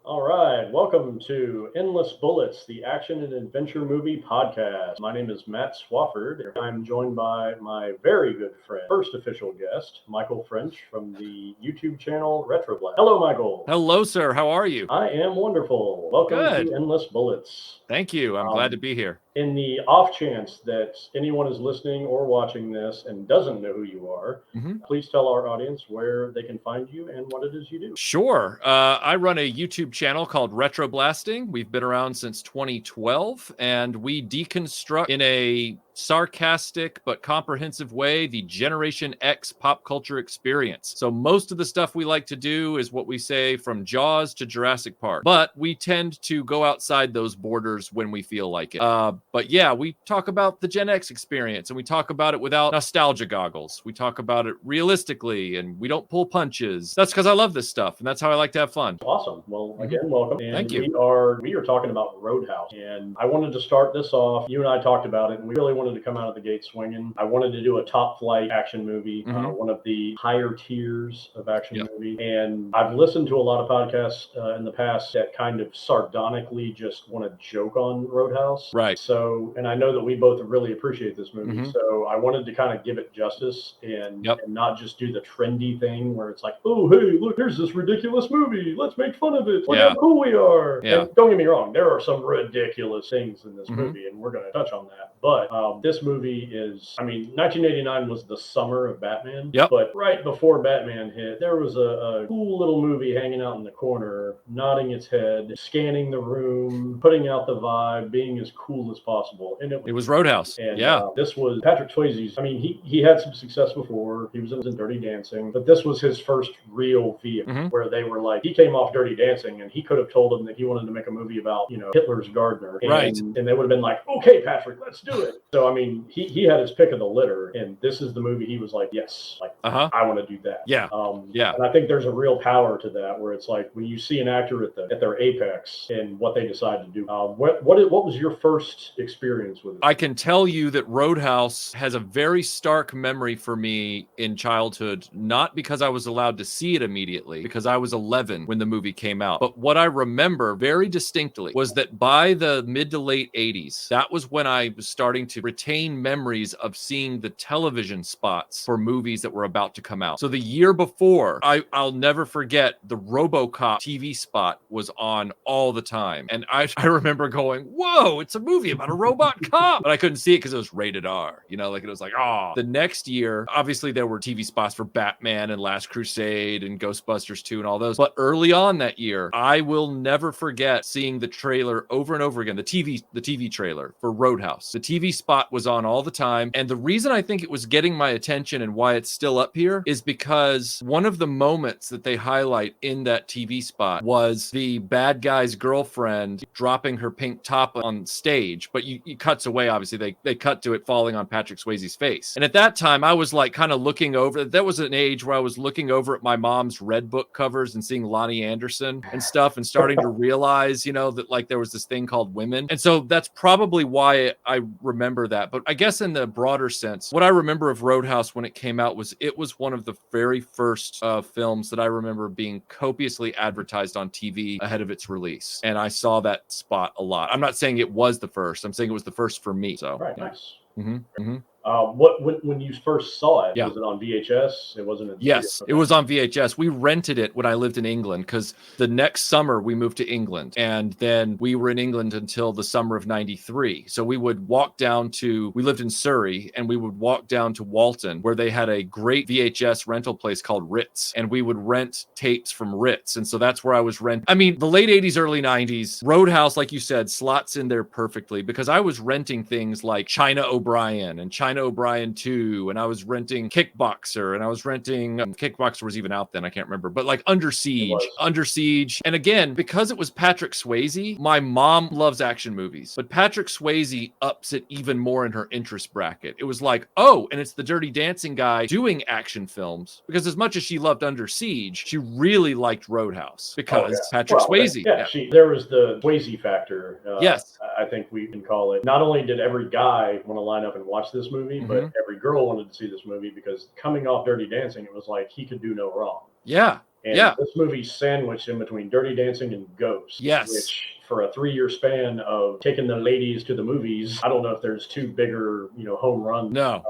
All right, welcome to Endless Bullets, the action and adventure movie podcast. My name is Matt Swafford. I'm joined by my very good friend, first official guest, Michael French from the YouTube channel Retroblasting. Hello, Michael. Hello, sir. How are you? I am wonderful. Welcome Good. to Endless Bullets. Thank you. I'm glad to be here. In the off chance that anyone is listening or watching this and doesn't know who you are, please tell our audience where they can find you and what it is you do. Sure. I run a YouTube channel called Retroblasting. We've been around since 2012, and we deconstruct in a sarcastic but comprehensive way the Generation X pop culture experience. So most of the stuff we like to do is what we say from Jaws to Jurassic Park, but we tend to go outside those borders when we feel like it. But yeah, we talk about the Gen X experience, and we talk about it without nostalgia goggles. We talk about it realistically, and we don't pull punches. That's because I love this stuff, and that's how I like to have fun. Awesome. Well, again, welcome. And Thank you. We are talking about Roadhouse, and I wanted to start this off. You and I talked about it, and we really wanted to come out of the gate swinging. I wanted to do a top flight action movie, one of the higher tiers of action movie. And I've listened to a lot of podcasts in the past that kind of sardonically just want to joke on Roadhouse. Right. So, and I know that we both really appreciate this movie. So I wanted to kind of give it justice and not just do the trendy thing where it's like, oh, hey, look, here's this ridiculous movie. Let's make fun of it. Look how cool we are. Yeah. And don't get me wrong, there are some ridiculous things in this movie, and we're going to touch on that. But this movie is, 1989 was the summer of Batman. But right before Batman hit, there was a cool little movie hanging out in the corner, nodding its head, scanning the room, putting out the vibe, being as cool as possible. And it was Roadhouse. And this was Patrick Swayze's. He had some success before. He was in Dirty Dancing, but this was his first real vehicle where they were like, he came off Dirty Dancing, and he could have told them that he wanted to make a movie about, Hitler's Gardener. And they would have been like, okay, Patrick, let's do it. So, he had his pick of the litter, and this is the movie he was like, yes, I want to do that. And I think there's a real power to that, where it's like when you see an actor at their apex and what they decide to do. What was your first experience with it? I can tell you that Roadhouse has a very stark memory for me in childhood, not because I was allowed to see it immediately, because I was 11 when the movie came out. But what I remember very distinctly was that by the mid to late 80s, that was when I was starting to retain memories of seeing the television spots for movies that were about to come out. So the year before, I'll never forget, the RoboCop TV spot was on all the time. And I remember going, whoa, it's a movie about a robot cop. But I couldn't see it because it was rated R. It was like, oh. The next year, obviously there were TV spots for Batman and Last Crusade and Ghostbusters 2 and all those. But early on that year, I will never forget seeing the trailer over and over again, the TV trailer for Roadhouse. The TV spot was on all the time. And the reason I think it was getting my attention and why it's still up here is because one of the moments that they highlight in that TV spot was the bad guy's girlfriend dropping her pink top on stage. But you cuts away, obviously. They cut to it falling on Patrick Swayze's face. And at that time, I was like kind of looking over. That was an age where I was looking over at my mom's Red Book covers and seeing Lonnie Anderson and stuff and starting to realize, that like there was this thing called women. And so that's probably why I remember that. But I guess in the broader sense, what I remember of Roadhouse when it came out was it was one of the very first films that I remember being copiously advertised on TV ahead of its release. And I saw that spot a lot. I'm not saying it was the first. I'm saying it was the first for me. So nice. When you first saw it, was it on VHS? It wasn't. Yes, it was on VHS. We rented it when I lived in England because the next summer we moved to England, and then we were in England until the summer of '93. So we would walk down to. We lived in Surrey, and we would walk down to Walton, where they had a great VHS rental place called Ritz, and we would rent tapes from Ritz, and so that's where I was renting. The late '80s, early '90s, Roadhouse, like you said, slots in there perfectly because I was renting things like China O'Brien and China O'Brien 2, and I was renting Kickboxer, and I was renting Kickboxer was even out then, I can't remember, but like Under Siege. And again, because it was Patrick Swayze, my mom loves action movies, but Patrick Swayze ups it even more in her interest bracket. It was like, oh, and it's the Dirty Dancing guy doing action films, because as much as she loved Under Siege, she really liked Roadhouse because Patrick Swayze. There was the Swayze factor. Yes. I think we can call it. Not only did every guy want to line up and watch this movie, but every girl wanted to see this movie because coming off Dirty Dancing, it was like he could do no wrong. Yeah. And Yeah. this movie's sandwiched in between Dirty Dancing and Ghost. Yes. Which, for a 3-year span of taking the ladies to the movies, I don't know if there's two bigger, home runs. No.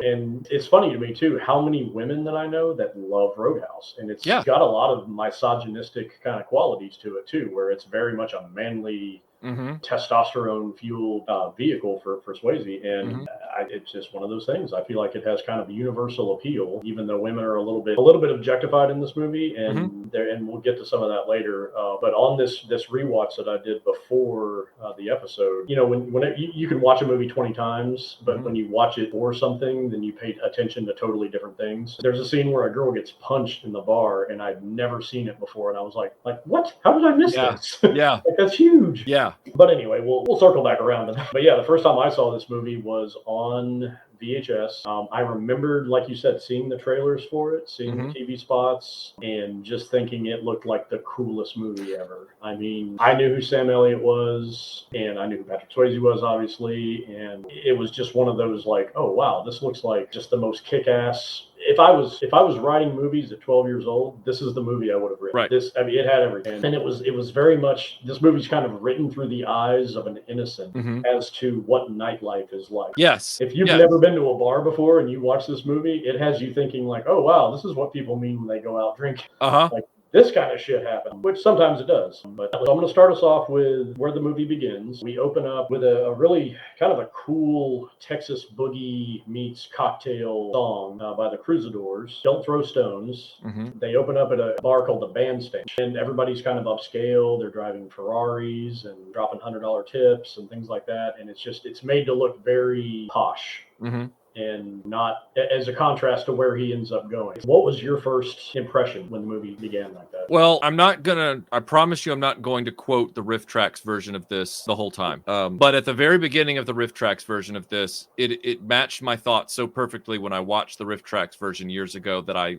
And it's funny to me too, how many women that I know that love Roadhouse, and it's Yeah. got a lot of misogynistic kind of qualities to it too, where it's very much a manly, testosterone fueled vehicle for Swayze, and it's just one of those things. I feel like it has kind of universal appeal, even though women are a little bit objectified in this movie, and we'll get to some of that later. But on this rewatch that I did before the episode, when you can watch a movie 20 times, but when you watch it for something, then you pay attention to totally different things. There's a scene where a girl gets punched in the bar, and I'd never seen it before, and I was like, what? How did I miss this? Yeah. Like, that's huge. Yeah. But anyway, we'll circle back around to that. But yeah, the first time I saw this movie was on VHS. I remembered, like you said, seeing the trailers for it, seeing the TV spots, and just thinking it looked like the coolest movie ever. I mean, I knew who Sam Elliott was, and I knew who Patrick Swayze was, obviously, and it was just one of those like, oh wow, this looks like just the most kick-ass. If I was writing movies at 12 years old, this is the movie I would have written. Right. It had everything, and it was very much, this movie's kind of written through the eyes of an innocent as to what nightlife is like. Yes. If you've never been to a bar before and you watch this movie, it has you thinking like, oh wow, this is what people mean when they go out drinking. Like, this kind of shit happened, which sometimes it does. But so I'm going to start us off with where the movie begins. We open up with a really kind of a cool Texas boogie meets cocktail song by the Crusadors, Don't Throw Stones. They open up at a bar called the Bandstand, and everybody's kind of upscale. They're driving Ferraris and dropping $100 tips and things like that. And it's made to look very posh. And not as a contrast to where he ends up going. What was your first impression when the movie began like that? Well, I promise you I'm not going to quote the Riff Tracks version of this the whole time. But at the very beginning of the Riff Tracks version of this, it matched my thoughts so perfectly when I watched the Riff Tracks version years ago that I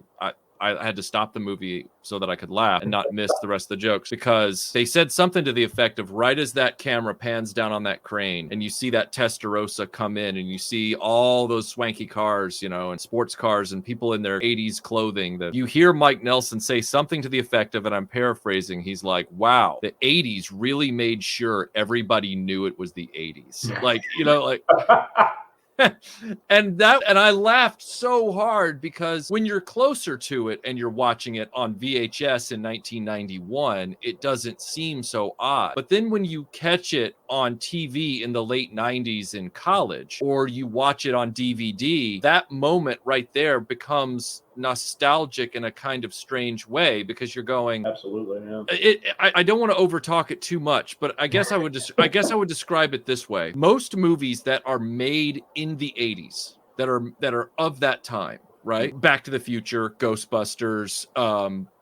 had to stop the movie so that I could laugh and not miss the rest of the jokes, because they said something to the effect of, right as that camera pans down on that crane and you see that Testarossa come in and you see all those swanky cars, and sports cars and people in their 80s clothing, that you hear Mike Nelson say something to the effect of, and I'm paraphrasing, he's like, wow, the 80s really made sure everybody knew it was the 80s. And I laughed so hard, because when you're closer to it and you're watching it on VHS in 1991, it doesn't seem so odd. But then when you catch it on TV in the late 90s in college, or you watch it on DVD, that moment right there becomes nostalgic in a kind of strange way, because you're going, absolutely, yeah. I don't want to overtalk it too much, but I guess I would describe it this way. Most movies that are made in the 80s that are of that time, right? Back to the Future, Ghostbusters,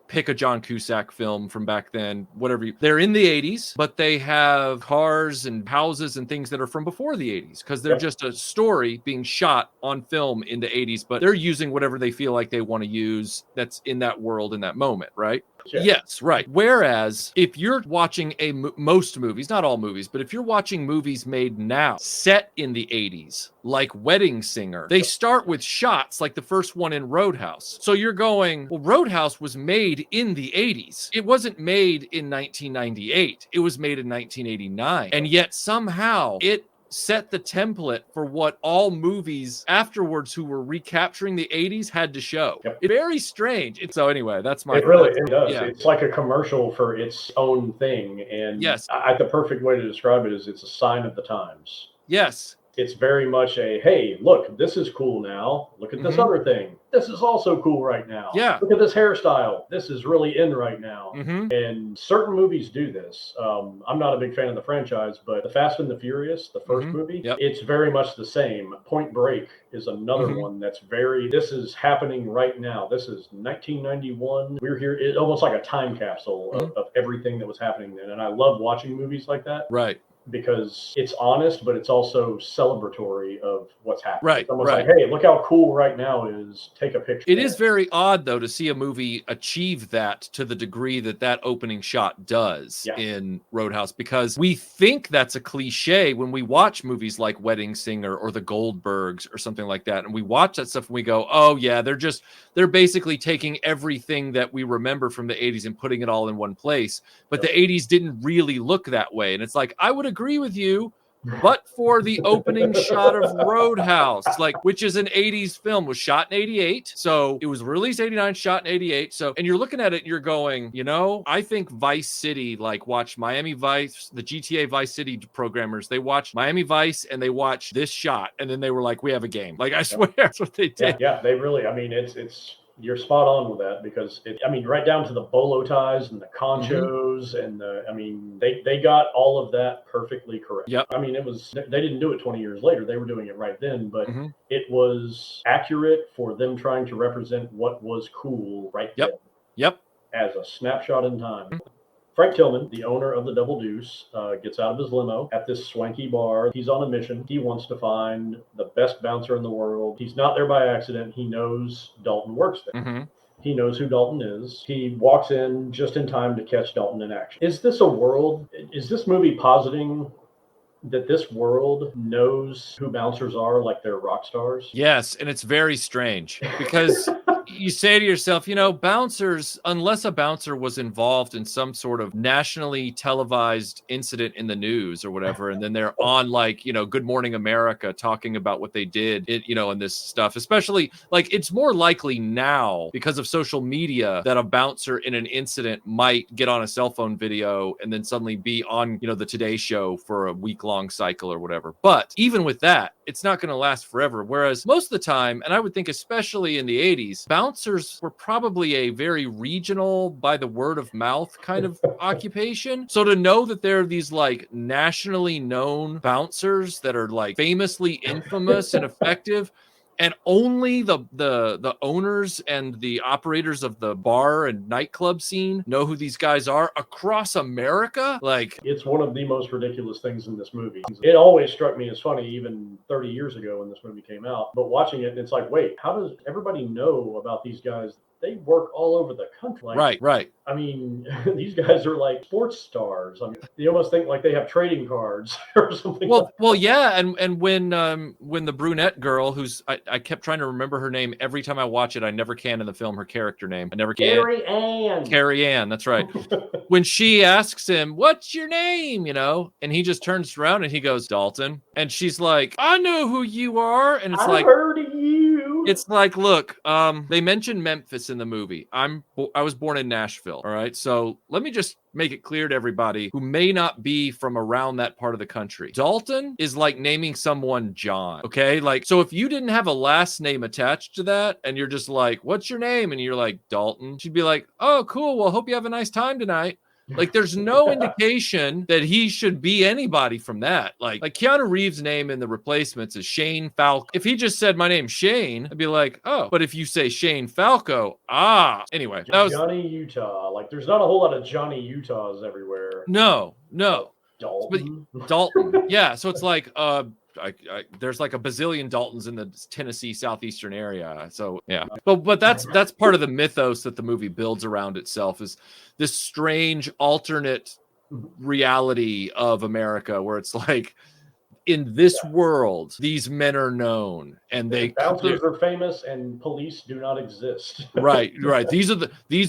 pick a John Cusack film from back then, whatever. They're in the 80s, but they have cars and houses and things that are from before the 80s, because they're just a story being shot on film in the 80s, but they're using whatever they feel like they want to use that's in that world in that moment, right? Sure. Yes, right. Whereas if you're watching most movies, not all movies, but if you're watching movies made now, set in the 80s, like Wedding Singer, they start with shots like the first one in Roadhouse. So you're going, well, Roadhouse was made in the 80s. It wasn't made in 1998. It was made in 1989. And yet somehow it set the template for what all movies afterwards who were recapturing the 80s had to show. It's very strange. So anyway, that's my... It really does. Yeah. It's like a commercial for its own thing. And yes, the perfect way to describe it is it's a sign of the times. Yes. It's very much a, hey, look, this is cool now. Look at this other thing. This is also cool right now. Yeah. Look at this hairstyle. This is really in right now. And certain movies do this. I'm not a big fan of the franchise, but The Fast and the Furious, the first movie, it's very much the same. Point Break is another one that's this is happening right now. This is 1991. We're here. It's almost like a time capsule of everything that was happening then. And I love watching movies like that. Right. because it's honest, but it's also celebratory of what's happening. Right, Someone's right. like, hey, look how cool right now is. Take a picture. It is very odd, though, to see a movie achieve that to the degree that that opening shot does in Roadhouse, because we think that's a cliche when we watch movies like Wedding Singer or The Goldbergs or something like that. And we watch that stuff and we go, oh, yeah, they're basically taking everything that we remember from the 80s and putting it all in one place. But the 80s didn't really look that way. And it's like, I would agree with you, but for the opening shot of Roadhouse, which is an 80s film, was shot in 88. So it was released 89, shot in 88. So, and you're looking at it and you're going, I think Vice City, watch Miami Vice, the GTA Vice City programmers, they watched Miami Vice and they watched this shot. And then they were like, we have a game. I swear that's what they did. Yeah, they really, you're spot on with that, because right down to the bolo ties and the conchos and they got all of that perfectly correct. Yep. They didn't do it 20 years later. They were doing it right then, but it was accurate for them trying to represent what was cool right then. Yep. As a snapshot in time. Frank Tillman, the owner of the Double Deuce, gets out of his limo at this swanky bar. He's on a mission. He wants to find the best bouncer in the world. He's not there by accident. He knows Dalton works there. He knows who Dalton is. He walks in just in time to catch Dalton in action. Is this movie positing that this world knows who bouncers are like they're rock stars? Yes, and it's very strange because you say to yourself, bouncers, unless a bouncer was involved in some sort of nationally televised incident in the news or whatever, and then they're on Good Morning America talking about what they did, and this stuff, especially it's more likely now because of social media that a bouncer in an incident might get on a cell phone video and then suddenly be on, the Today Show for a week-long cycle or whatever. But even with that, it's not going to last forever. Whereas most of the time, and I would think especially in the 80s, bouncers were probably a very regional, by the word of mouth kind of occupation. So to know that there are these nationally known bouncers that are famously infamous and effective, and only the owners and the operators of the bar and nightclub scene know who these guys are across America. It's one of the most ridiculous things in this movie. It always struck me as funny, even 30 years ago when this movie came out. But watching it, it's like, wait, how does everybody know about these guys? They work all over the country. Right. These guys are like sports stars. You almost think they have trading cards or something. Well, yeah, and when the brunette girl, who's I kept trying to remember her name every time I watch it, I never can in the film, her character name. I never can. Carrie Ann, that's right. When she asks him, "What's your name?" and he just turns around and he goes, "Dalton," and she's like, "I know who you are," and it's I've heard of you. It's look, they mentioned Memphis in the movie. I was born in Nashville, all right? So let me just make it clear to everybody who may not be from around that part of the country. Dalton is like naming someone John, okay? So if you didn't have a last name attached to that and you're just like, "What's your name?" and you're like, "Dalton," she'd be like, "Oh, cool. Well, hope you have a nice time tonight." There's no indication that he should be anybody from that. Keanu Reeves' name in The Replacements is Shane Falco. If he just said, "My name's Shane," I'd be like, "Oh." But if you say Shane Falco, anyway. That was Johnny Utah. There's not a whole lot of Johnny Utahs everywhere. No. Dalton. But Dalton. Yeah. So it's there's a bazillion Daltons in the Tennessee southeastern area. So yeah, but that's part of the mythos that the movie builds around itself, is this strange alternate reality of America where it's in this world, these men are known and bouncers are famous and police do not exist. Right. These are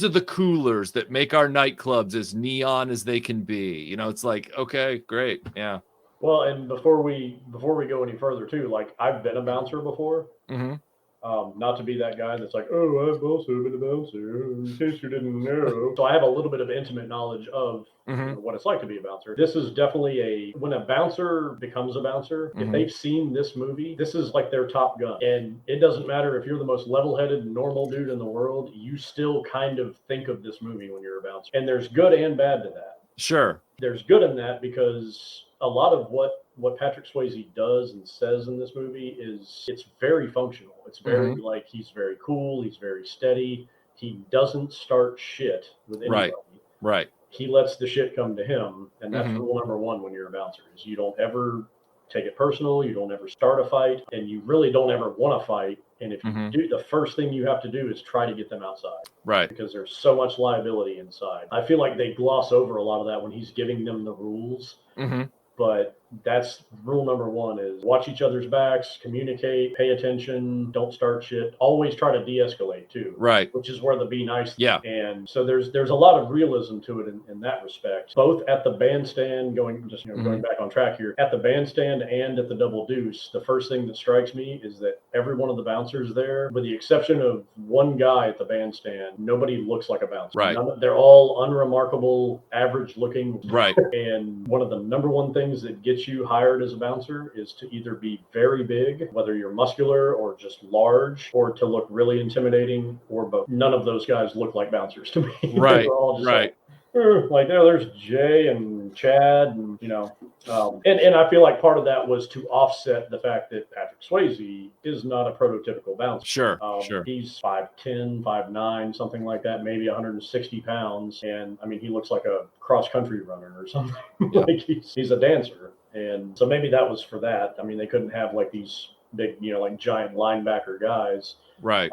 the coolers that make our nightclubs as neon as they can be. It's okay, great. Yeah. Well, and before we go any further too, I've been a bouncer before. Not to be that guy that's like, "Oh, I've also been a bouncer, in case you didn't know." So I have a little bit of intimate knowledge of what it's like to be a bouncer. This is definitely when a bouncer becomes a bouncer, if they've seen this movie, this is their Top Gun. And it doesn't matter if you're the most level-headed, normal dude in the world, you still kind of think of this movie when you're a bouncer. And there's good and bad to that. Sure. There's good in that because a lot of what Patrick Swayze does and says in this movie it's very functional. It's very he's very cool. He's very steady. He doesn't start shit with anybody. Right. he lets the shit come to him. And that's Mhm. rule number one when you're a bouncer is you don't ever take it personal. You don't ever start a fight, and you really don't ever want to fight. And if you Mhm. do, the first thing you have to do is try to get them outside Right. because there's so much liability inside. I feel like they gloss over a lot of that when he's giving them the rules. Mhm. But that's rule number one is watch each other's backs, communicate, pay attention, don't start shit. Always try to de-escalate too. Right. Which is where the be nice thing. Yeah. And so there's a lot of realism to it in that respect. Both at the bandstand, going Mhm. back on track here, at the bandstand and at the double deuce, the first thing that strikes me is that every one of the bouncers there, with the exception of one guy at the bandstand, nobody looks like a bouncer. Right. They're all unremarkable, average looking. Right. And one of the number one things that gets you hired as a bouncer is to either be very big, whether you're muscular or just large, or to look really intimidating, or both. None of those guys look like bouncers to me. Right. They're all just Right. like there's Jay and Chad, and and I feel like part of that was to offset the fact that Patrick Swayze is not a prototypical bouncer. Sure. Sure. He's 5'10", 5'9", something like that, maybe 160 pounds, and I mean he looks like a cross country runner or something. Yeah. Like he's a dancer, and so maybe that was for that. I mean they couldn't have like these big like giant linebacker guys. Right.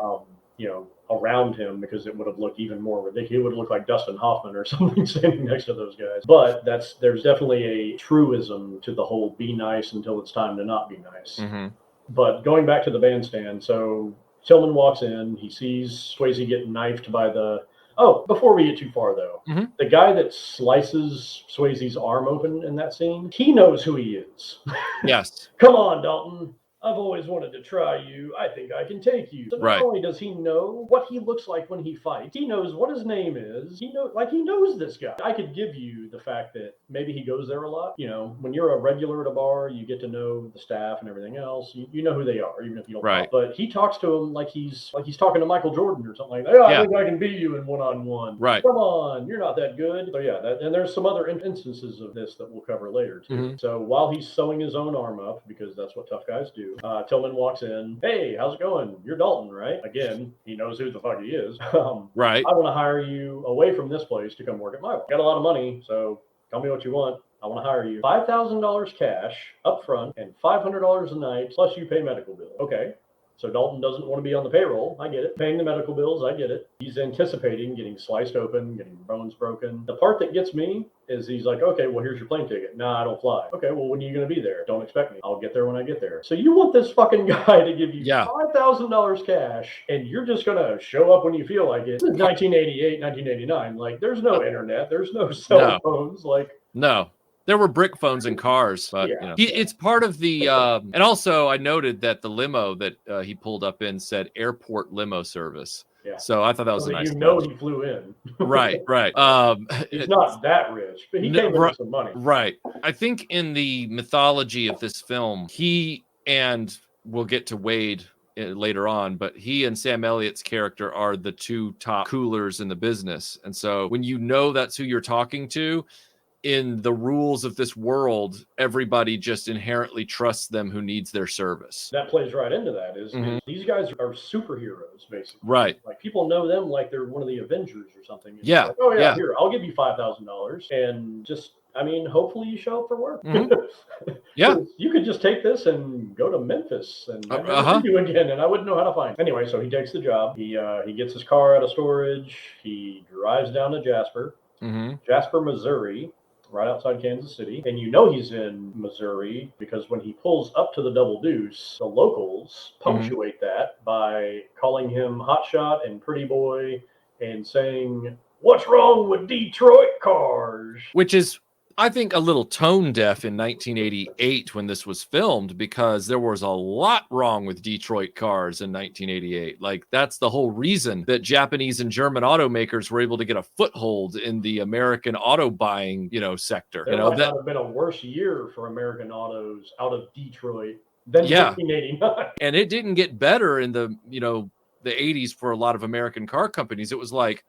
Around him because it would have looked even more ridiculous. He would look like Dustin Hoffman or something standing next to those guys. But there's definitely a truism to the whole be nice until it's time to not be nice. Mhm. But going back to the bandstand, so Tillman walks in, he sees Swayze get knifed by before we get too far though, Mhm. the guy that slices Swayze's arm open in that scene, he knows who he is. Yes. Come on, Dalton. I've always wanted to try you. I think I can take you. So not Right. only does he know what he looks like when he fights, he knows what his name is. He knows this guy. I could give you the fact that maybe he goes there a lot. When you're a regular at a bar, you get to know the staff and everything else. You know who they are, even if you don't Right. talk. But he talks to him like he's talking to Michael Jordan or something like that. I Yeah. think I can beat you in one-on-one. Right. Come on, you're not that good. So yeah, and there's some other instances of this that we'll cover later too. Mhm. So while he's sewing his own arm up, because that's what tough guys do, Tillman walks in. Hey, how's it going? You're Dalton, right? Again, he knows who the fuck he is. Right. I want to hire you away from this place to come work at my bar. Got a lot of money, so tell me what you want. I want to hire you. $5,000 cash up front and $500 a night, plus you pay medical bills. Okay. So Dalton doesn't want to be on the payroll. I get it. Paying the medical bills, I get it. He's anticipating getting sliced open, getting bones broken. The part that gets me is he's like, okay, well, here's your plane ticket. Nah, I don't fly. Okay, well, when are you going to be there? Don't expect me. I'll get there when I get there. So you want this fucking guy to give you $5,000 cash, and you're just going to show up when you feel like it. This is 1988, 1989. Like, there's no internet. There's no cell phones. Like, no. There were brick phones in cars, but it's part of the. And also, I noted that the limo that he pulled up in said airport limo service. Yeah. So I thought that was a nice. He flew in. Right. He's not that rich, but he came in with some money. Right. I think in the mythology of this film, and we'll get to Wade later on, but he and Sam Elliott's character are the two top coolers in the business, and so when that's who you're talking to. In the rules of this world, everybody just inherently trusts them who needs their service. That plays right into that. Is these guys are superheroes, basically. Right. Like people know them like they're one of the Avengers or something. It's yeah. Like, oh yeah, here, I'll give you $5,000 and just. I mean, hopefully you show up for work. Yeah. You could just take this and go to Memphis and I'd never see you again, and I wouldn't know how to find you. Anyway, so he takes the job. He gets his car out of storage. He drives down to Jasper, Missouri, right outside Kansas City. And he's in Missouri because when he pulls up to the Double Deuce, the locals punctuate that by calling him Hotshot and Pretty Boy and saying, "What's wrong with Detroit cars?" Which is, I think, a little tone deaf in 1988 when this was filmed, because there was a lot wrong with Detroit cars in 1988. Like, that's the whole reason that Japanese and German automakers were able to get a foothold in the American auto buying, sector. There might not have been a worse year for American autos out of Detroit than 1989. And it didn't get better in the 80s for a lot of American car companies. It was like,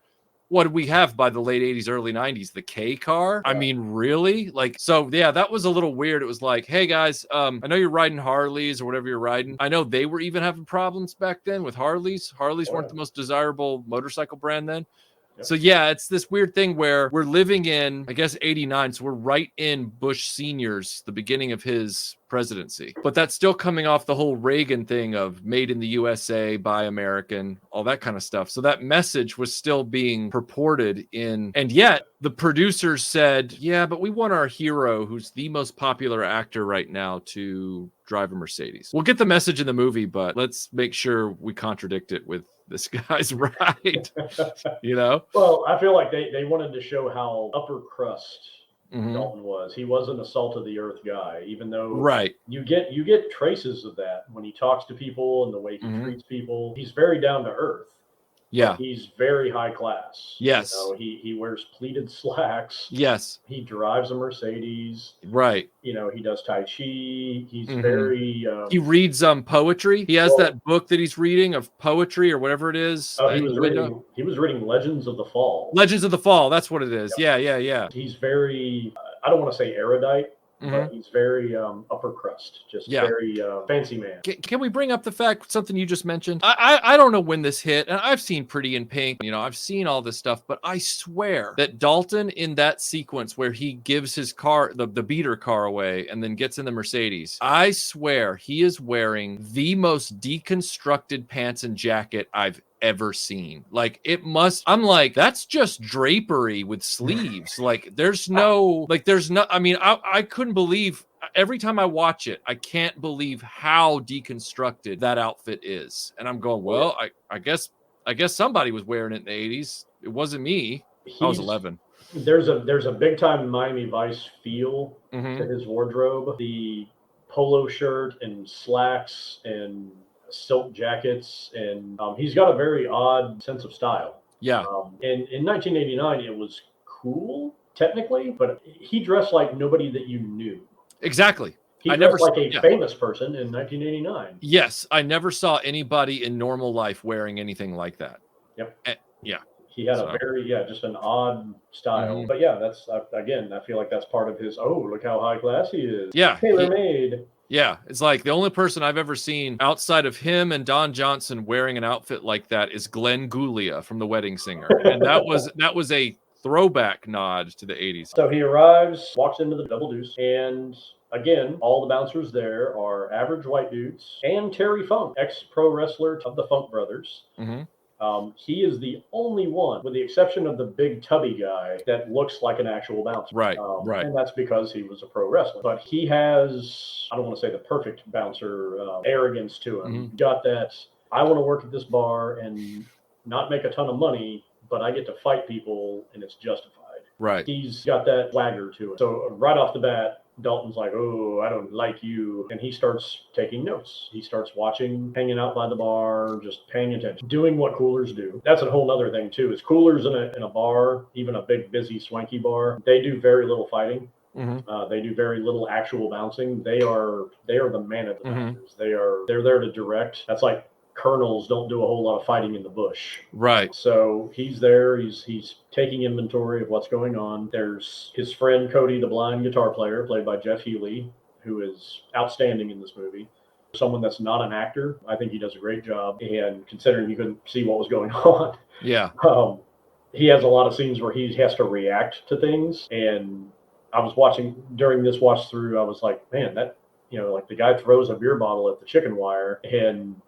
what did we have by the late 80s, early 90s? The K car? Yeah. I mean, really? That was a little weird. It was like, hey, guys, I know you're riding Harleys or whatever you're riding. I know they were even having problems back then with Harleys. Harleys weren't the most desirable motorcycle brand then. So yeah, it's this weird thing where we're living in, I guess, 89. So we're right in Bush Sr.'s, the beginning of his presidency. But that's still coming off the whole Reagan thing of made in the USA, buy American, all that kind of stuff. So that message was still being purported in, and yet the producers said, yeah, but we want our hero, who's the most popular actor right now, to drive a Mercedes. We'll get the message in the movie, but let's make sure we contradict it with this guy's right. You know? Well, I feel like they wanted to show how upper crust Mhm. Dalton was. He wasn't a salt of the earth guy, even though Right. you get traces of that when he talks to people and the way he treats people. He's very down to earth. Yeah. But he's very high class. Yes. You know, he wears pleated slacks. Yes. He drives a Mercedes. Right. You know, he does Tai Chi. He's very. He reads poetry. He has that book that he's reading of poetry or whatever it is. Oh, he was reading Legends of the Fall. Legends of the Fall. That's what it is. Yeah. He's very. I don't want to say erudite, but he's very upper crust, just very fancy man. Can we bring up the fact, something you just mentioned? I don't know when this hit, and I've seen Pretty in Pink, you know, I've seen all this stuff, but I swear that Dalton, in that sequence where he gives his car, the beater car away, and then gets in the Mercedes, I swear he is wearing the most deconstructed pants and jacket I've ever seen. Like, it must, I'm like, that's just drapery with sleeves. Like, there's no, I mean, I couldn't believe, every time I watch it, I can't believe how deconstructed that outfit is. And I'm going, well, I guess somebody was wearing it in the 80s. It wasn't me. I was 11. There's a big time Miami Vice feel to his wardrobe. The polo shirt and slacks and silk jackets, and he's got a very odd sense of style. Yeah. And in 1989, it was cool technically, but he dressed like nobody that you knew. Exactly. He dressed like a famous person in 1989. Yes, I never saw anybody in normal life wearing anything like that. Yep. Yeah. He had a very, just an odd style. But yeah, that's, again, I feel like that's part of his, oh, look how high class he is. Yeah. Tailor-made. Yeah, it's like the only person I've ever seen outside of him and Don Johnson wearing an outfit like that is Glenn Guglia from The Wedding Singer. And that was a throwback nod to the 80s. So he arrives, walks into the Double Deuce, and again, all the bouncers there are average white dudes, and Terry Funk, ex-pro wrestler of the Funk Brothers. He is the only one, with the exception of the big tubby guy, that looks like an actual bouncer. Right. And that's because he was a pro wrestler. But he has, I don't want to say the perfect bouncer arrogance to him. Got that, I want to work at this bar and not make a ton of money, but I get to fight people and it's justified. Right. He's got that swagger to it. So right off the bat, Dalton's like, oh, I don't like you. And he starts taking notes. He starts watching, hanging out by the bar, just paying attention, doing what coolers do. That's a whole other thing, too, is coolers in a bar, even a big, busy, swanky bar, they do very little fighting. They do very little actual bouncing. They are the man of the bouncers. They're there to direct. That's like colonels don't do a whole lot of fighting in the bush. Right. So he's there. He's taking inventory of what's going on. There's his friend Cody, the blind guitar player, played by Jeff Healey, who is outstanding in this movie. Someone that's not an actor, I think he does a great job. And considering you couldn't see what was going on, he has a lot of scenes where he has to react to things. And I was watching during this watch through, I was like, man, that, you know, like the guy throws a beer bottle at the chicken wire, and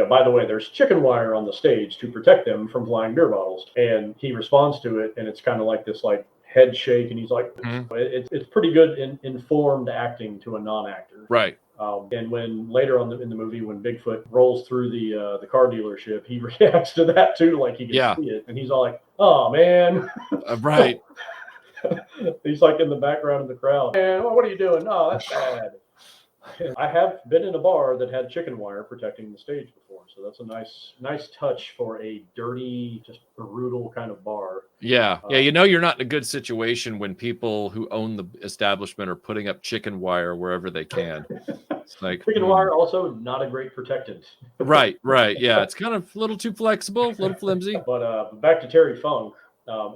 by the way, there's chicken wire on the stage to protect them from flying beer bottles. And he responds to it, and it's kind of like this like head shake, and he's like, it's pretty good informed acting to a non-actor. Right. And when later on in the movie, when Bigfoot rolls through the car dealership, he reacts to that too, like he can see it, and he's all like, "Oh man!" Right. He's like in the background of the crowd. Man, what are you doing? No, that's bad. I have been in a bar that had chicken wire protecting the stage before, so that's a nice touch for a dirty, just brutal kind of bar. Yeah, you know you're not in a good situation when people who own the establishment are putting up chicken wire wherever they can. It's like chicken wire also not a great protectant. Right. Yeah, it's kind of a little too flexible, a little flimsy. But back to Terry Funk.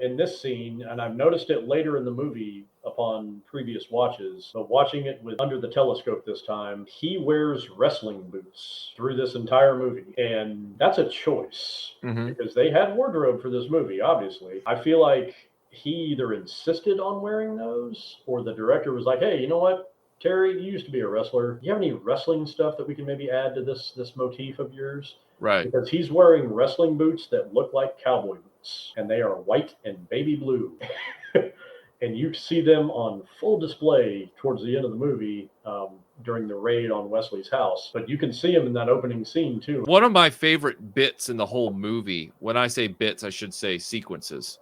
in this scene, and I've noticed it later in the movie upon previous watches, but watching it with under the telescope this time, he wears wrestling boots through this entire movie. And that's a choice because they had wardrobe for this movie, obviously. I feel like he either insisted on wearing those or the director was like, hey, you know what? Terry, you used to be a wrestler. Do you have any wrestling stuff that we can maybe add to this motif of yours? Right. Because he's wearing wrestling boots that look like cowboy boots, and they are white and baby blue. And you see them on full display towards the end of the movie during the raid on Wesley's house. But you can see them in that opening scene, too. One of my favorite bits in the whole movie, when I say bits, I should say sequences.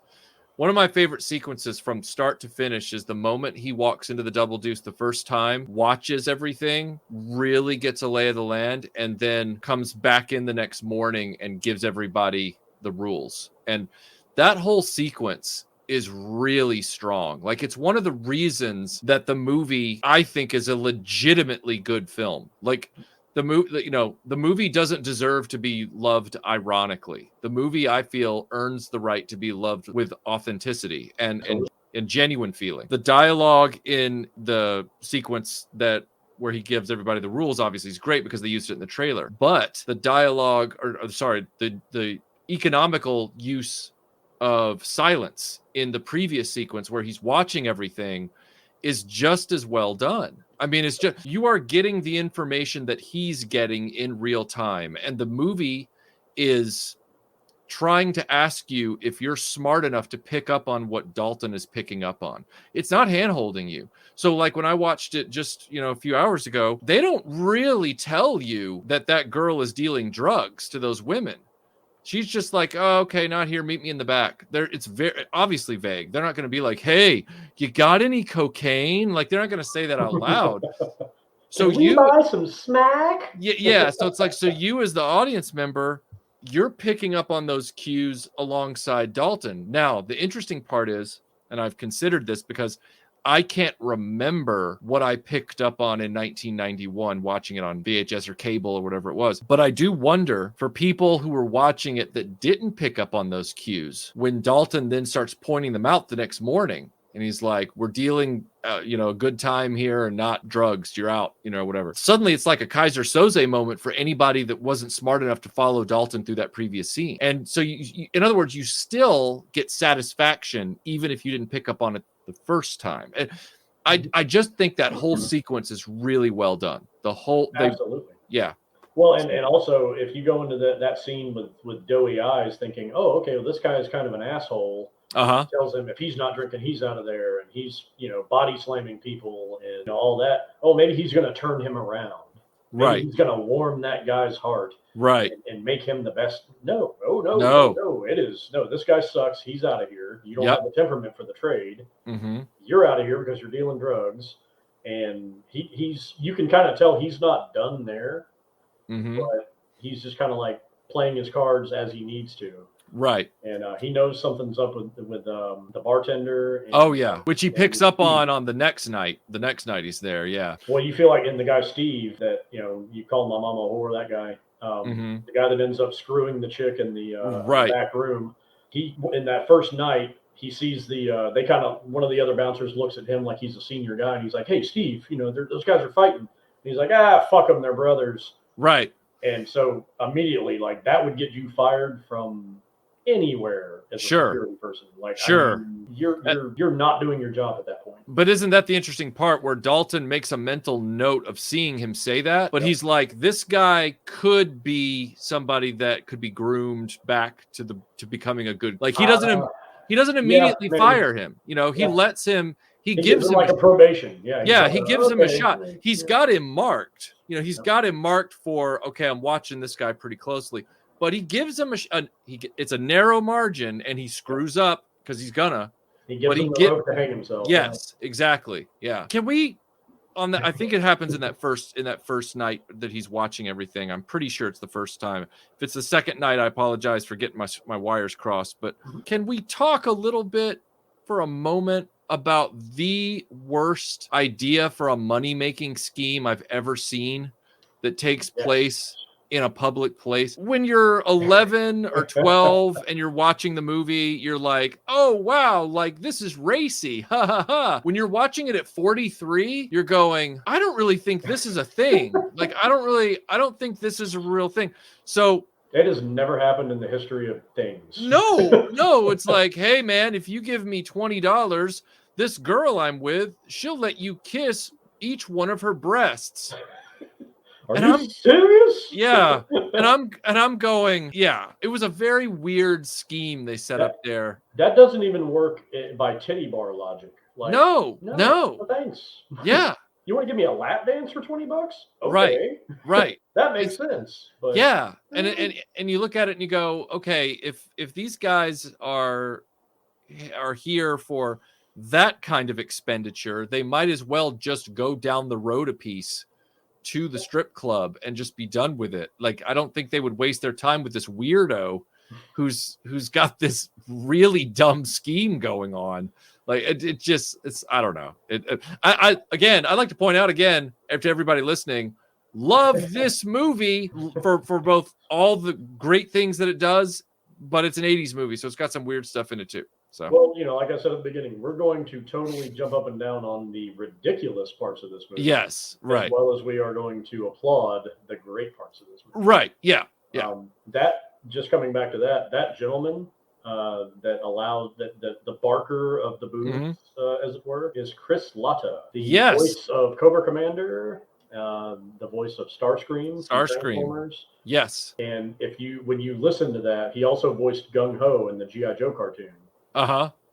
One of my favorite sequences from start to finish is the moment he walks into the Double Deuce the first time, watches everything, really gets a lay of the land, and then comes back in the next morning and gives everybody the rules. And that whole sequence is really strong. Like, it's one of the reasons that the movie, I think, is a legitimately good film. Like, the movie doesn't deserve to be loved ironically. The movie, I feel, earns the right to be loved with authenticity and genuine feeling. The dialogue in the sequence where he gives everybody the rules, obviously, is great because they used it in the trailer. But the dialogue, the economical use of silence in the previous sequence where he's watching everything is just as well done. I mean, it's just, you are getting the information that he's getting in real time. And the movie is trying to ask you if you're smart enough to pick up on what Dalton is picking up on. It's not hand-holding you. So like when I watched it just, a few hours ago, they don't really tell you that girl is dealing drugs to those women. She's just like, oh, okay, not here. Meet me in the back. It's very obviously vague. They're not going to be like, hey, you got any cocaine? Like, they're not going to say that out loud. So can we buy some smack? Yeah. So it's like, so you as the audience member, you're picking up on those cues alongside Dalton. Now, the interesting part is, and I've considered this because I can't remember what I picked up on in 1991 watching it on VHS or cable or whatever it was. But I do wonder, for people who were watching it that didn't pick up on those cues, when Dalton then starts pointing them out the next morning, and he's like, we're dealing, a good time here and not drugs. You're out, whatever. Suddenly it's like a Kaiser Soze moment for anybody that wasn't smart enough to follow Dalton through that previous scene. And so, in other words, you still get satisfaction even if you didn't pick up on it the first time. And I just think that whole sequence is really well done. Absolutely. Yeah. Well, and also if you go into that scene with doughy eyes thinking, oh, okay, well, this guy is kind of an asshole. Tells him if he's not drinking, he's out of there, and he's body slamming people and all that. Oh, maybe he's going to turn him around. Maybe he's going to warm that guy's heart. Right. And make him the best. No. It is this guy sucks. He's out of here. You don't have the temperament for the trade. You're out of here because you're dealing drugs. And you can kind of tell he's not done there, but he's just kind of like playing his cards as he needs to. Right. And he knows something's up with the bartender. And, which he picks up on the next night. The next night he's there. Yeah. Well, you feel like in the guy Steve that you call my mama a whore. That guy, the guy that ends up screwing the chick in the back room. He in that first night he sees one of the other bouncers looks at him like he's a senior guy, and he's like, "Hey, Steve, those guys are fighting." And he's like, fuck them, they're brothers." Right. And so immediately, like, that would get you fired from anywhere as a security person. Like, I mean, you're not doing your job at that point. But isn't that the interesting part where Dalton makes a mental note of seeing him say that? But he's like, this guy could be somebody that could be groomed back to becoming a good. Like, he doesn't immediately fire him. He lets him. He gives him like a probation. He gives him a shot. He's got him marked. He's got him marked for, okay, I'm watching this guy pretty closely. But he gives him it's a narrow margin, and he screws up because he's gonna. He gives him the rope to hang himself. Yes, exactly. Yeah. Can we on that? I think it happens in that first night that he's watching everything. I'm pretty sure it's the first time. If it's the second night, I apologize for getting my wires crossed. But can we talk a little bit for a moment about the worst idea for a money-making scheme I've ever seen that takes place in a public place. When you're 11 or 12 and you're watching the movie, you're like, oh, wow, like this is racy. Ha ha ha. When you're watching it at 43, you're going, I don't really think this is a thing. Like, I don't think this is a real thing. So it has never happened in the history of things. No, it's like, hey man, if you give me $20, this girl I'm with, she'll let you kiss each one of her breasts. Are you serious? Yeah. And I'm going, yeah, it was a very weird scheme they set up there. That doesn't even work by titty bar logic. Like, no. Thanks. Yeah. You want to give me a lap dance for $20? Okay. Right. That makes sense. But yeah. And you look at it and you go, okay, if these guys are here for that kind of expenditure, they might as well just go down the road a piece to the strip club and just be done with it. Like, I don't think they would waste their time with this weirdo who's got this really dumb scheme going on. Like, it's I don't know. I again, I'd like to point out again to everybody listening, love this movie for both all the great things that it does, but it's an 80s movie, so it's got some weird stuff in it too. So, well, like I said at the beginning, we're going to totally jump up and down on the ridiculous parts of this movie. Yes, right. As well as we are going to applaud the great parts of this movie. Right, yeah. That, just coming back to that gentleman that allowed the barker of the booth, as it were, is Chris Latta, the voice of Cobra Commander, the voice of Starscream. Yes. And when you listen to that, he also voiced Gung Ho in the G.I. Joe cartoon.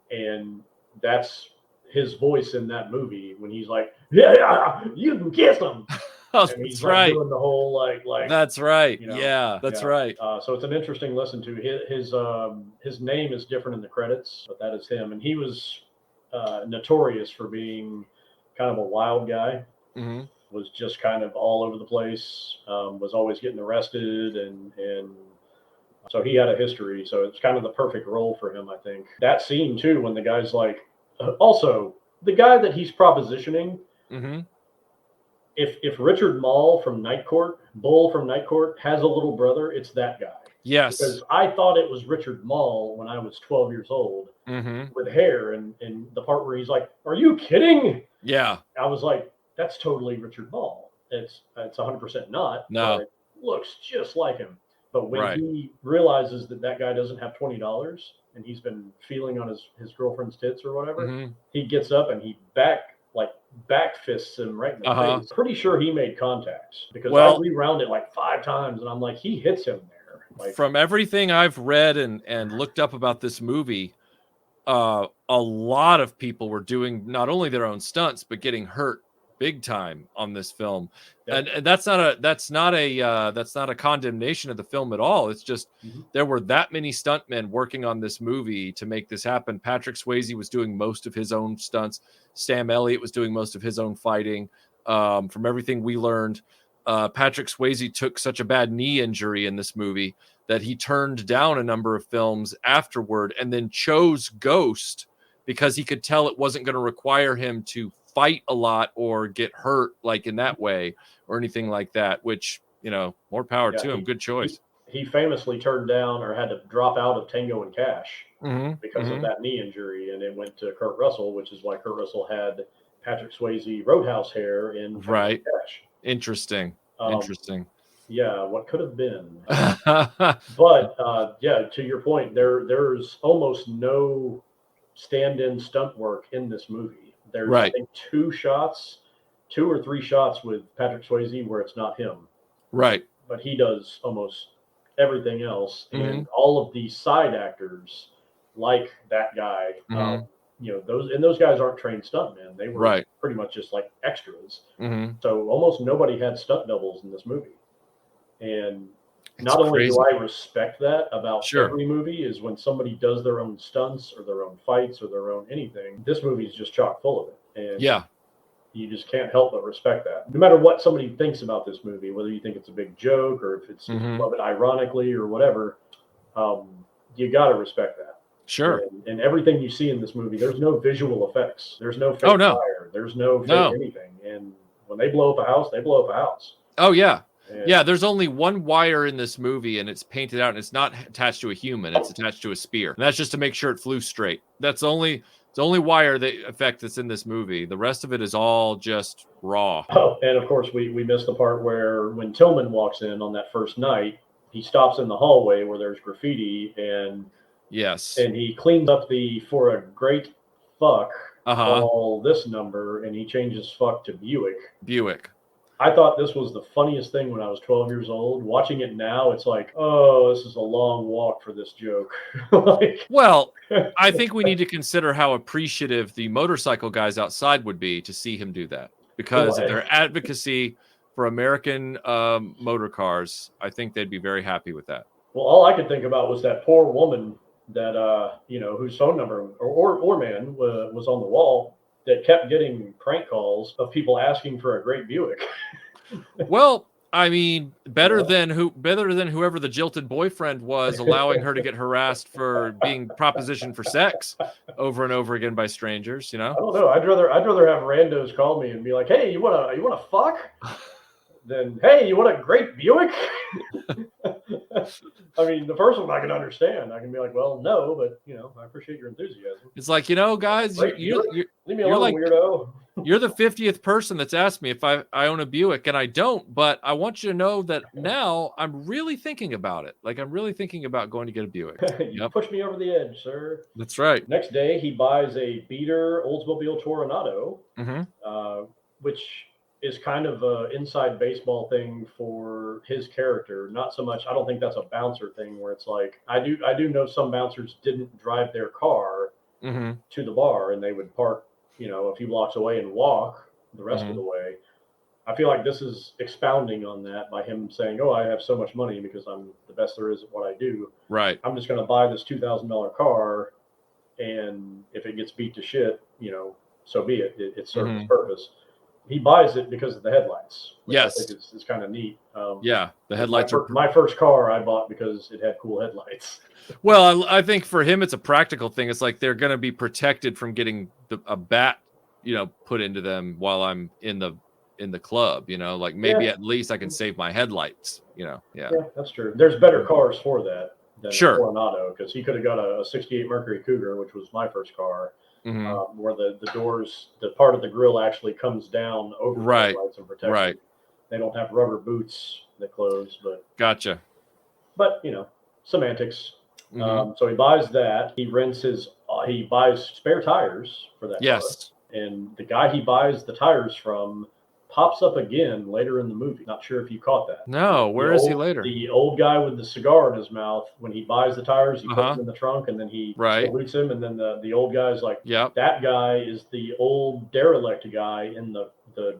And that's his voice in that movie when he's like, yeah, you can kiss him. And he's doing the whole like. That's right. That's right. So it's an interesting listen to. His name is different in the credits, but that is him, and he was notorious for being kind of a wild guy. Was just kind of all over the place. Was always getting arrested and. So he had a history, so it's kind of the perfect role for him, I think. That scene, too, when the guy's like... also, the guy that he's propositioning, if Richard Bull from Night Court, has a little brother, it's that guy. Yes. Because I thought it was Richard Bull when I was 12 years old, with hair, and the part where he's like, are you kidding? Yeah. I was like, that's totally Richard Bull. It's 100% not. No. But it looks just like him. But when he realizes that guy doesn't have $20 and he's been feeling on his girlfriend's tits or whatever, he gets up and he back fists him right in the face. Pretty sure he made contact because I rewound it like 5 times and I'm like, he hits him there. Like, from everything I've read and looked up about this movie, a lot of people were doing not only their own stunts but getting hurt big time on this film. And that's not a condemnation of the film at all. It's just there were that many stuntmen working on this movie to make this happen. Patrick Swayze was doing most of his own stunts. Sam Elliott was doing most of his own fighting. From everything we learned, Patrick Swayze took such a bad knee injury in this movie that he turned down a number of films afterward and then chose Ghost because he could tell it wasn't going to require him to fight a lot or get hurt like in that way or anything like that, which, more power to him. Good choice. He famously turned down or had to drop out of Tango and Cash because of that knee injury, and it went to Kurt Russell, which is why Kurt Russell had Patrick Swayze Roadhouse hair in Tango and Cash. Interesting. Yeah, what could have been. But to your point, there's almost no stand-in stunt work in this movie. There's I think 2 or 3 shots with Patrick Swayze where it's not him. Right. But he does almost everything else. And all of the side actors, like that guy, those guys aren't trained stuntmen. They were pretty much just like extras. So almost nobody had stunt doubles in this movie. And not only do I respect that about every movie, is when somebody does their own stunts or their own fights or their own anything, this movie is just chock full of it. And you just can't help but respect that. No matter what somebody thinks about this movie, whether you think it's a big joke or if it's love it ironically or whatever, you got to respect that. Sure. And everything you see in this movie, there's no visual effects. There's no fake fire. There's no fake anything. And when they blow up a house, they blow up a house. Oh, yeah. And Yeah, there's only one wire in this movie, and it's painted out, and it's not attached to a human. It's attached to a spear. And that's just to make sure it flew straight. It's the only wire effect that's in this movie. The rest of it is all just raw. Oh, and of course, we missed the part where when Tillman walks in on that first night, he stops in the hallway where there's graffiti, and Yes. and he cleans up the "for a great fuck" Uh-huh. all this number, and he changes fuck to Buick. Buick. I thought this was the funniest thing when I was 12 years old. Watching it now, it's like, oh, this is a long walk for this joke. Like, Well, I think we need to consider how appreciative the motorcycle guys outside would be to see him do that, because of their advocacy for American motor cars. I think they'd be very happy with that. well, all I could think about was that poor woman that whose phone number or man was on the wall, that kept getting prank calls of people asking for a great Buick. Well, I mean, better than whoever the jilted boyfriend was, allowing her to get harassed for being propositioned for sex over and over again by strangers. I don't know. I'd rather have randos call me and be like, "Hey, you wanna fuck?" Than, "Hey, you want a great Buick?" I mean, the first one I can understand. I can be like, "Well, no, but I appreciate your enthusiasm." It's like, guys, Great you're Buick? Leave me alone, like, weirdo. you're the 50th person that's asked me if I own a Buick, and I don't, but I want you to know that now I'm really thinking about it. Like, I'm really thinking about going to get a Buick. You pushed me over the edge, sir. That's right. Next day, he buys a beater Oldsmobile Toronado, which is kind of an inside baseball thing for his character. Not so much. I don't think that's a bouncer thing where it's like, I do know some bouncers didn't drive their car to the bar, and they would park a few blocks away and walk the rest of the way. I feel like this is expounding on that by him saying, "Oh, I have so much money because I'm the best there is at what I do. Right. I'm just going to buy this $2,000 car, and if it gets beat to shit, so be it. It served its purpose." He buys it because of the headlights. Which Yes. I think is kind of neat. Yeah, the headlights my first car I bought because it had cool headlights. Well, I think for him it's a practical thing. It's like they're going to be protected from getting a bat, put into them while I'm in the club. Like maybe at least I can save my headlights. Yeah, that's true. There's better cars for that than Sure. a Coronado, because he could have got a '68 Mercury Cougar, which was my first car. Where the doors, the part of the grill actually comes down over the headlights and protects. Right. They don't have rubber boots that close, but Gotcha. But semantics. So he buys that. He rents he buys spare tires for that car. And the guy he buys the tires from pops up again later in the movie. Not sure if you caught that. No, where is he later? The old guy with the cigar in his mouth, when he buys the tires, he puts them in the trunk, and then he salutes him, and then the old guy's like, that guy is the old derelict guy in the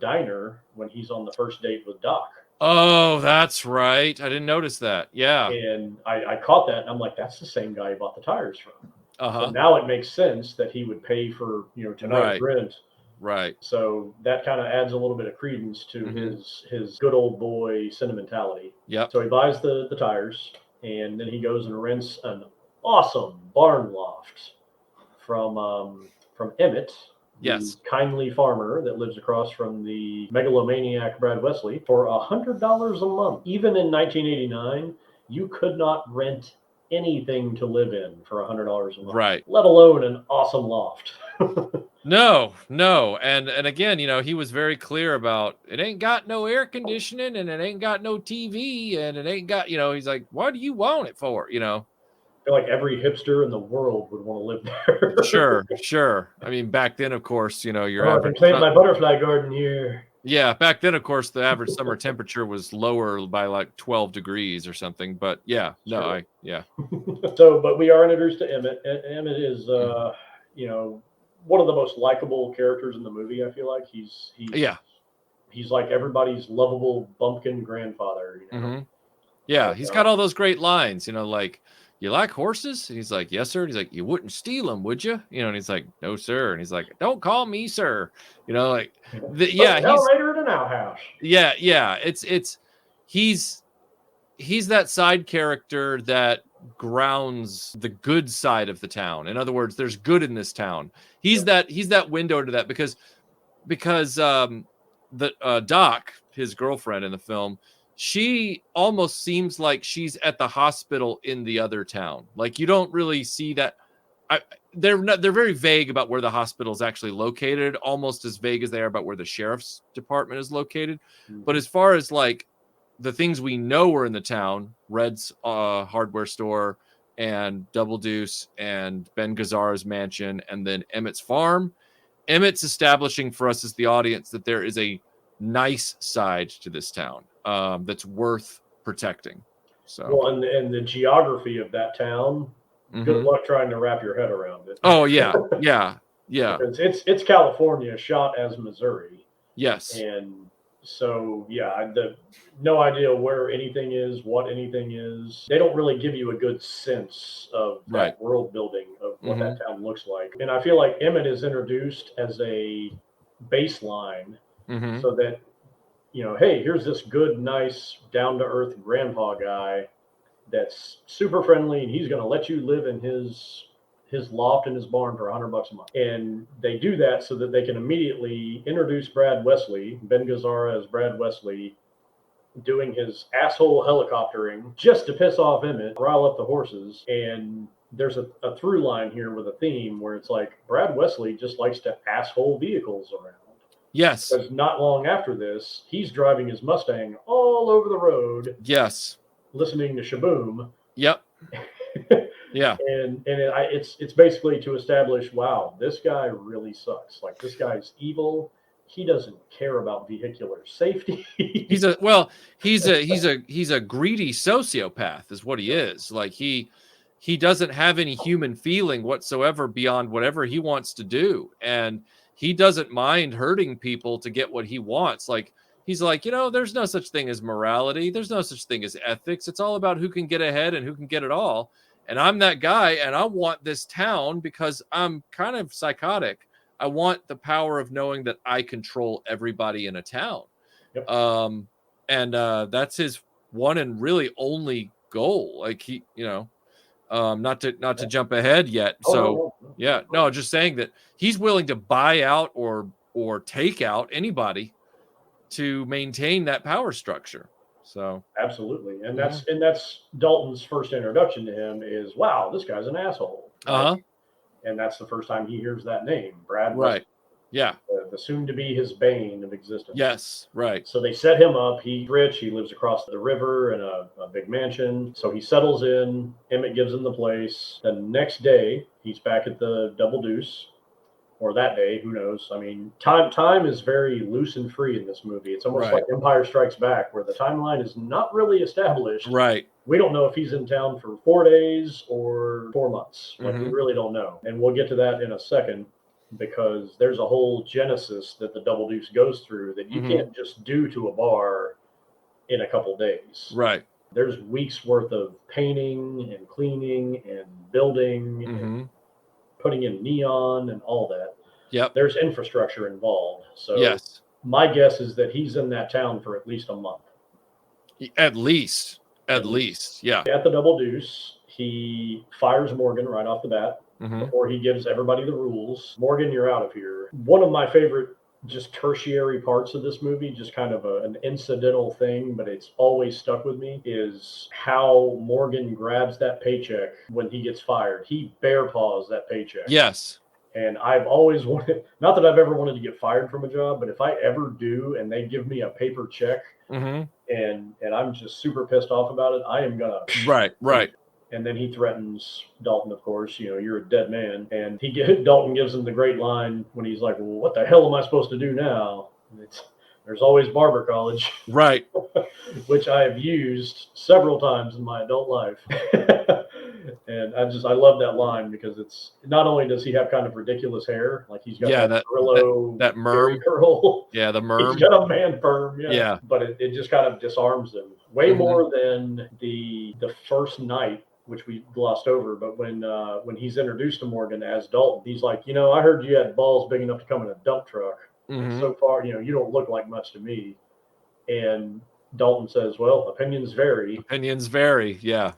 diner when he's on the first date with Doc. Oh, that's right. I didn't notice that. Yeah. And I caught that, and I'm like, that's the same guy he bought the tires from. So now it makes sense that he would pay for tonight's rent. Right. So that kind of adds a little bit of credence to his good old boy sentimentality. Yep. So he buys the tires, and then he goes and rents an awesome barn loft from Emmett, the kindly farmer that lives across from the megalomaniac Brad Wesley, for $100 a month. Even in 1989, you could not rent anything to live in for $100 a month, right? Let alone an awesome loft. No. And again, he was very clear about it ain't got no air conditioning, and it ain't got no TV, and it ain't got, he's like, what do you want it for? I feel like every hipster in the world would want to live there. Sure. I mean, back then, of course, your I can plant my butterfly garden here. Yeah, back then, of course, the average summer temperature was lower by like 12 degrees or something. But yeah, So, but we are introduced to Emmett. Emmett is, one of the most likable characters in the movie. I feel like he's like everybody's lovable bumpkin grandfather. Yeah, he's got all those great lines. Like, you like horses? And he's like, yes, sir. And he's like, you wouldn't steal them, would you? And he's like, no, sir. And he's like, don't call me sir. He's narrator in an outhouse. Yeah. He's that side character that grounds the good side of the town. In other words, there's good in this town. He's that window to that because the Doc, his girlfriend in the film, she almost seems like she's at the hospital in the other town. Like you don't really see that. They're very vague about where the hospital is actually located, almost as vague as they are about where the sheriff's department is located. But as far as like the things we know are in the town, Red's hardware store and Double Deuce and Ben Gazzara's mansion and then Emmett's farm, Emmett's establishing for us as the audience that there is a nice side to this town that's worth protecting. So, well, and the geography of that town, good luck trying to wrap your head around it. Oh yeah, yeah. Because it's California shot as Missouri. Yes. And so no idea where anything is, what anything is. They don't really give you a good sense of that world building of what that town looks like. And I feel like Emmett is introduced as a baseline so that, hey, here's this good, nice, down-to-earth grandpa guy that's super friendly, and he's going to let you live in his loft in his barn for $100 a month. And they do that so that they can immediately introduce Brad Wesley, Ben Gazzara as Brad Wesley, doing his asshole helicoptering just to piss off Emmett, rile up the horses. And there's a through line here with a theme where it's like Brad Wesley just likes to asshole vehicles around. Yes. Because not long after this, he's driving his Mustang all over the road. Yes. Listening to Shaboom. Yep. Yeah. And it's basically to establish, wow, this guy really sucks. Like, this guy's evil. He doesn't care about vehicular safety. he's a greedy sociopath is what he is. Like he doesn't have any human feeling whatsoever beyond whatever he wants to do. And he doesn't mind hurting people to get what he wants. Like, he's like, there's no such thing as morality. There's no such thing as ethics. It's all about who can get ahead and who can get it all. And I'm that guy, and I want this town because I'm kind of psychotic. I want the power of knowing that I control everybody in a town. Yep. And that's his one and really only goal. Like not to jump ahead yet. Just saying that he's willing to buy out or take out anybody to maintain that power structure. So absolutely. And that's Dalton's first introduction to him is, wow, this guy's an asshole. And that's the first time he hears that name, Brad. Right. Yeah. The soon to be his bane of existence. Yes. Right. So they set him up. He's rich. He lives across the river in a big mansion. So he settles in. Emmett gives him the place. The next day, he's back at the Double Deuce. Or that day, who knows? I mean, time is very loose and free in this movie. It's almost like Empire Strikes Back, where the timeline is not really established. Right. We don't know if he's in town for 4 days or 4 months. Like, we really don't know. And we'll get to that in a second, because there's a whole genesis that the Double Deuce goes through that you can't just do to a bar in a couple days. Right. There's weeks worth of painting and cleaning and building and putting in neon and all that. Yep. There's infrastructure involved. So yes, my guess is that he's in that town for at least a month. At least. Yeah. At the Double Deuce, he fires Morgan right off the bat before he gives everybody the rules. Morgan, you're out of here. One of my favorite just tertiary parts of this movie, just kind of an incidental thing, but it's always stuck with me, is how Morgan grabs that paycheck when he gets fired. He bear paws that paycheck. Yes. And I've always wanted, not that I've ever wanted to get fired from a job, but if I ever do and they give me a paper check and I'm just super pissed off about it, I am gonna. Right. And then he threatens Dalton, of course, you're a dead man. And Dalton gives him the great line when he's like, well, what the hell am I supposed to do now? And there's always barber college. Right. Which I have used several times in my adult life. And I love that line, because it's not only does he have kind of ridiculous hair, like he's got that merm curl. Yeah, the merm. He's got a man perm. Yeah. But it just kind of disarms him way more than the first night, which we glossed over. But when he's introduced to Morgan as Dalton, he's like, I heard you had balls big enough to come in a dump truck. And so far, you don't look like much to me. And Dalton says, well, opinions vary. Yeah.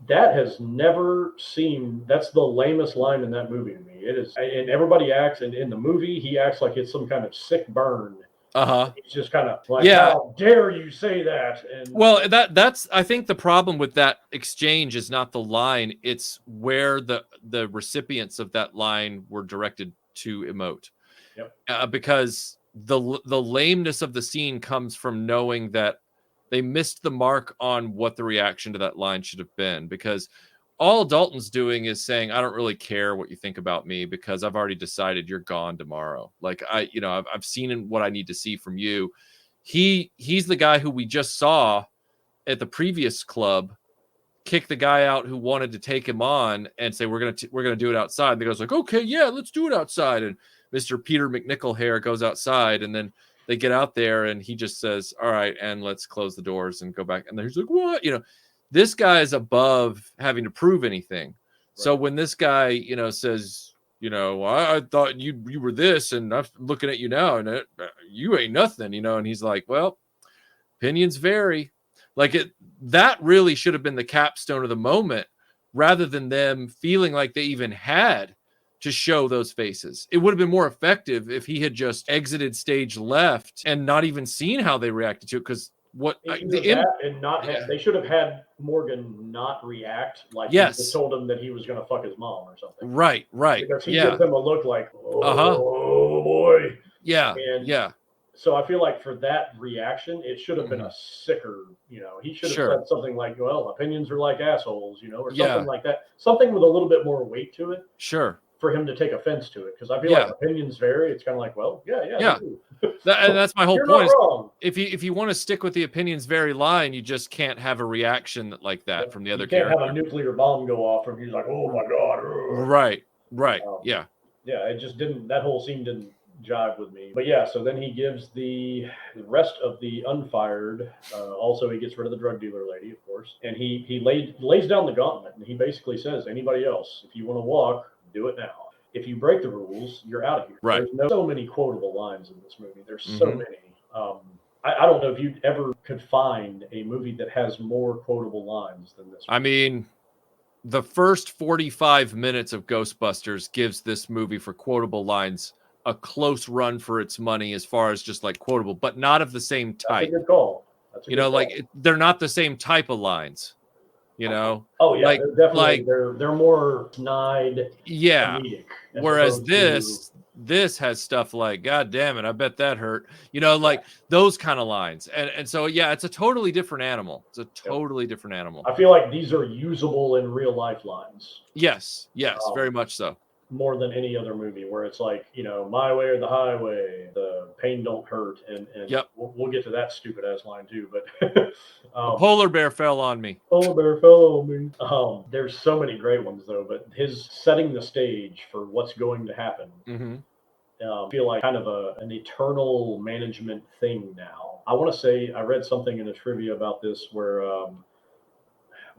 That has never seemed, that's the lamest line in that movie to me. It is, and everybody acts, and in the movie, he acts like it's some kind of sick burn Uh-huh. He's just kind of like, Yeah. how dare you say that? And Well, that's I think the problem with that exchange is not the line, it's where the recipients of that line were directed to emote. Yep. Because the lameness of the scene comes from knowing that they missed the mark on what the reaction to that line should have been, because all Dalton's doing is saying, I don't really care what you think about me because I've already decided you're gone tomorrow. Like I've seen what I need to see from you. He's the guy who we just saw at the previous club kick the guy out who wanted to take him on and say, we're gonna do it outside. And the guy's like, okay, yeah, let's do it outside. And Mr. Peter McNichol hair goes outside, and then they get out there and he just says, all right, and let's close the doors and go back. And he's like, what? This guy is above having to prove anything. Right. So when this guy, says, I thought you were this, and I'm looking at you now, and you ain't nothing, and he's like, well, opinions vary. Like that really should have been the capstone of the moment, rather than them feeling like they even had to show those faces. It would have been more effective if he had just exited stage left and not even seen how they reacted to it. Because they should have had Morgan not react, like he just told him that he was going to fuck his mom or something. Right. Because he gives them a look like, oh boy. Yeah. So I feel like for that reaction, it should have been a sicker, he should have said something like, well, opinions are like assholes, or something like that. Something with a little bit more weight to it. Sure. For him to take offense to it. Because I feel like opinions vary. It's kind of like, well, yeah. And that's my whole You're point. Not wrong. If you want to stick with the opinions vary line, you just can't have a reaction like that from the other character. You can't have a nuclear bomb go off and he's like, oh my God. Right. Yeah, it just didn't, that whole scene didn't jive with me. But yeah, so then he gives the rest of the unfired, also he gets rid of the drug dealer lady, of course, and he lays down the gauntlet, and he basically says, anybody else, if you want to walk, do it now. If you break the rules, you're out of here. Right. There's so many quotable lines in this movie. There's so many. I don't know if you ever could find a movie that has more quotable lines than this movie. I mean, the first 45 minutes of Ghostbusters gives this movie for quotable lines a close run for its money as far as just like quotable, but not of the same type. That's a good call. They're not the same type of lines. Oh yeah, like, they're definitely they're more snide. Yeah. Comedic, whereas this has stuff like, God damn it, I bet that hurt. Those kind of lines. And so it's a totally different animal. It's a totally different animal. I feel like these are usable in real life lines. Yes, very much so. More than any other movie, where it's like, my way or the highway, the pain don't hurt, and we'll get to that stupid ass line too. But the polar bear fell on me. There's so many great ones though, but his setting the stage for what's going to happen. I feel like kind of an eternal management thing now. I want to say I read something in a trivia about this where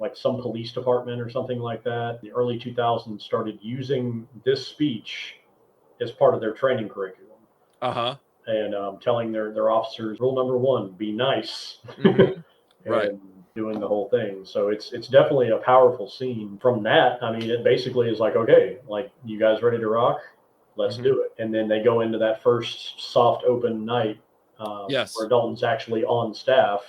like some police department or something like that, the early 2000s started using this speech as part of their training curriculum. And telling their officers, rule number 1, be nice. Right. Doing the whole thing. So it's definitely a powerful scene. From that, I mean, it basically is like, okay, like, you guys ready to rock? Let's do it. And then they go into that first soft open night where Dalton's actually on staff.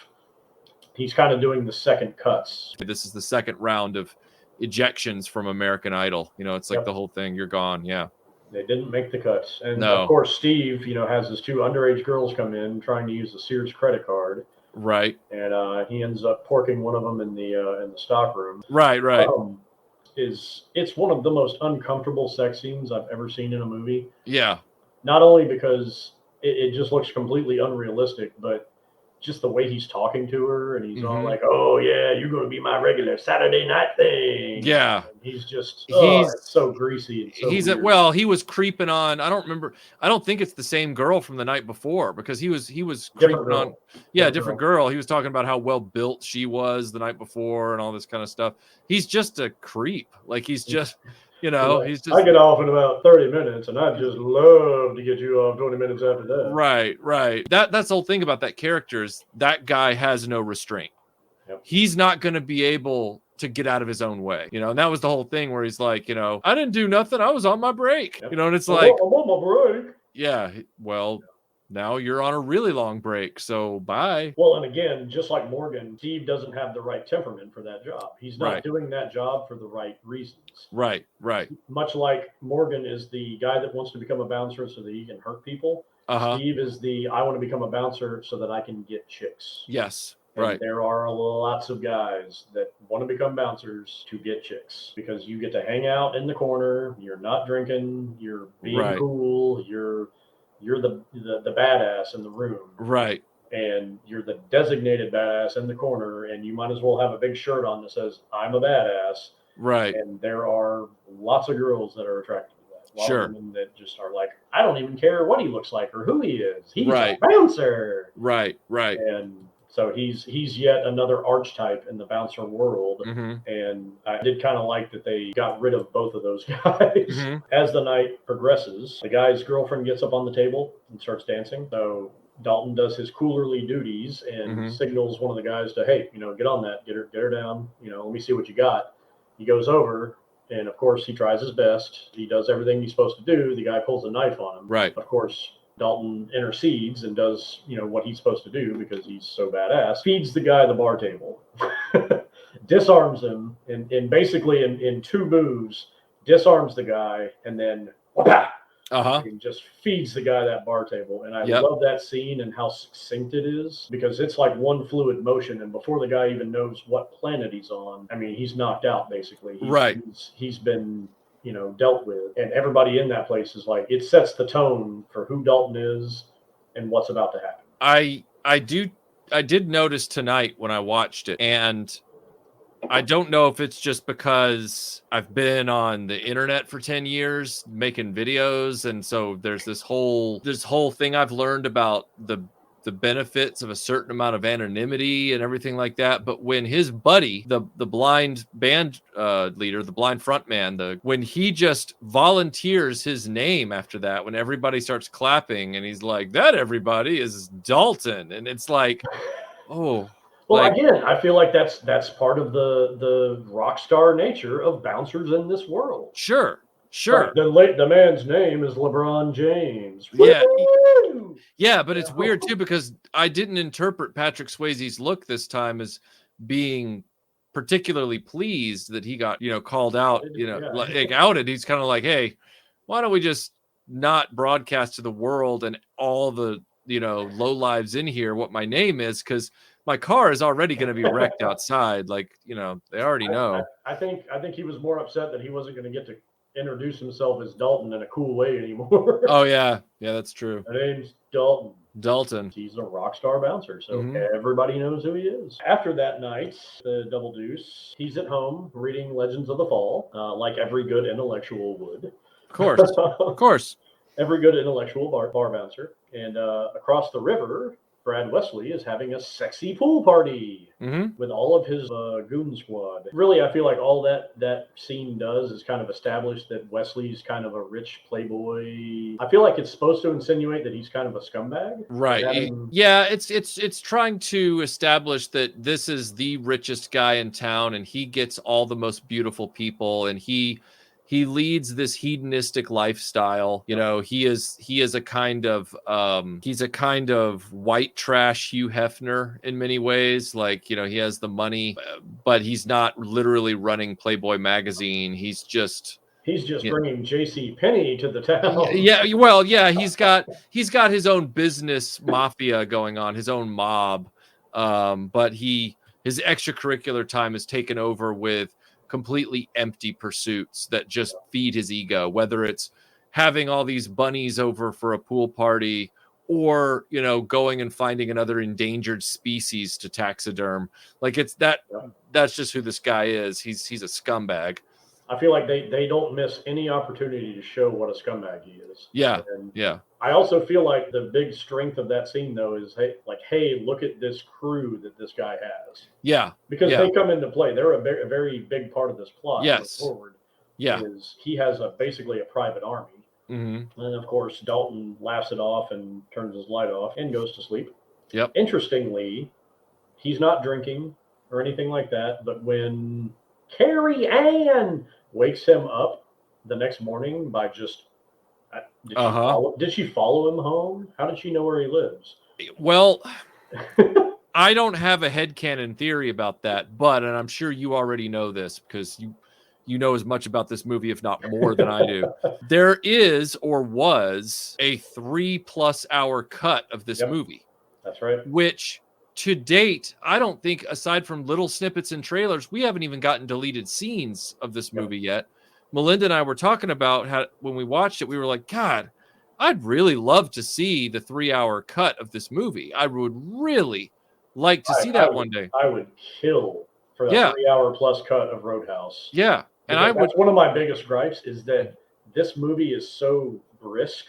He's kind of doing the second cuts. This is the second round of ejections from American Idol. It's like the whole thing. You're gone. Yeah. They didn't make the cuts. And of course, Steve, has his 2 underage girls come in trying to use the Sears credit card. Right. And he ends up porking one of them in the stock room. Right. It's one of the most uncomfortable sex scenes I've ever seen in a movie. Yeah. Not only because it just looks completely unrealistic, but just the way he's talking to her, and he's all like, oh yeah, you're going to be my regular Saturday night thing. Yeah. And he's just, it's so greasy. And so weird. He was creeping on, I don't think it's the same girl from the night before, because he was creeping on. Yeah. Different girl. He was talking about how well built she was the night before and all this kind of stuff. He's just a creep. Like, he's just, he's just. I get off in about 30 minutes, and I'd just love to get you off 20 minutes after that. Right. That's the whole thing about that character is that guy has no restraint. Yep. He's not going to be able to get out of his own way, and that was the whole thing where he's like, I didn't do nothing. I was on my break, and it's like, I'm on my break. Yeah. Well, now you're on a really long break, so bye. Well, and again, just like Morgan, Steve doesn't have the right temperament for that job. He's not Right. doing that job for the right reasons. Right. Much like Morgan is the guy that wants to become a bouncer so that he can hurt people. Uh-huh. Steve is the I want to become a bouncer so that I can get chicks. Yes. And Right. there are lots of guys that want to become bouncers to get chicks because you get to hang out in the corner. You're not drinking. You're being Right. cool. You're the badass in the room. Right. And you're the designated badass in the corner, and you might as well have a big shirt on that says "I'm a badass." Right. And there are lots of girls that are attracted to that. A lot Sure. of women that just are like, I don't even care what he looks like or who he is. He's Right. a bouncer. Right. And so he's yet another archetype in the bouncer world. Mm-hmm. And I did kind of like that they got rid of both of those guys. Mm-hmm. As the night progresses, the guy's girlfriend gets up on the table and starts dancing. So Dalton does his coolerly duties and signals one of the guys to, hey, get on that, get her down, let me see what you got. He goes over, and of course he tries his best. He does everything he's supposed to do. The guy pulls a knife on him. Right. Of course, Dalton intercedes and does, what he's supposed to do because he's so badass. Feeds the guy the bar table, disarms him, and basically in two moves, disarms the guy, and then whapa, and just feeds the guy that bar table. And I love that scene and how succinct it is because it's like one fluid motion. And before the guy even knows what planet he's on, I mean, he's knocked out basically. He's been dealt with, and everybody in that place is like, it sets the tone for who Dalton is and what's about to happen. I did notice tonight when I watched it, and I don't know if it's just because I've been on the internet for 10 years making videos, and so there's this whole thing I've learned about the benefits of a certain amount of anonymity and everything like that. But when his buddy, the blind band leader, the blind frontman, when he just volunteers his name after that, when everybody starts clapping and he's like, that everybody is Dalton. And it's like, oh. Well, again, I feel like that's part of the rock star nature of bouncers in this world. Sure. Like the man's name is LeBron James. Yeah. Yeah, but it's weird too because I didn't interpret Patrick Swayze's look this time as being particularly pleased that he got, called out, like outed. He's kind of like, hey, why don't we just not broadcast to the world and all the, low lives in here what my name is, because my car is already going to be wrecked outside. Like, they already know. I think he was more upset that he wasn't going to get to introduce himself as Dalton in a cool way anymore. Oh yeah, that's true. My name's Dalton. He's a rock star bouncer, so everybody knows who he is. After that night, the Double Deuce, he's at home reading Legends of the Fall, like every good intellectual would. Of course. Every good intellectual bar bouncer. And across the river, Brad Wesley is having a sexy pool party with all of his goon squad. Really, I feel like all that scene does is kind of establish that Wesley's kind of a rich playboy. I feel like it's supposed to insinuate that he's kind of a scumbag. Right. Yeah, it's trying to establish that this is the richest guy in town and he gets all the most beautiful people and he leads this hedonistic lifestyle. He is a kind of he's a kind of white trash Hugh Hefner in many ways. Like, he has the money, but he's not literally running Playboy magazine. He's just bringing J.C. Penney to the town. Yeah, well, yeah, he's got his own business mafia going on, his own mob. But his extracurricular time is taken over with completely empty pursuits that just feed his ego, whether it's having all these bunnies over for a pool party or, going and finding another endangered species to taxiderm. Like that's just who this guy is. He's a scumbag. I feel like they don't miss any opportunity to show what a scumbag he is. Yeah. And yeah. I also feel like the big strength of that scene, though, is hey, look at this crew that this guy has. Yeah. Because they come into play. They're a very big part of this plot. Yes. Going forward. Yeah. He has basically a private army. And of course, Dalton laughs it off and turns his light off and goes to sleep. Yep. Interestingly, he's not drinking or anything like that. But when Carrie Ann wakes him up the next morning by just Did she follow him home? How did she know where he lives? Well, I don't have a headcanon theory about that, and I'm sure you already know this because you know as much about this movie, if not more than I do. There is or was a 3+ hour cut of this movie. That's right. Which to date, I don't think, aside from little snippets and trailers, we haven't even gotten deleted scenes of this movie yet. Melinda and I were talking about how when we watched it, we were like, God, I'd really love to see the 3-hour cut of this movie. I would really like to see that one day. I would kill for the 3-hour plus cut of Roadhouse. Yeah. And that's one of my biggest gripes is that this movie is so brisk.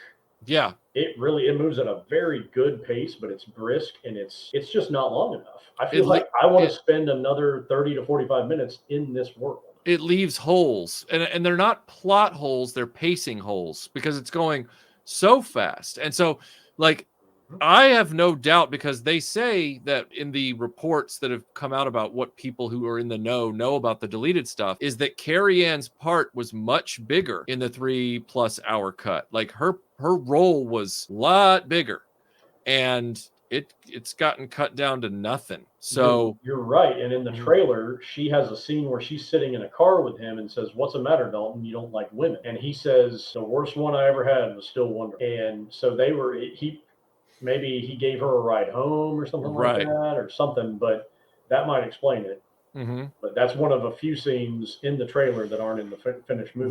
Yeah. It moves at a very good pace, but it's brisk and it's just not long enough. I feel like I want to spend another 30 to 45 minutes in this world. It leaves holes, and they're not plot holes, they're pacing holes because it's going so fast. And so, like, I have no doubt, because they say that in the reports that have come out about what people who are in the know about the deleted stuff, is that Carrie Ann's part was much bigger in the 3+ hour cut. Like her role was a lot bigger, and it's gotten cut down to nothing. So you're right. And in the trailer, she has a scene where she's sitting in a car with him and says, "What's the matter, Dalton? You don't like women?" And he says, "The worst one I ever had was still Wonder." And so maybe he gave her a ride home or something like that, or something, but that might explain it. But that's one of a few scenes in the trailer that aren't in the finished movie.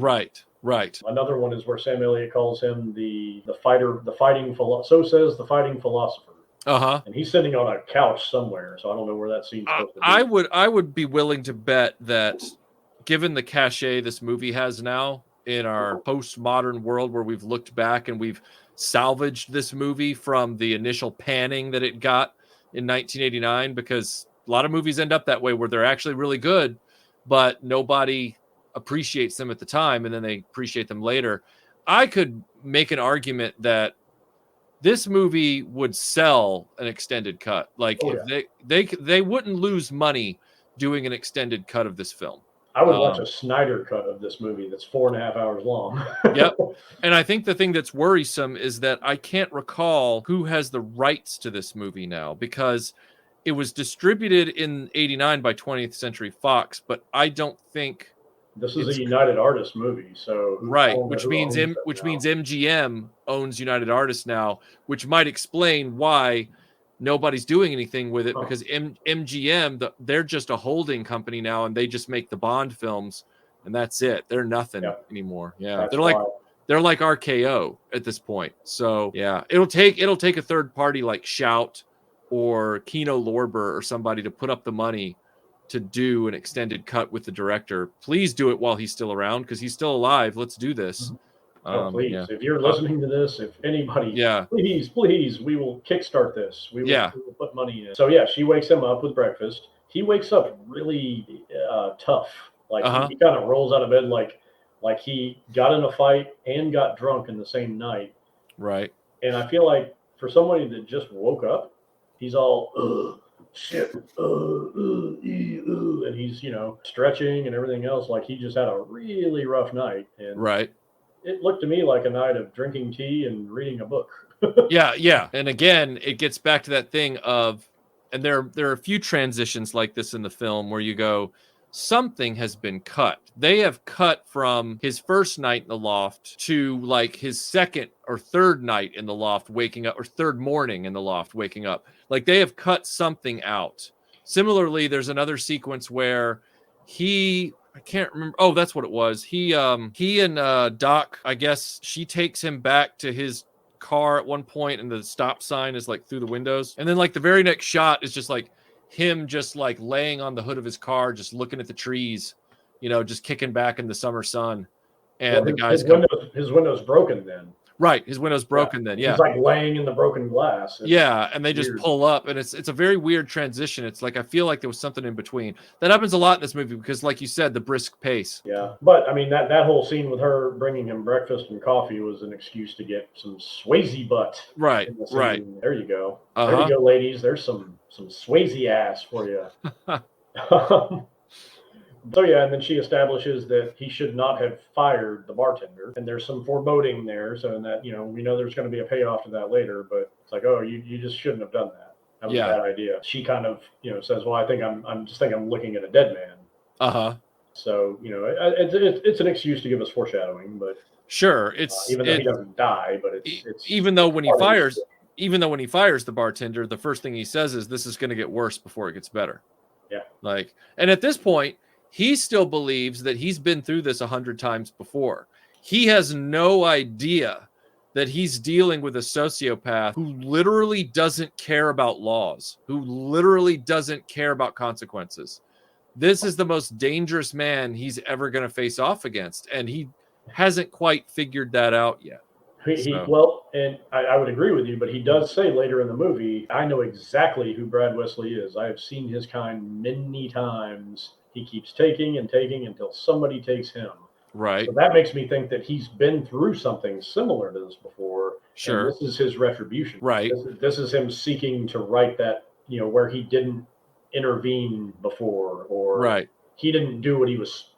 Right. Another one is where Sam Elliott calls him the fighting philosopher. And he's sitting on a couch somewhere, so I don't know where that scene's supposed to be. I would be willing to bet that, given the cachet this movie has now in our postmodern world, where we've looked back and we've salvaged this movie from the initial panning that it got in 1989, because a lot of movies end up that way, where they're actually really good, but nobody appreciates them at the time, and then they appreciate them later. I could make an argument that this movie would sell an extended cut. Like, they wouldn't lose money doing an extended cut of this film. I would watch a Snyder cut of this movie that's 4.5 hours long. Yep. And I think the thing that's worrisome is that I can't recall who has the rights to this movie now, because it was distributed in 89 by 20th Century Fox, but I don't think this is a United Artists movie. So which means MGM owns United Artists now, which might explain why nobody's doing anything with it, because MGM, they're just a holding company now, and they just make the Bond films, and that's it. They're nothing anymore. Yeah, they're like RKO at this point. So yeah, it'll take a third party like Shout or Kino Lorber or somebody to put up the money to do an extended cut with the director. Please do it while he's still around, because he's still alive. Let's do this. Please, if you're listening to this, if anybody, please, we will kickstart this. We will put money in. So yeah, she wakes him up with breakfast. He wakes up really tough. Like he kind of rolls out of bed like he got in a fight and got drunk in the same night. Right. And I feel like for somebody that just woke up, he's all shit, and he's stretching and everything else, like he just had a really rough night. And it looked to me like a night of drinking tea and reading a book. Yeah. And again, it gets back to that thing of, and there are a few transitions like this in the film where you go, something has been cut. They have cut from his first night in the loft to like his second or third night in the loft waking up, or third morning in the loft waking up. Like, they have cut something out. Similarly, there's another sequence where I can't remember. Oh, that's what it was. He and Doc, I guess she takes him back to his car at one point, and the stop sign is like through the windows. And then like the very next shot is just like him just like laying on the hood of his car, just looking at the trees, just kicking back in the summer sun. And the guy's his window's broken then. Right, his window's broken then. Yeah, he's like laying in the broken glass. And they just pull up, and it's a very weird transition. It's like I feel like there was something in between. That happens a lot in this movie because, like you said, the brisk pace. Yeah, but I mean that whole scene with her bringing him breakfast and coffee was an excuse to get some Swayze butt. Right. There you go. There you go, ladies. There's some Swayze ass for you. So yeah, and then she establishes that he should not have fired the bartender, and there's some foreboding there. So in that, we know there's going to be a payoff to that later, but it's like, oh, you just shouldn't have done that. That was a bad idea. She kind of, says, well, I think I'm just think I'm looking at a dead man. Uh-huh. So, it's an excuse to give us foreshadowing, but sure, even though he doesn't die, but it's even though when he fires the bartender, the first thing he says is, this is going to get worse before it gets better. Yeah. And at this point, he still believes that he's been through this 100 times before. He has no idea that he's dealing with a sociopath who literally doesn't care about laws, who literally doesn't care about consequences. This is the most dangerous man he's ever going to face off against, and he hasn't quite figured that out yet. Well, and I would agree with you, but he does say later in the movie, I know exactly who Brad Wesley is. I have seen his kind many times. He keeps taking and taking until somebody takes him. Right. So that makes me think that he's been through something similar to this before. Sure. And this is his retribution. Right. This is him seeking to right that, where he didn't intervene before, or right. he didn't do what he was,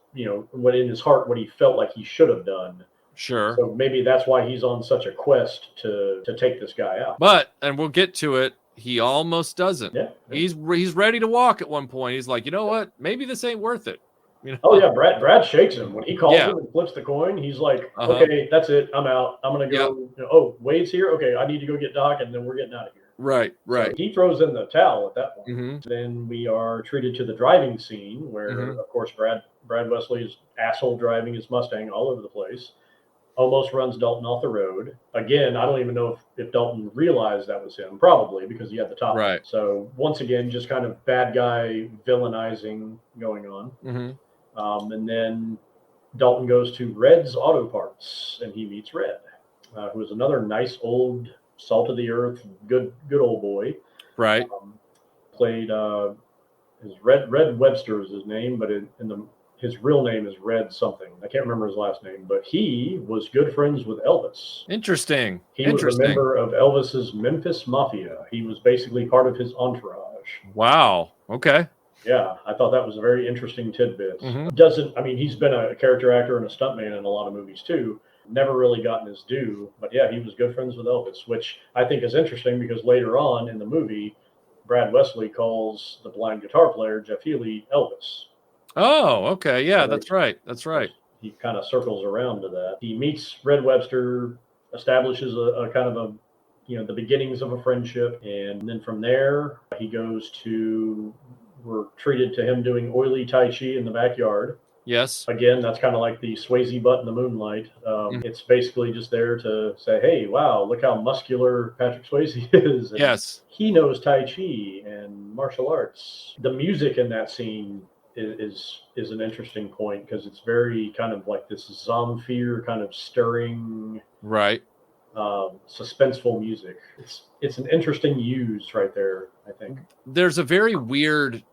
what in his heart, what he felt like he should have done. Sure. So maybe that's why he's on such a quest to take this guy out. But, and we'll get to it, he almost doesn't. Yeah. He's ready to walk at one point. He's like, you know what? Maybe this ain't worth it. Oh yeah, Brad shakes him when he calls him and flips the coin. He's like, okay, that's it. I'm out. I'm gonna go. Oh, Wade's here. Okay, I need to go get Doc, and then we're getting out of here. Right. So he throws in the towel at that point. Mm-hmm. Then we are treated to the driving scene where, of course, Brad Wesley's asshole driving his Mustang all over the place. Almost runs Dalton off the road. Again, I don't even know if Dalton realized that was him. Probably, because he had the top. Right. So once again, just kind of bad guy villainizing going on. Mm-hmm. And then Dalton goes to Red's Auto Parts, and he meets Red, who is another nice old salt of the earth, good old boy. Right. Played his Red Webster is his name, but his real name is Red something. I can't remember his last name, but he was good friends with Elvis. Interesting. He was a member of Elvis's Memphis Mafia. He was basically part of his entourage. Wow. Okay. Yeah, I thought that was a very interesting tidbit. Mm-hmm. He's been a character actor and a stuntman in a lot of movies too. Never really gotten his due, but yeah, he was good friends with Elvis, which I think is interesting because later on in the movie, Brad Wesley calls the blind guitar player, Jeff Healey, Elvis. Oh, okay. Yeah, that's right. He kind of circles around to that. He meets Red Webster, establishes a kind of the beginnings of a friendship. And then from there, we're treated to him doing oily Tai Chi in the backyard. Yes. Again, that's kind of like the Swayze butt in the moonlight. It's basically just there to say, hey, wow, look how muscular Patrick Swayze is. And yes. He knows Tai Chi and martial arts. The music in that scene is an interesting point because it's very kind of like this Zamfir kind of stirring, right, suspenseful music. It's an interesting use right there, I think. There's a very weird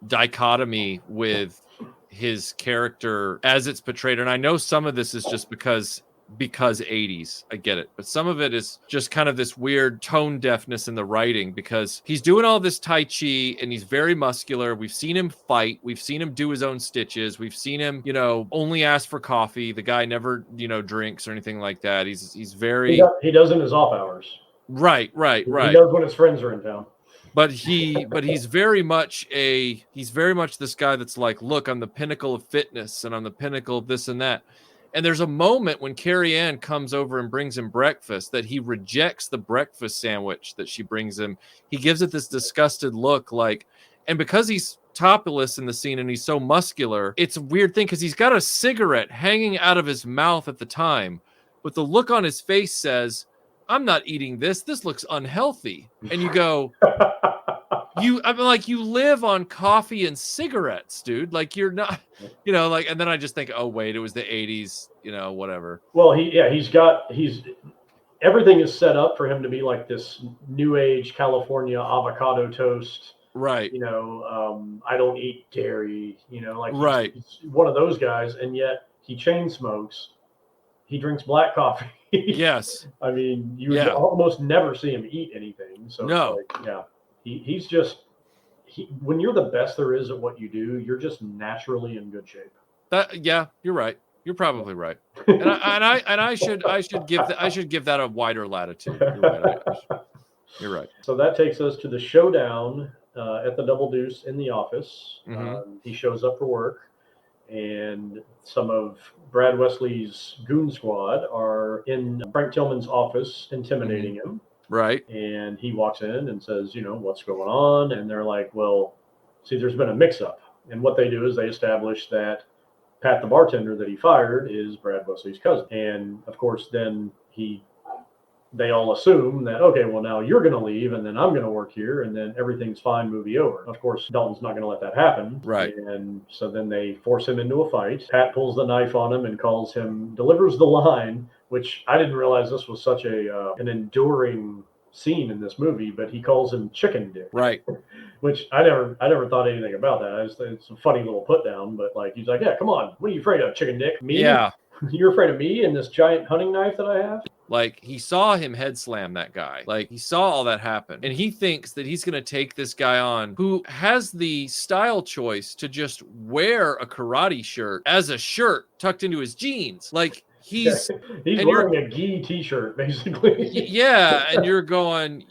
dichotomy with his character as it's portrayed, and I know some of this is just because 80s, I get it, but some of it is just kind of this weird tone deafness in the writing because he's doing all this Tai Chi and he's very muscular. We've seen him fight, we've seen him do his own stitches, we've seen him, only ask for coffee. The guy never, drinks or anything like that. He's very he does in his off hours. Right. He does when his friends are in town. But he's very much this guy that's like, look, I'm the pinnacle of fitness and I'm the pinnacle of this and that. And there's a moment when Carrie Ann comes over and brings him breakfast that he rejects the breakfast sandwich that she brings him. He gives it this disgusted look, and because he's topless in the scene and he's so muscular, it's a weird thing because he's got a cigarette hanging out of his mouth at the time, but the look on his face says, I'm not eating this. This looks unhealthy. And you go, you live on coffee and cigarettes, dude. Like you're not, and then I just think, oh wait, it was the 80s, whatever. Well, everything is set up for him to be like this new age California avocado toast. Right. I don't eat dairy, right. He's one of those guys. And yet he chain smokes. He drinks black coffee. Yes. I mean, you almost never see him eat anything. So no. he's when you're the best there is at what you do, you're just naturally in good shape. Yeah, you're right. You're probably right. And I should give that a wider latitude. You're right. You're right. So that takes us to the showdown at the Double Deuce in the office. He shows up for work, and some of Brad Wesley's goon squad are in Frank Tillman's office intimidating him. Right. And he walks in and says, what's going on? And they're like, well, see, there's been a mix-up. And what they do is they establish that Pat, the bartender that he fired, is Brad Wesley's cousin. And of course, then they all assume that, okay, well, now you're going to leave and then I'm going to work here and then everything's fine, movie over. Of course, Dalton's not going to let that happen. Right. And so then they force him into a fight. Pat pulls the knife on him and delivers the line, which I didn't realize this was such an enduring scene in this movie, but he calls him Chicken Dick. Right. Which I never thought anything about that. It's a funny little put down, but like, he's like, yeah, come on. What are you afraid of, Chicken Dick? Me? Yeah. You're afraid of me and this giant hunting knife that I have? Like, he saw him head slam that guy. Like, he saw all that happen. And he thinks that he's going to take this guy on who has the style choice to just wear a karate shirt as a shirt tucked into his jeans. Like, he's wearing a gi t-shirt, basically. Yeah. And you're going,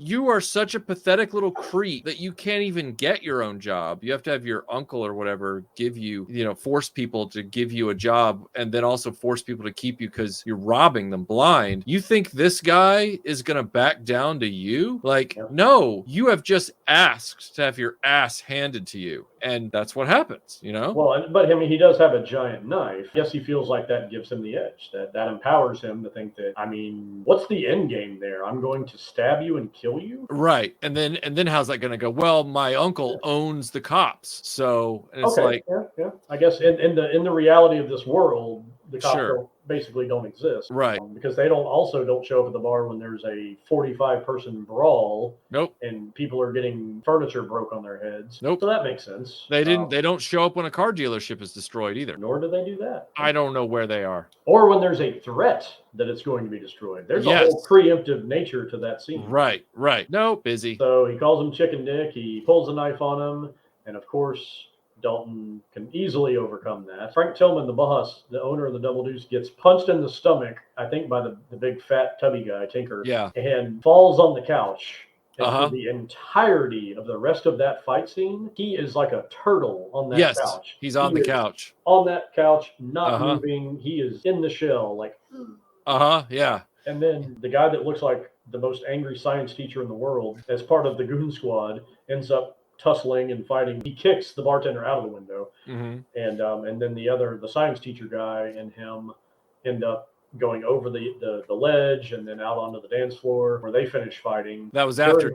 you are such a pathetic little creep that you can't even get your own job. You have to have your uncle or whatever give you, force people to give you a job and then also force people to keep you because you're robbing them blind. You think this guy is going to back down to you? Like, no, you have just asked to have your ass handed to you. And that's what happens, Well, but I mean, he does have a giant knife. Yes, he feels like that gives him the edge. That empowers him to think that, I mean, what's the end game there? I'm going to stab you and kill you? Right. And then how's that going to go? Well, my uncle owns the cops. So and it's yeah. I guess in the reality of this world, the cops basically don't exist. Right. Because they don't show up at the bar when there's a 45-person brawl. Nope. And people are getting furniture broke on their heads. Nope. So that makes sense. They don't show up when a car dealership is destroyed either. Nor do they do that. I don't know where they are. Or when there's a threat that it's going to be destroyed. There's a whole preemptive nature to that scene. Right. No, busy. So he calls him Chicken Dick. He pulls a knife on him. And of course, Dalton can easily overcome that. Frank Tillman, the boss, the owner of the Double Deuce, gets punched in the stomach, I think by the big fat tubby guy, Tinker. Yeah. And falls on the couch. And for Uh-huh. the entirety of the rest of that fight scene, he is like a turtle on that couch. He's on the couch. On that couch, not moving. He is in the shell, like. Yeah. And then the guy that looks like the most angry science teacher in the world, as part of the goon squad, ends up tussling and fighting. He kicks the bartender out of the window, and then the science teacher guy and him end up going over the ledge and then out onto the dance floor where they finish fighting. That was after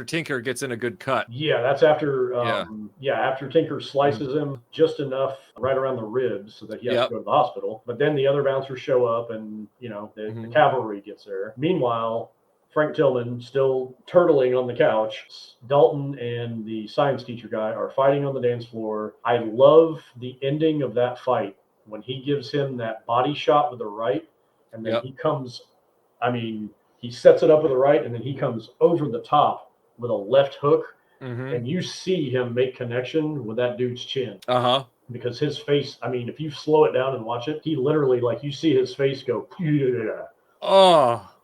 Tinker gets in a good cut. Yeah, that's after after Tinker slices him just enough right around the ribs so that he has to go to the hospital. But then the other bouncers show up and the cavalry gets there. Meanwhile, Frank Tillman still turtling on the couch. Dalton and the science teacher guy are fighting on the dance floor. I love the ending of that fight when he gives him that body shot with the right, and then he sets it up with the right, and then he comes over the top with a left hook, and you see him make connection with that dude's chin. Because his face, I mean, if you slow it down and watch it, he literally, like, you see his face go,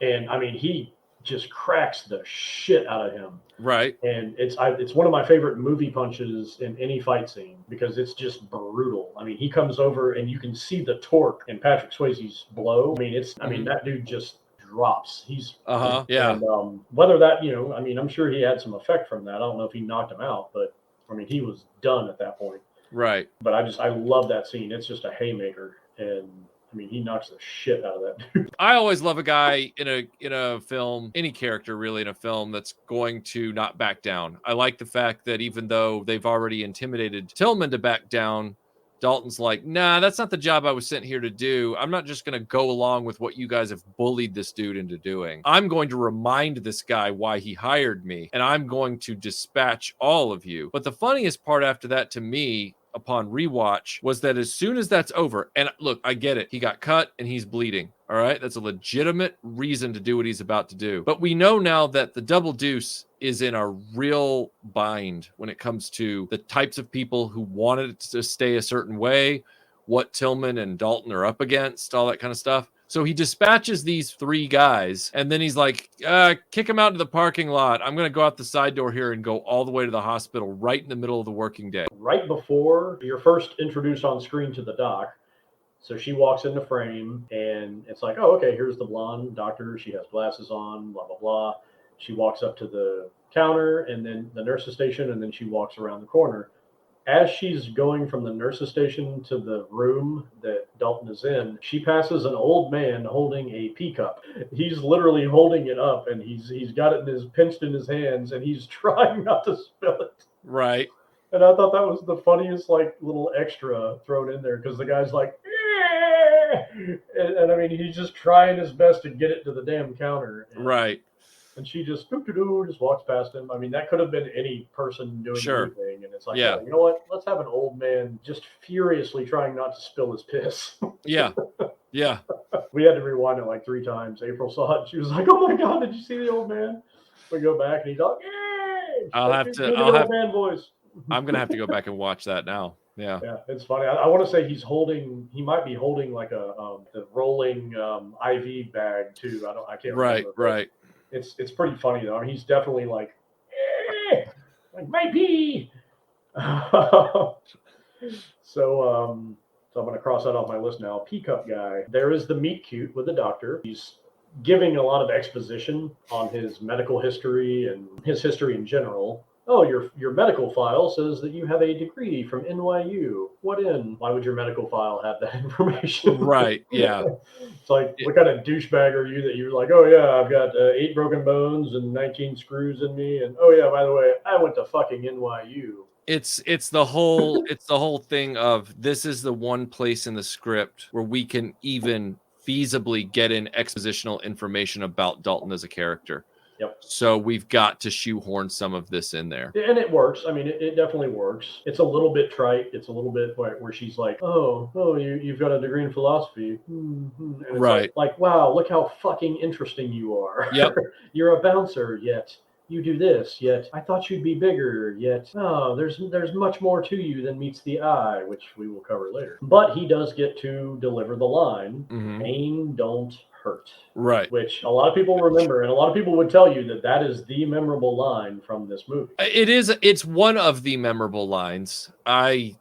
and I mean, he just cracks the shit out of him. Right. And it's one of my favorite movie punches in any fight scene because it's just brutal. I mean, he comes over and you can see the torque in Patrick Swayze's blow. I mean, that dude just drops. He's And whether that, I mean, I'm sure he had some effect from that. I don't know if he knocked him out, but I mean, he was done at that point. Right. But I love that scene. It's just a haymaker, and I mean, he knocks the shit out of that dude. I always love a guy in a film, any character really in a film, that's going to not back down. I like the fact that even though they've already intimidated Tillman to back down, Dalton's like, nah, that's not the job I was sent here to do. I'm not just going to go along with what you guys have bullied this dude into doing. I'm going to remind this guy why he hired me, and I'm going to dispatch all of you. But the funniest part after that to me, upon rewatch was that as soon as that's over, and look, I get it. He got cut and he's bleeding. All right. That's a legitimate reason to do what he's about to do. But we know now that the Double Deuce is in a real bind when it comes to the types of people who wanted it to stay a certain way, what Tillman and Dalton are up against, all that kind of stuff. So he dispatches these 3 guys, and then he's like, kick him out to the parking lot. I'm going to go out the side door here and go all the way to the hospital right in the middle of the working day. Right before you're first introduced on screen to the doc. So she walks into frame, and it's like, oh, okay, here's the blonde doctor. She has glasses on, blah, blah, blah. She walks up to the counter, and then the nurse's station, and then she walks around the corner. As she's going from the nurse's station to the room that Dalton is in, she passes an old man holding a pee cup. He's literally holding it up, and he's got it pinched in his hands, and he's trying not to spill it. Right. And I thought that was the funniest, like, little extra thrown in there, because the guy's like, and I mean, he's just trying his best to get it to the damn counter. Right. And she just walks past him. I mean, that could have been any person doing anything. And it's like, yeah, you know what? Let's have an old man just furiously trying not to spill his piss. Yeah. Yeah. We had to rewind it like 3 times. April saw it. She was like, oh my God, did you see the old man? We go back and he's like, hey! I'll have old man voice. I'm going to have to go back and watch that now. Yeah. Yeah, it's funny. I want to say he might be holding like the rolling IV bag too. I can't remember. Right. It's pretty funny though. I mean, he's definitely like my pee. So I'm going to cross that off my list now. Pee cup guy. There is the meet cute with the doctor. He's giving a lot of exposition on his medical history and his history in general. Oh, your medical file says that you have a degree from NYU. What in? Why would your medical file have that information? Right, yeah. It's like, what kind of douchebag are you that you're like, oh yeah, I've got 8 broken bones and 19 screws in me, and oh yeah, by the way, I went to fucking NYU. It's the whole thing of this is the one place in the script where we can even feasibly get in expositional information about Dalton as a character. Yep. So we've got to shoehorn some of this in there. And it works. I mean, it definitely works. It's a little bit trite. It's a little bit where she's like, oh, you've got a degree in philosophy. And it's right. Like, wow, look how fucking interesting you are. Yep. You're a bouncer, yet you do this, yet I thought you'd be bigger, yet there's much more to you than meets the eye, which we will cover later. But he does get to deliver the line, pain don't hurt. Right. Which a lot of people remember, and a lot of people would tell you that is the memorable line from this movie. It's one of the memorable lines. I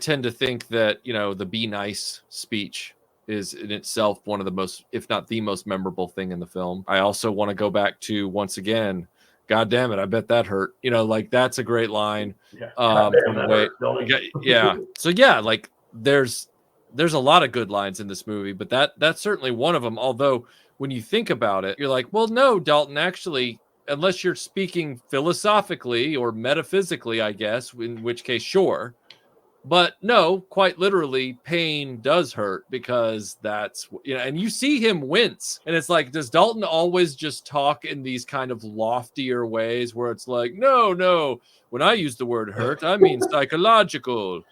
tend to think that, the be nice speech is in itself one of the most, if not the most memorable thing in the film. I also want to go back to, once again, God damn it, I bet that hurt. Like that's a great line. Yeah. Yeah. So yeah, like there's a lot of good lines in this movie, but that's certainly one of them. Although when you think about it, you're like, well, no, Dalton, actually, unless you're speaking philosophically or metaphysically, I guess, in which case, sure. But no, quite literally, pain does hurt because that's, and you see him wince. And it's like, does Dalton always just talk in these kind of loftier ways where it's like, no, when I use the word hurt, I mean psychological,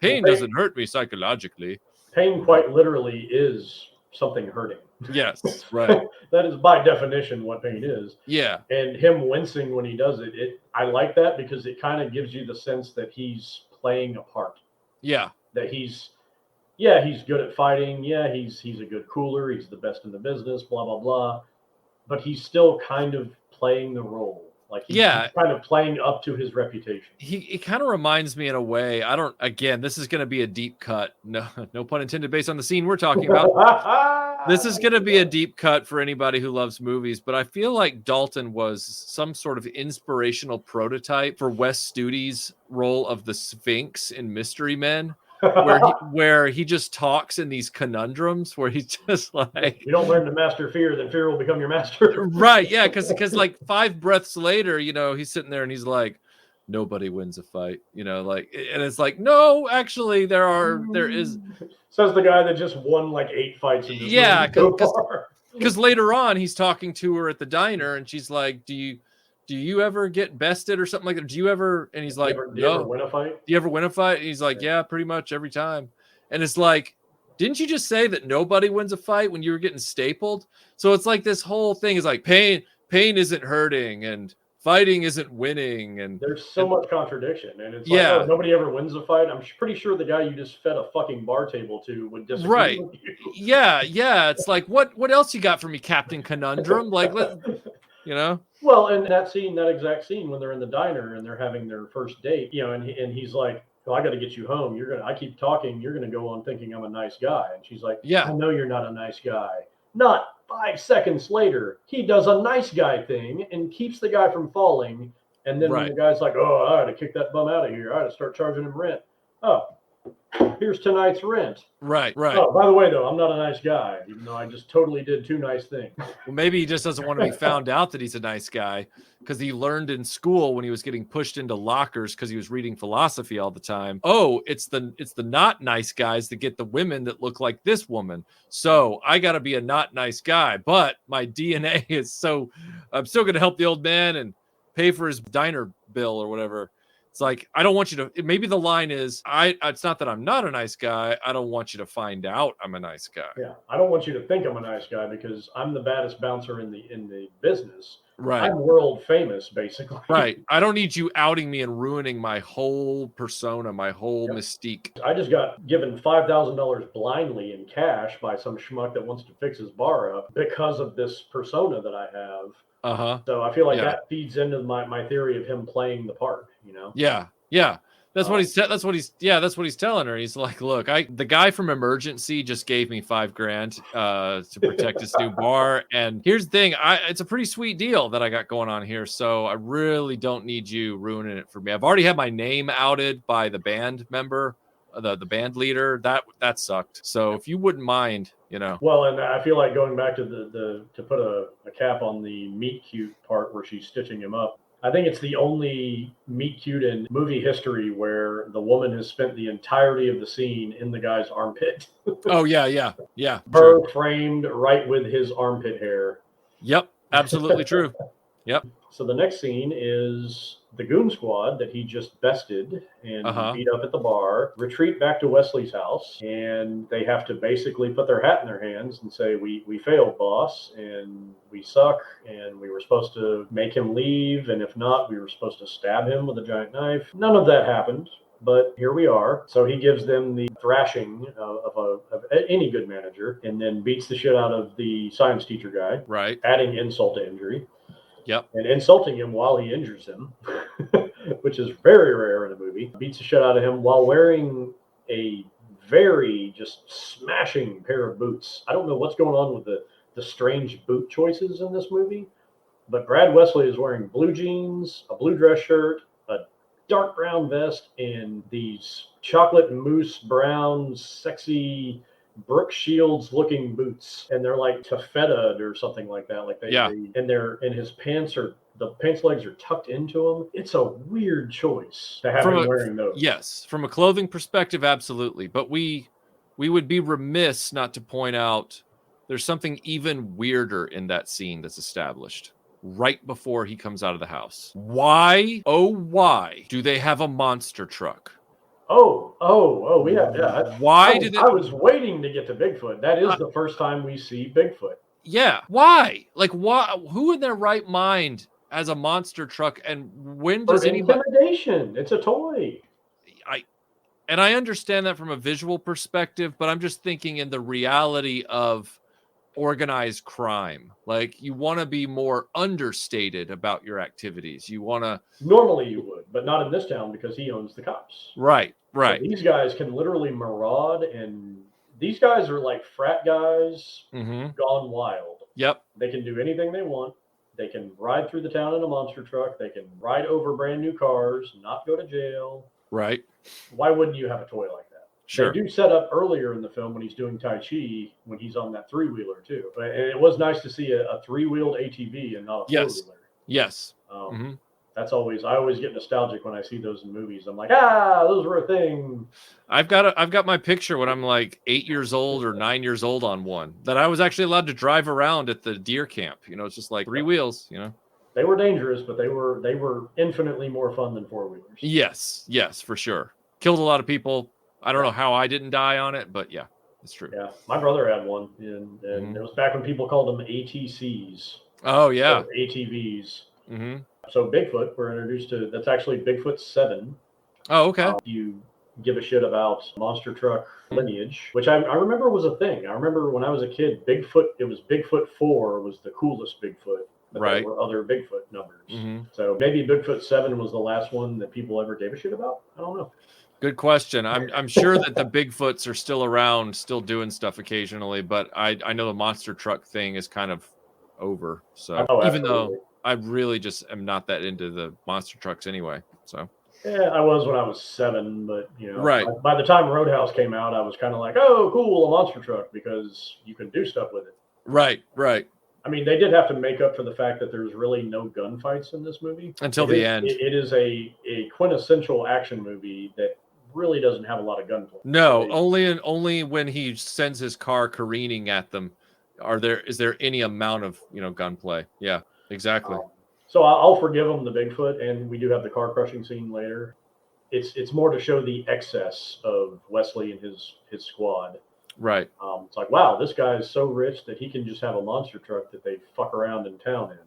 pain doesn't hurt me psychologically. Pain quite literally is something hurting. Yes, right. That is by definition what pain is. Yeah. And him wincing when he does it, I like that because it kind of gives you the sense that he's playing a part. Yeah. That he's good at fighting. Yeah, he's a good cooler. He's the best in the business, blah, blah, blah. But he's still kind of playing the role. Like he's kind of playing up to his reputation. It kind of reminds me in a way. Again, this is going to be a deep cut. No pun intended based on the scene we're talking about. This is going to be a deep cut for anybody who loves movies, but I feel like Dalton was some sort of inspirational prototype for Wes Studi's role of the Sphinx in Mystery Men. where he just talks in these conundrums where he's just like, you don't learn to master fear, then fear will become your master. Right. Yeah. Cause like 5 breaths later, he's sitting there and he's like, nobody wins a fight, and it's like, no, actually there is, says the guy that just won like 8 fights in this movie so far. Because later on he's talking to her at the diner and she's like, do do you ever get bested or something like that? Do you ever? And he's like, Do you ever no. win a fight? Do you ever win a fight? And he's like, yeah, pretty much every time. And it's like, didn't you just say that nobody wins a fight when you were getting stapled? So it's like this whole thing is like pain isn't hurting and fighting isn't winning. And there's so much contradiction. And it's yeah, like, oh, nobody ever wins a fight. I'm pretty sure the guy you just fed a fucking bar table to would disagree right. with you. Yeah. It's like, what else you got for me, Captain Conundrum? Like, you know? Well, and that exact scene when they're in the diner and they're having their first date, and he's like, well, I got to get you home. I keep talking. You're going to go on thinking I'm a nice guy. And she's like, Yeah. I know you're not a nice guy. Not 5 seconds later, he does a nice guy thing and keeps the guy from falling. And then when the guy's like, oh, I had to kick that bum out of here. I had to start charging him rent. Oh, here's tonight's rent. Right. Oh, by the way, though, I'm not a nice guy, even though I just totally did 2 nice things. Well, maybe he just doesn't want to be found out that he's a nice guy because he learned in school when he was getting pushed into lockers because he was reading philosophy all the time. Oh, it's the not nice guys that get the women that look like this woman. So I got to be a not nice guy, but my DNA is so I'm still going to help the old man and pay for his diner bill or whatever. It's like, I don't want you to, maybe the line is, it's not that I'm not a nice guy. I don't want you to find out I'm a nice guy. Yeah. I don't want you to think I'm a nice guy because I'm the baddest bouncer in the business. Right. I'm world famous, basically. Right. I don't need you outing me and ruining my whole persona, my whole mystique. I just got given $5,000 blindly in cash by some schmuck that wants to fix his bar up because of this persona that I have. Uh-huh. So I feel like that feeds into my theory of him playing the part, Yeah. That's what he's telling her. He's like, look, the guy from Emergency just gave me $5,000 to protect his new bar. And here's the thing, it's a pretty sweet deal that I got going on here. So I really don't need you ruining it for me. I've already had my name outed by the band member, the band leader. That sucked. So if you wouldn't mind, Well, and I feel like going back to to put a cap on the meet cute part where she's stitching him up. I think it's the only meet cute in movie history where the woman has spent the entirety of the scene in the guy's armpit. Oh, yeah. Her framed right with his armpit hair. Yep, absolutely true. Yep. So the next scene is the goon squad that he just bested and beat up at the bar retreat back to Wesley's house, and they have to basically put their hat in their hands and say, we failed, boss, and we suck, and we were supposed to make him leave, and if not, we were supposed to stab him with a giant knife. None of that happened. But here we are. So he gives them the thrashing of any good manager, and then beats the shit out of the science teacher guy, right? Adding insult to injury. Yep. And insulting him while he injures him, which is very rare in a movie. Beats the shit out of him while wearing a very just smashing pair of boots. I don't know what's going on with the strange boot choices in this movie, but Brad Wesley is wearing blue jeans, a blue dress shirt, a dark brown vest, and these chocolate mousse brown, sexy Brooke Shields looking boots, and they're like taffeta or something like that. Like and his pants the pants legs are tucked into them. It's a weird choice to have him wearing those. Yes, from a clothing perspective, absolutely. But we would be remiss not to point out there's something even weirder in that scene that's established right before he comes out of the house. Why do they have a monster truck? We have. I was waiting to get to Bigfoot. That is the first time we see Bigfoot. Yeah. Why? Like, why? Who in their right mind has a monster truck? And when does anybody? Intimidation. It's a toy. I understand that from a visual perspective, but I'm just thinking in the reality of organized crime. Like, you want to be more understated about your activities. You want to. Normally you would, but not in this town because he owns the cops. Right. So these guys can literally maraud, and these guys are like frat guys gone wild. Yep. They can do anything they want. They can ride through the town in a monster truck. They can ride over brand new cars, not go to jail. Right. Why wouldn't you have a toy like that? Sure. They do set up earlier in the film when he's doing Tai Chi, when he's on that 3-wheeler too. And it was nice to see a 3-wheeled ATV and not a 4-wheeler. Yes. I always get nostalgic when I see those in movies. I'm like, those were a thing. I've got my picture when I'm like 8 years old or 9 years old on one that I was actually allowed to drive around at the deer camp. It's just like 3 wheels, They were dangerous, but they were infinitely more fun than four-wheelers. Yes, for sure. Killed a lot of people. I don't know how I didn't die on it, but yeah, it's true. Yeah, my brother had one, and it was back when people called them ATCs. Oh yeah, ATVs. mm-hmm. So Bigfoot, we're introduced to. That's actually Bigfoot 7. Oh, okay. You give a shit about monster truck lineage, which I remember was a thing. I remember when I was a kid, Bigfoot. It was Bigfoot 4 was the coolest Bigfoot. But Right. there were other Bigfoot numbers. So maybe Bigfoot 7 was the last one that people ever gave a shit about. I don't know. Good question. I'm sure that the Bigfoots are still around, still doing stuff occasionally, but I know the monster truck thing is kind of over. So even though I really just am not that into the monster trucks anyway. So yeah, I was when I was 7, but right. By the time Roadhouse came out, I was kind of like, oh, cool, a monster truck, because you can do stuff with it. Right. I mean, they did have to make up for the fact that there's really no gunfights in this movie until the end. It is a quintessential action movie that really doesn't have a lot of gunplay. No, only when he sends his car careening at them is there any amount of gunplay. Yeah, exactly. So I'll forgive him the Bigfoot, and we do have the car crushing scene later. It's more to show the excess of Wesley and his squad. Right. It's like, wow, this guy is so rich that he can just have a monster truck that they fuck around in town in.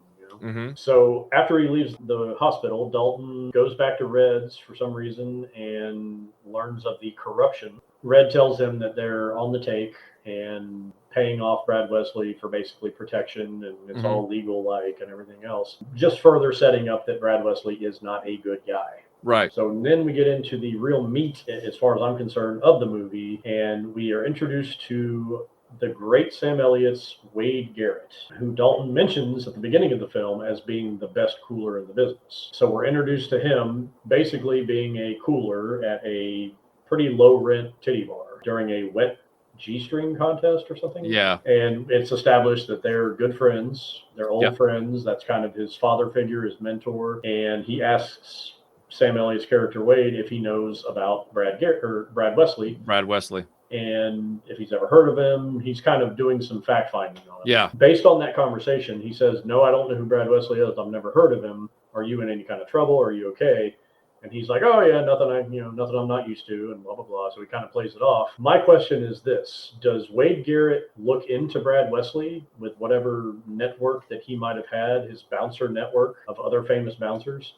So after he leaves the hospital, Dalton goes back to Red's for some reason and learns of the corruption. Red tells him that they're on the take and paying off Brad Wesley for basically protection, and it's all legal like and everything else. Just further setting up that Brad Wesley is not a good guy. Right. So then we get into the real meat, as far as I'm concerned, of the movie, and we are introduced to the great Sam Elliott's Wade Garrett, who Dalton mentions at the beginning of the film as being the best cooler in the business. So we're introduced to him basically being a cooler at a pretty low rent titty bar during a wet G-string contest or something. Yeah. And it's established that they're good friends. They're old friends. That's kind of his father figure, his mentor. And he asks Sam Elliott's character Wade if he knows about Brad Wesley. Brad Wesley. And if he's ever heard of him. He's kind of doing some fact finding on it. Yeah. Based on that conversation, he says, no, I don't know who Brad Wesley is. I've never heard of him. Are you in any kind of trouble? Are you okay? And he's like, oh yeah, nothing I'm not used to, and blah, blah, blah. So he kind of plays it off. My question is this: does Wade Garrett look into Brad Wesley with whatever network that he might have had, his bouncer network of other famous bouncers,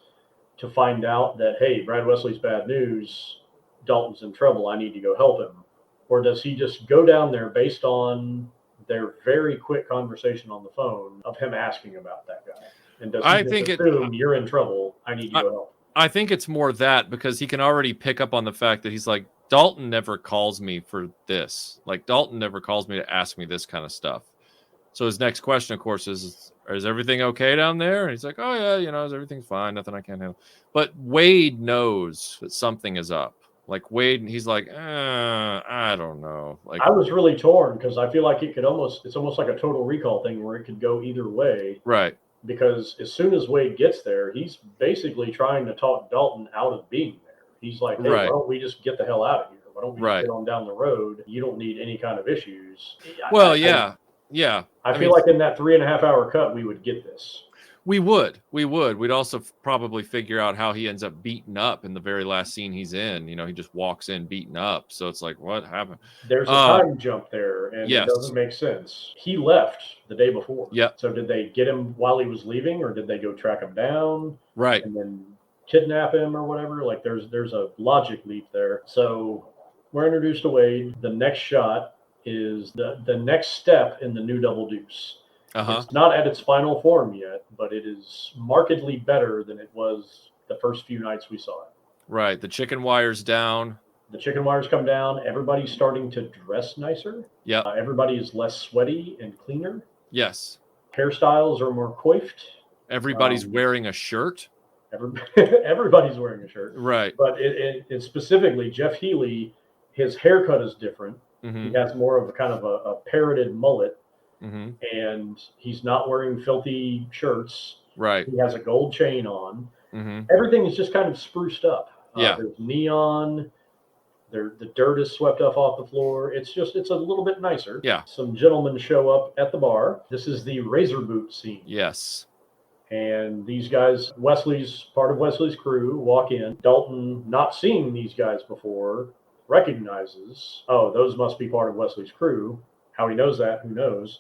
to find out that, hey, Brad Wesley's bad news, Dalton's in trouble, I need to go help him? Or does he just go down there based on their very quick conversation on the phone of him asking about that guy? And does he assume you're in trouble, I need to go help? I think it's more that, because he can already pick up on the fact that he's like, Dalton never calls me for this. Like, Dalton never calls me to ask me this kind of stuff. So his next question, of course, is everything okay down there? And he's like, oh yeah, everything's fine. Nothing I can't handle. But Wade knows that something is up. Like Wade, he's like, I don't know. Like, I was really torn because I feel like it's almost like a Total Recall thing where it could go either way. Right. Because as soon as Wade gets there, he's basically trying to talk Dalton out of being there. He's like, hey, why don't we just get the hell out of here? Why don't we just get on down the road? You don't need any kind of issues. Well, yeah. I feel like in that 3.5 hour cut, we would get this. We would. We'd also probably figure out how he ends up beaten up in the very last scene he's in. He just walks in beaten up. So it's like, what happened? There's a time jump there, and it doesn't make sense. He left the day before. Yeah. So did they get him while he was leaving, or did they go track him down? Right. And then kidnap him or whatever? Like there's a logic leap there. So we're introduced to Wade. The next shot is the next step in the new Double Deuce. It's not at its final form yet, but it is markedly better than it was the first few nights we saw it. Right. The chicken wire's down. The chicken wires come down. Everybody's starting to dress nicer. Yeah. Everybody is less sweaty and cleaner. Yes. Hairstyles are more coiffed. Everybody's wearing a shirt. Everybody's wearing a shirt. Right. But it specifically, Jeff Healey, his haircut is different. He has more of a kind of a parroted mullet. And he's not wearing filthy shirts. Right. He has a gold chain on. Everything is just kind of spruced up. There's neon. The dirt is swept off the floor. It's a little bit nicer. Yeah. Some gentlemen show up at the bar. This is the razor boot scene. Yes. And these guys, part of Wesley's crew, walk in. Dalton, not seeing these guys before, recognizes, oh, those must be part of Wesley's crew. How he knows that, who knows?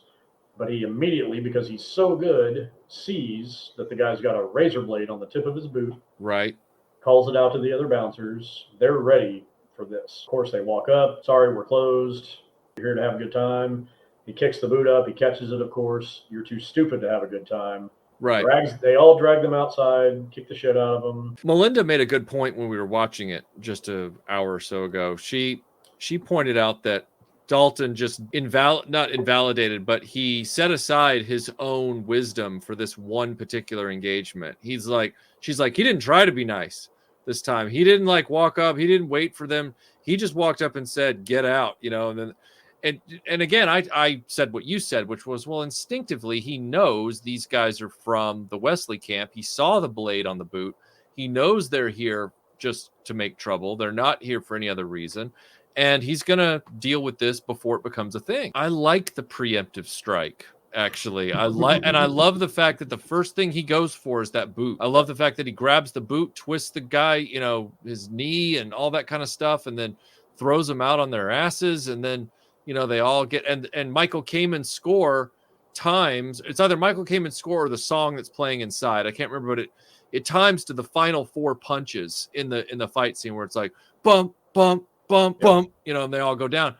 But he immediately, because he's so good, sees that the guy's got a razor blade on the tip of his boot. Right. Calls it out to the other bouncers. They're ready for this. Of course, they walk up. Sorry, we're closed. You're here to have a good time. He kicks the boot up. He catches it, of course. You're too stupid to have a good time. Right. They all drag them outside, kick the shit out of them. Melinda made a good point when we were watching it just an hour or so ago. She pointed out that Dalton just not invalidated, but he set aside his own wisdom for this one particular engagement. She's like, he didn't try to be nice this time. He didn't like walk up. He didn't wait for them. He just walked up and said, "Get out," and then. And again, I said what you said, which was, well, instinctively, he knows these guys are from the Wesley camp. He saw the blade on the boot. He knows they're here just to make trouble. They're not here for any other reason. And he's going to deal with this before it becomes a thing. I like the preemptive strike, actually. I love the fact that the first thing he goes for is that boot. I love the fact that he grabs the boot, twists the guy, his knee and all that kind of stuff, and then throws them out on their asses. And then, they all get, and Michael Kamen's score times, it's either Michael Kamen's score or the song that's playing inside. I can't remember, but it times to the final 4 punches in the fight scene where it's like bump, bump, bump, bump, and they all go down.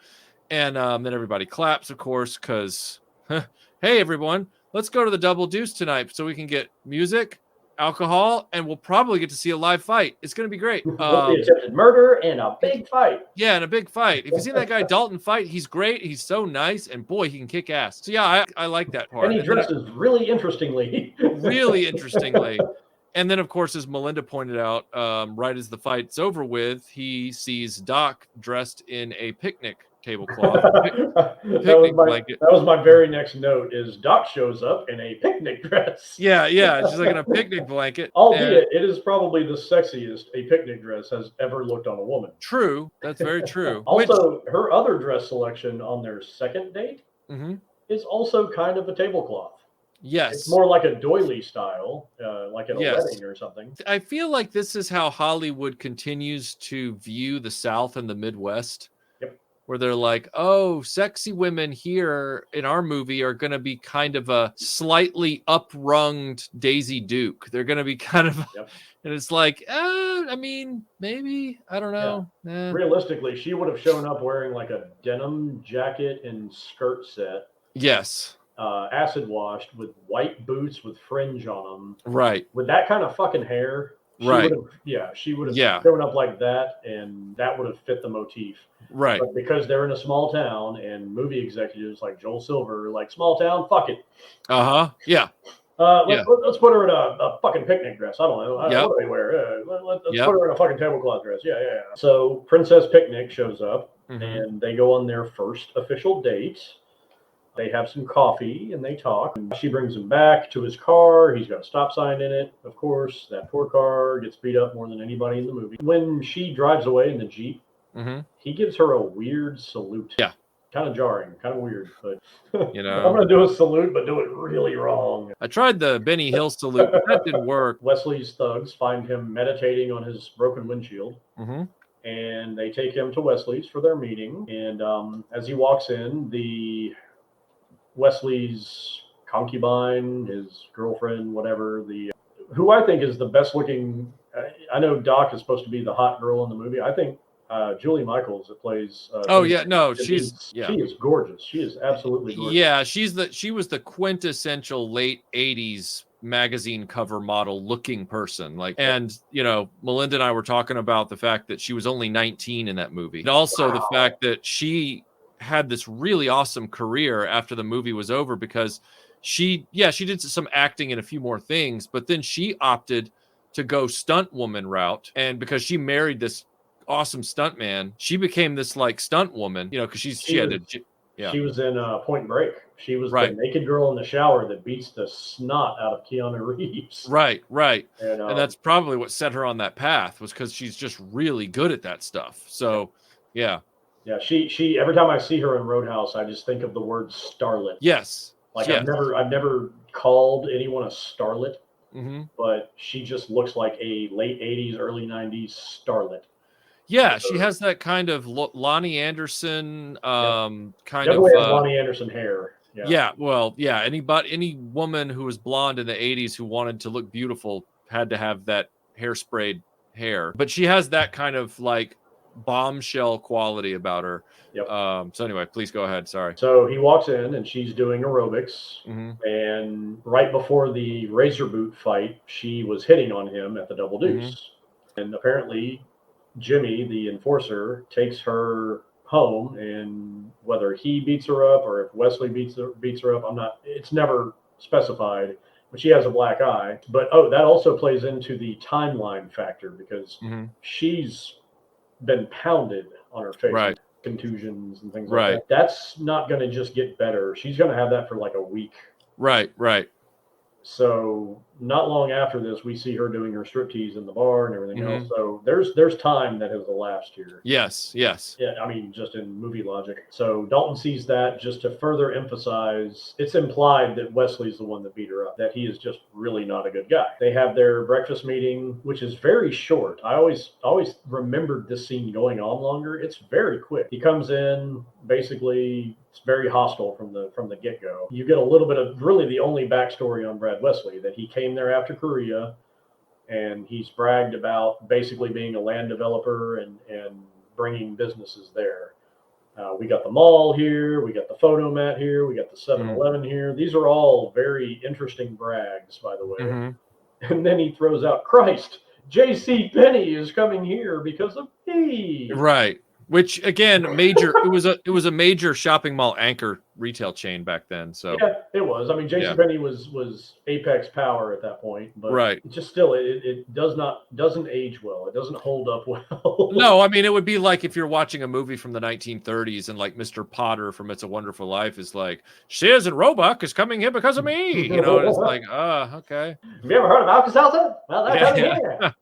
And then everybody claps, of course, because, hey, everyone, let's go to the Double Deuce tonight so we can get music, alcohol, and we'll probably get to see a live fight. It's going to be great. The attempted murder and a big fight. Yeah, and a big fight. If you've seen that guy Dalton fight, he's great. He's so nice, and boy, he can kick ass. So yeah, I like that part. And he dresses really interestingly. Really interestingly. And then, of course, as Melinda pointed out, right as the fight's over with, he sees Doc dressed in a picnic tablecloth. That was my very next note, is Doc shows up in a picnic dress. Yeah, she's like in a picnic blanket. Albeit, it is probably the sexiest a picnic dress has ever looked on a woman. True. That's very true. Also, her other dress selection on their second date is also kind of a tablecloth. Yes. It's more like a doily style, like at a wedding or something. I feel like this is how Hollywood continues to view the South and the Midwest. Yep. Where they're like, oh, sexy women here in our movie are going to be kind of a slightly uprunged Daisy Duke. They're going to be kind of, and it's like, I mean, maybe, I don't know. Yeah. Realistically, she would have shown up wearing like a denim jacket and skirt set. Yes. Acid washed with white boots with fringe on them. Right. With that kind of fucking hair. She would have shown up like that, and that would have fit the motif. Right. But because they're in a small town, and movie executives like Joel Silver, like, small town, fuck it. Yeah. Let's put her in a fucking picnic dress. I don't know. What do they wear? Let's put her in a fucking tablecloth dress. Yeah. So Princess Picnic shows up, and they go on their first official date. They have some coffee and they talk. She brings him back to his car. He's got a stop sign in it. Of course, that poor car gets beat up more than anybody in the movie. When she drives away in the Jeep, he gives her a weird salute. Yeah. Kind of jarring, kind of weird, but I'm going to do a salute, but do it really wrong. I tried the Benny Hill salute, but that didn't work. Wesley's thugs find him meditating on his broken windshield. And they take him to Wesley's for their meeting. And as he walks in, Wesley's concubine, his girlfriend, whatever, who I think is the best looking. I know Doc is supposed to be the hot girl in the movie. I think Julie Michaels that plays. She is gorgeous. She is absolutely gorgeous. Yeah, she was the quintessential late '80s magazine cover model looking person. And Melinda and I were talking about the fact that she was only 19 in that movie, and also the fact that she had this really awesome career after the movie was over, because she did some acting and a few more things, but then she opted to go stunt woman route, and because she married this awesome stunt man, she became this like stunt woman, because she was in Point Break. She was the naked girl in the shower that beats the snot out of Keanu Reeves. Right. And that's probably what set her on that path, was because she's just really good at that stuff. So yeah, she every time I see her in Roadhouse, I just think of the word starlet. Yes. Like, I've never called anyone a starlet. but she just looks like a late 80s, early 90s starlet. Yeah, she has that kind of Lonnie Anderson kind Definitely of has Lonnie Anderson hair. Yeah, well, yeah. Any woman who was blonde in the 80s who wanted to look beautiful had to have that hairsprayed hair. But she has that kind of like bombshell quality about her. Yep. So anyway, please go ahead. Sorry. So he walks in and she's doing aerobics. Mm-hmm. And right before the razor boot fight, she was hitting on him at the double deuce. And apparently Jimmy, the enforcer, takes her home, and whether he beats her up or if Wesley beats her up, it's never specified, but she has a black eye. But that also plays into the timeline factor, because she's been pounded on her face, right, contusions and things like that. That's not going to just get better. She's going to have that for like a week. Right. So not long after this, we see her doing her striptease in the bar and everything else. So there's time that has elapsed here. Yes. Yeah, I mean, just in movie logic. So Dalton sees that just to further emphasize, it's implied that Wesley's the one that beat her up, that he is just really not a good guy. They have their breakfast meeting, which is very short. I always remembered this scene going on longer. It's very quick. He comes in, basically it's very hostile from the get-go. You get a little bit of really the only backstory on Brad Wesley, that he came there after Korea, and he's bragged about basically being a land developer and bringing businesses there. We got the mall here, we got the photo mat here, we got the 7-Eleven here. These are all very interesting brags, by the way. And then he throws out, Christ, J.C. Penney is coming here because of me. Right. Which again, it was a major shopping mall anchor retail chain back then. So yeah, it was. I mean, JCPenney was apex power at that point, but it just still it doesn't age well. It doesn't hold up well. No, I mean, it would be like if you're watching a movie from the 1930s and like Mr. Potter from It's a Wonderful Life is like, Sears and Roebuck is coming here because of me. You know, and it's like, okay. Have you ever heard of Alka-Seltzer? Well, they're coming here.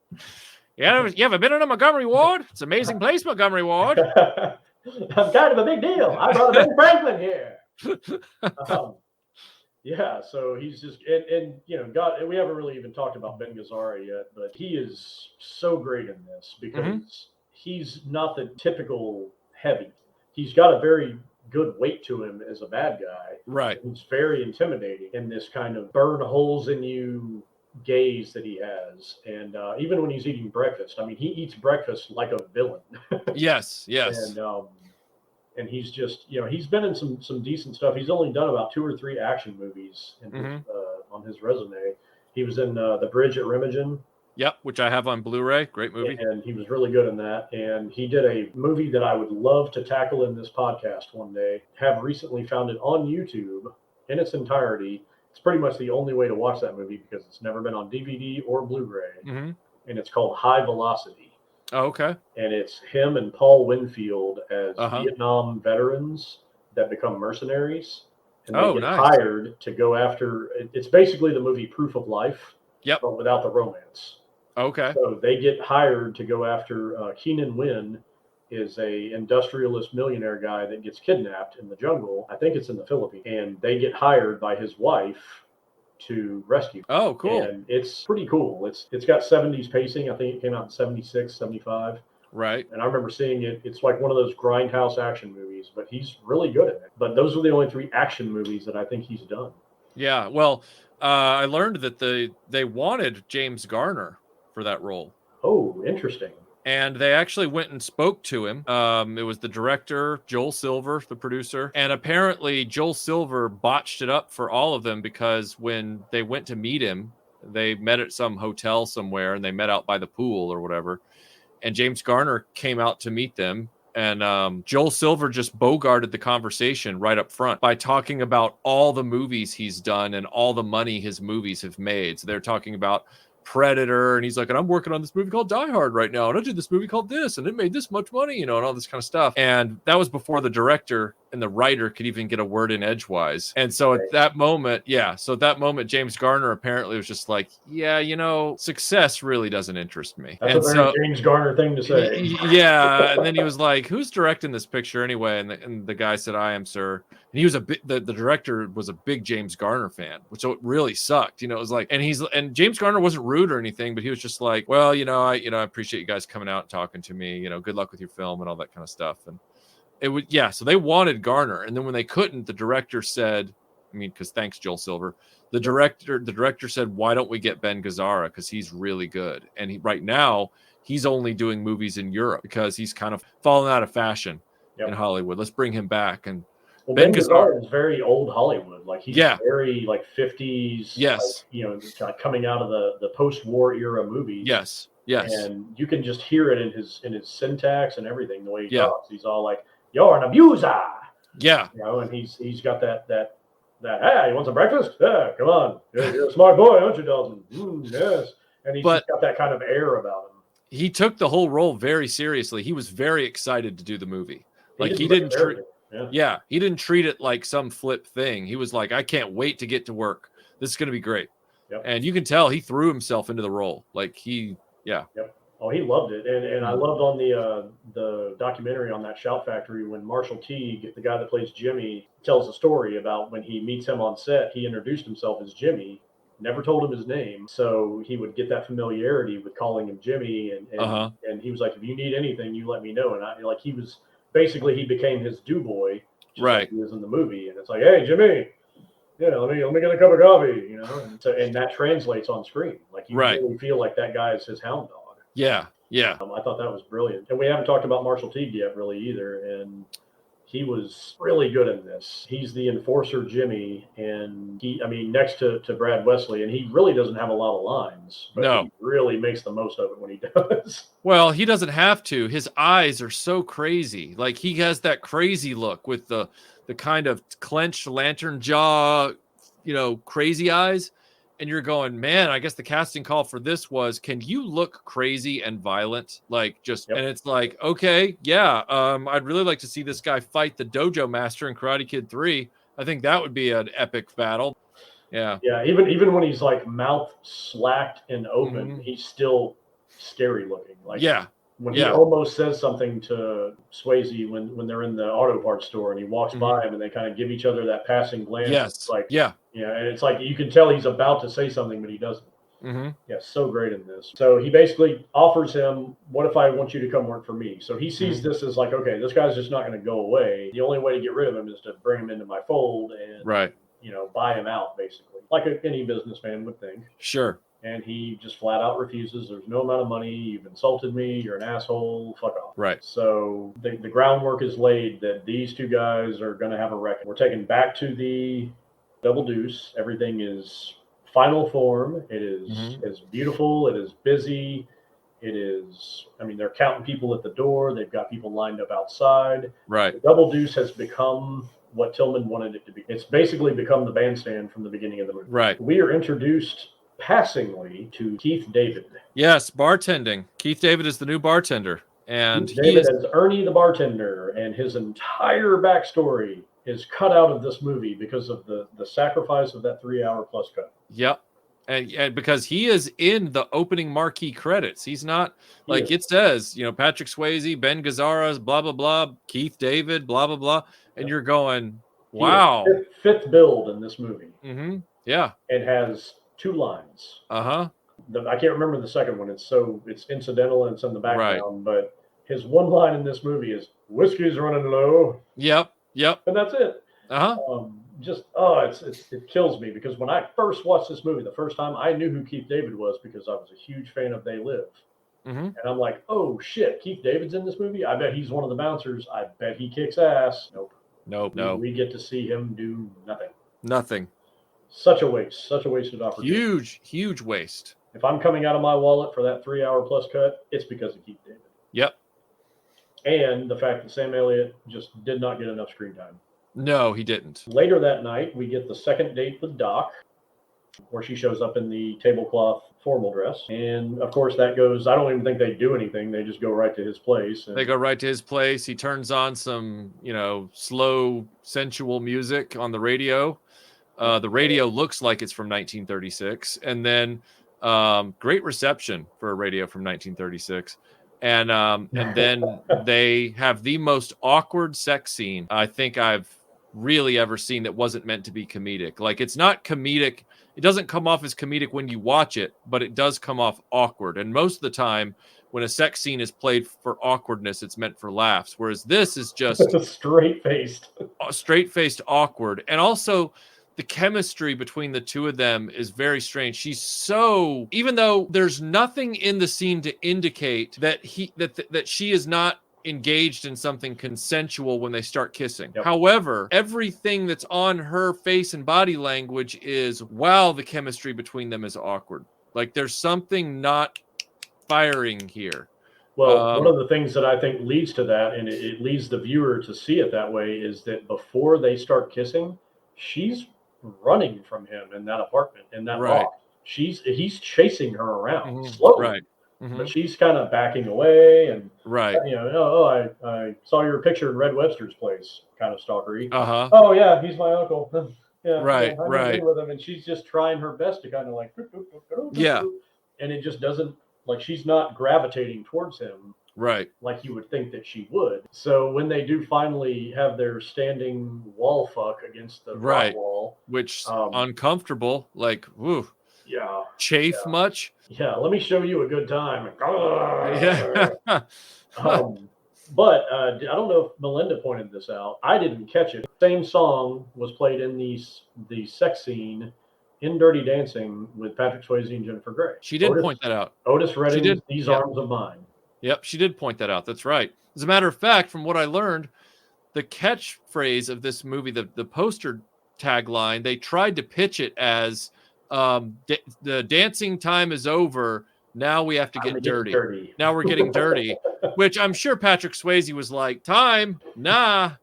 Yeah, you ever been in a Montgomery Ward? It's an amazing place, Montgomery Ward. I'm kind of a big deal. I brought Ben Franklin here. Yeah, so he's just and you know, God, we haven't really even talked about Ben Gazzara yet, but he is so great in this because he's not the typical heavy. He's got a very good weight to him as a bad guy. Right. He's very intimidating in this kind of burn holes in you gaze that he has. And even when he's eating breakfast, I mean, he eats breakfast like a villain. Yes. And he's just, you know, he's been in some decent stuff. He's only done about 2 or 3 action movies in his, on his resume. He was in The Bridge at Remagen. Yep, which I have on Blu-ray. Great movie. And he was really good in that. And he did a movie that I would love to tackle in this podcast one day. Have recently found it on YouTube in its entirety. It's pretty much the only way to watch that movie because it's never been on DVD or Blu-ray. And it's called High Velocity. Oh, okay. And it's him and Paul Winfield as Vietnam veterans that become mercenaries. And they get hired to go after, it's basically the movie Proof of Life, but without the romance. Okay. So they get hired to go after Keenan Wynn is a industrialist millionaire guy that gets kidnapped in the jungle. I think it's in the Philippines. And they get hired by his wife to rescue him. Oh, cool. And it's pretty cool. It's got 70s pacing. I think it came out in 76, 75. Right. And I remember seeing it. It's like one of those grindhouse action movies, but he's really good at it. But those are the only 3 action movies that I think he's done. Yeah. Well, I learned that they wanted James Garner for that role. Oh, interesting. And they actually went and spoke to him. It was the director, Joel Silver, the producer. And apparently Joel Silver botched it up for all of them because when they went to meet him, they met at some hotel somewhere and they met out by the pool or whatever. And James Garner came out to meet them. And Joel Silver just bogarted the conversation right up front by talking about all the movies he's done and all the money his movies have made. So they're talking about Predator, and he's like, and I'm working on this movie called Die Hard right now, and I did this movie called this, and it made this much money, you know, and all this kind of stuff. And that was before the director and the writer could even get a word in edgewise. And so at that moment, James Garner apparently was just like, yeah, you know, success really doesn't interest me. That's and a very James Garner thing to say. Yeah. And then he was like, who's directing this picture anyway? And the guy said, I am, sir. And he was the director was a big James Garner fan, which really sucked. You know, it was like, and James Garner wasn't rude or anything, but he was just like, well, I appreciate you guys coming out and talking to me, good luck with your film and all that kind of stuff. And it would, so they wanted Garner. And then when they couldn't, the director said, because thanks, Joel Silver, the director said, why don't we get Ben Gazzara? Because he's really good. And right now he's only doing movies in Europe because he's kind of fallen out of fashion in Hollywood. Let's bring him back. And Ben Gazzara is very old Hollywood. Like he's very like 50s. Yes. Like, coming out of the post-war era movies. Yes. And you can just hear it in his syntax and everything, the way he talks. He's all like, "You're an abuser." Yeah. And he's got that. Hey, you want some breakfast? Yeah, come on. You're a smart boy, aren't you, Dalton? Yes. And he's just got that kind of air about him. He took the whole role very seriously. He was very excited to do the movie. Like he didn't treat. He didn't treat it like some flip thing. He was like, I can't wait to get to work. This is going to be great. Yep. And you can tell he threw himself into the role. Like Oh, he loved it. And I loved on the documentary on that Shout Factory when Marshall Teague, the guy that plays Jimmy, tells a story about when he meets him on set. He introduced himself as Jimmy, never told him his name. So he would get that familiarity with calling him Jimmy. And he was like, if you need anything, you let me know. And he became his do boy, just like he is in the movie. And it's like, hey, Jimmy, let me get a cup of coffee, and that translates on screen. Like you really feel like that guy is his hound dog. Yeah. I thought that was brilliant. And we haven't talked about Marshall Teague yet, really, either. And he was really good in this. He's the enforcer, Jimmy, and next to Brad Wesley, and he really doesn't have a lot of lines, but he really makes the most of it when he does. Well, he doesn't have to. His eyes are so crazy. Like he has that crazy look with the kind of clenched lantern jaw, crazy eyes. And you're going, man, I guess the casting call for this was, can you look crazy and violent? And it's like, okay, I'd really like to see this guy fight the dojo master in Karate Kid 3. I think that would be an epic battle. Yeah. Yeah. Even when he's like mouth slacked and open, he's still scary looking. Like, when he almost says something to Swayze when they're in the auto parts store and he walks by him and they kind of give each other that passing glance. Yes. It's like, and it's like you can tell he's about to say something, but he doesn't. Yeah, so great in this. So he basically offers him, what if I want you to come work for me? So he sees this as like, okay, this guy's just not going to go away. The only way to get rid of him is to bring him into my fold and, buy him out, basically. Like any businessman would think. Sure. And he just flat out refuses. There's no amount of money. You've insulted me. You're an asshole. Fuck off. Right. So the groundwork is laid that these two guys are going to have a wreck. We're taken back to the Double Deuce. Everything is final form. It is beautiful. It is busy. It is, they're counting people at the door. They've got people lined up outside. Right. The Double Deuce has become what Tillman wanted it to be. It's basically become the bandstand from the beginning of the movie. Right. We are introduced passingly to Keith David. Yes, bartending. Keith David is the new bartender. And Keith David is Ernie the bartender, and his entire backstory is cut out of this movie because of the sacrifice of that 3-hour plus cut. Yep. And because he is in the opening marquee credits. He's not it says, Patrick Swayze, Ben Gazzara, blah, blah, blah, Keith David, blah, blah, blah. And you're going, wow. Fifth build in this movie. Yeah. It has 2 lines. I can't remember the second one. It's incidental and it's in the background, but his one line in this movie is "Whiskey's running low." Yep. And that's it. It kills me because when I first watched this movie the first time, I knew who Keith David was because I was a huge fan of They Live. And I'm like, oh shit, Keith David's in this movie. I bet he's one of the bouncers. I bet he kicks ass. Nope. No. We get to see him do nothing. Such a wasted opportunity. Huge waste. If I'm coming out of my wallet for that 3-hour plus cut, it's because of Keith David. Yep. And the fact that Sam Elliott just did not get enough screen time. No, he didn't. Later that night, we get the second date with Doc. where she shows up in the tablecloth formal dress. And of course, that goes, I don't even think they do anything. They just go right to his place. And They go right to his place. He turns on some, slow, sensual music on the radio. The radio looks like it's from 1936. And then great reception for a radio from 1936. And then they have the most awkward sex scene I think I've really ever seen that wasn't meant to be comedic. Like, it's not comedic. It doesn't come off as comedic when you watch it, but it does come off awkward. And most of the time, when a sex scene is played for awkwardness, it's meant for laughs. Whereas this is just straight-faced awkward. And also, the chemistry between the two of them is very strange. She's so, even though there's nothing in the scene to indicate that that she is not engaged in something consensual when they start kissing. Yep. However, everything that's on her face and body language is, wow, the chemistry between them is awkward. Like, there's something not firing here. Well, one of the things that I think leads to that, and it leads the viewer to see it that way, is that before they start kissing, she's running from him in that apartment, in that loft. He's chasing her around slowly. Right. Mm-hmm. But she's kind of backing away and, right. I saw your picture in Red Webster's place, kind of stalkery. Uh-huh. Oh, yeah, he's my uncle. Yeah, right, I'm right. with him, and she's just trying her best to kind of like, yeah. And it just doesn't, like, she's not gravitating towards him. Right. Like you would think that she would. So when they do finally have their standing wall fuck against the rock wall. Which uncomfortable, like, woo. Yeah. Chafe much? Yeah, let me show you a good time. Yeah. But I don't know if Melinda pointed this out. I didn't catch it. Same song was played in the sex scene in Dirty Dancing with Patrick Swayze and Jennifer Grey. She did point that out. Otis Redding's These Arms of Mine. Yep, she did point that out. That's right. As a matter of fact, from what I learned, the catchphrase of this movie, the poster tagline, they tried to pitch it as the dancing time is over. Now we have to get dirty. Now we're getting dirty, which I'm sure Patrick Swayze was like, time, nah,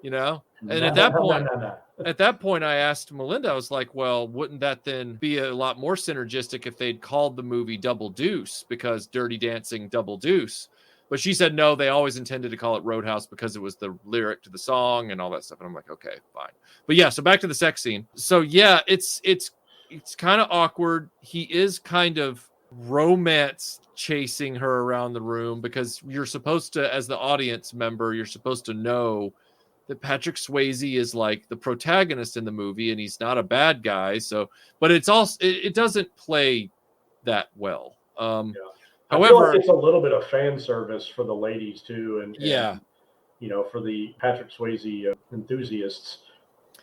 And at that point, I asked Melinda, I was like, well, wouldn't that then be a lot more synergistic if they'd called the movie Double Deuce, because Dirty Dancing Double Deuce? But she said, no, they always intended to call it Roadhouse because it was the lyric to the song and all that stuff. And I'm like, okay, fine. But yeah, so back to the sex scene. So yeah, it's kind of awkward. He is kind of romance chasing her around the room, because you're supposed to, as the audience member, you're supposed to know that Patrick Swayze is like the protagonist in the movie and he's not a bad guy. So, but it's also, it doesn't play that well. However, it's a little bit of fan service for the ladies too. And for the Patrick Swayze enthusiasts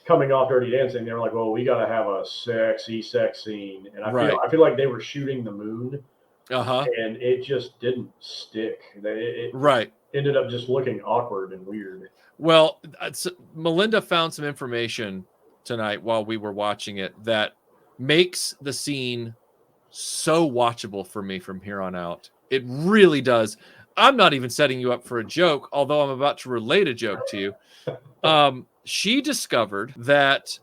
coming off Dirty Dancing, they were like, well, we got to have a sexy sex scene. And I feel like they were shooting the moon and it just didn't stick. It ended up just looking awkward and weird. Well, Melinda found some information tonight while we were watching it that makes the scene so watchable for me from here on out. It really does. I'm not even setting you up for a joke, although I'm about to relate a joke to you. She discovered that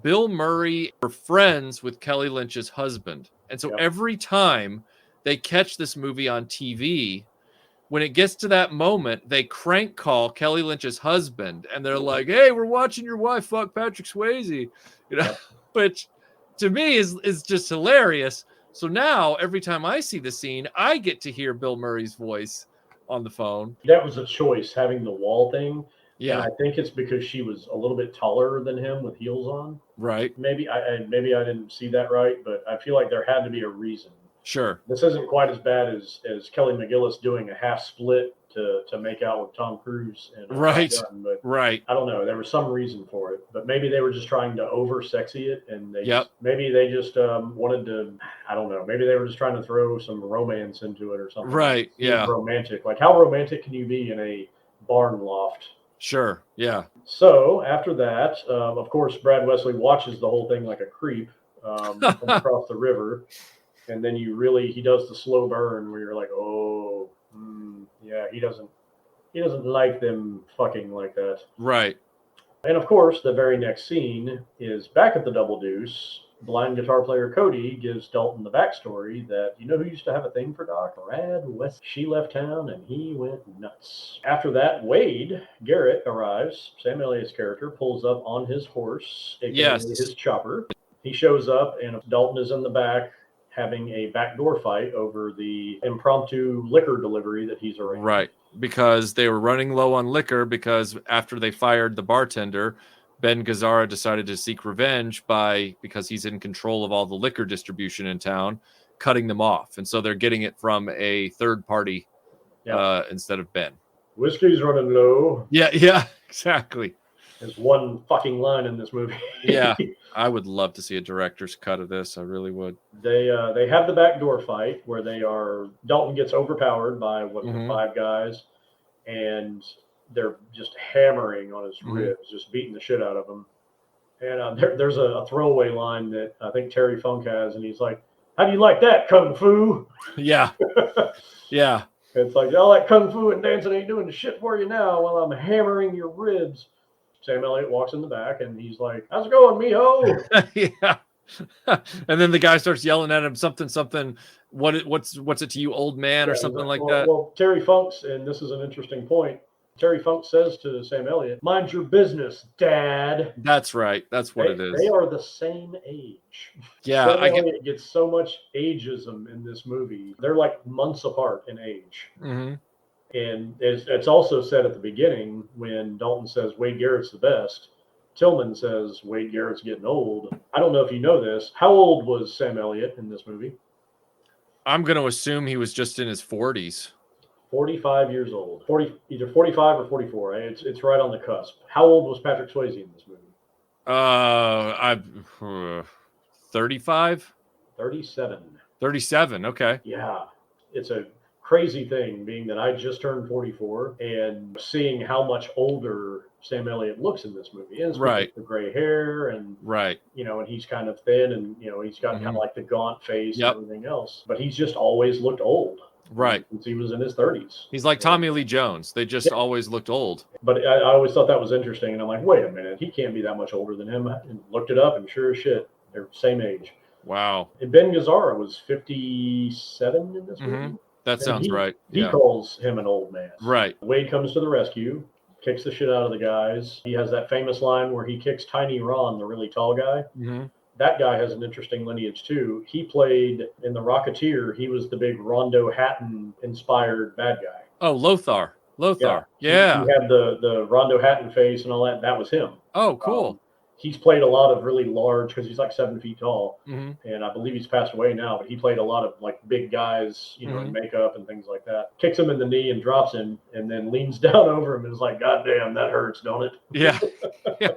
Bill Murray were friends with Kelly Lynch's husband. And so every time they catch this movie on TV, when it gets to that moment, they crank call Kelly Lynch's husband, and they're like, "Hey, we're watching your wife fuck Patrick Swayze," which to me is just hilarious. So now every time I see the scene, I get to hear Bill Murray's voice on the phone. That was a choice, having the wall thing. Yeah, and I think it's because she was a little bit taller than him with heels on. Right. Maybe I didn't see that right, but I feel like there had to be a reason. Sure. This isn't quite as bad as Kelly McGillis doing a half split to make out with Tom Cruise. And right. Gun, but right. I don't know. There was some reason for it, but maybe they were just trying to over sexy it, and they maybe they just wanted to. I don't know. Maybe they were just trying to throw some romance into it or something. Right. Yeah. Romantic. Like, how romantic can you be in a barn loft? Sure. Yeah. So after that, of course, Brad Wesley watches the whole thing like a creep from across the river. And then he does the slow burn where you're like, oh, yeah, he doesn't like them fucking like that. Right. And of course, the very next scene is back at the Double Deuce, blind guitar player Cody gives Dalton the backstory that, you know who used to have a thing for Doc? Brad West. She left town and he went nuts. After that, Wade Garrett arrives. Sam Elliott's character pulls up on his horse, aka Yes. his chopper. He shows up and Dalton is in the back having a backdoor fight over the impromptu liquor delivery that he's arranged. Right. Because they were running low on liquor because after they fired the bartender, Ben Gazzara decided to seek revenge because he's in control of all the liquor distribution in town, cutting them off. And so they're getting it from a third party instead of Ben. Whiskey's running low. Yeah, exactly. There's one fucking line in this movie. Yeah, I would love to see a director's cut of this. I really would. They have the backdoor fight where Dalton gets overpowered by the 5 guys, and they're just hammering on his ribs, just beating the shit out of him. And there's a throwaway line that I think Terry Funk has, and he's like, "How do you like that, kung fu?" Yeah, yeah. It's like, all that kung fu and dancing ain't doing the shit for you now while I'm hammering your ribs. Sam Elliott walks in the back and he's like, "How's it going, mijo?" Yeah. And then the guy starts yelling at him something. What's it to you, old man, or something like that. Well, Terry Funk's, and this is an interesting point. Terry Funk says to Sam Elliott, "Mind your business, Dad." That's right. That's what it is. They are the same age. Yeah, Sam Elliott gets so much ageism in this movie. They're like months apart in age. Mm-hmm. And it's also said at the beginning when Dalton says Wade Garrett's the best, Tillman says Wade Garrett's getting old. I don't know if you know this. How old was Sam Elliott in this movie? I'm going to assume he was just in his 40s. 45 years old. Either 45 or 44. It's right on the cusp. How old was Patrick Swayze in this movie? 35? 37. 37, okay. Yeah. It's a crazy thing being that I just turned 44 and seeing how much older Sam Elliott looks in this movie. And right. The gray hair and right. And he's kind of thin and he's got kind of like the gaunt face and everything else. But he's just always looked old. Right. Since he was in his 30s. He's like Tommy Lee Jones. They just always looked old. But I always thought that was interesting. And I'm like, wait a minute, he can't be that much older than him. And looked it up and sure as shit, they're same age. Wow. And Ben Gazzara was 57 in this movie. That sounds right. He calls him an old man. Right. Wade comes to the rescue, kicks the shit out of the guys. He has that famous line where he kicks Tiny Ron, the really tall guy. Mm-hmm. That guy has an interesting lineage too. He played in The Rocketeer. He was the big Rondo Hatton inspired bad guy. Oh, Lothar. Yeah. He had the Rondo Hatton face and all that. That was him. Oh, cool. He's played a lot of really large, because he's like 7 feet tall, Mm-hmm. and I believe he's passed away now, but he played a lot of like big guys, in makeup and things like that. Kicks him in the knee and drops him, and then leans down over him and is like, "God damn, that hurts, don't it?" Yeah. Yeah.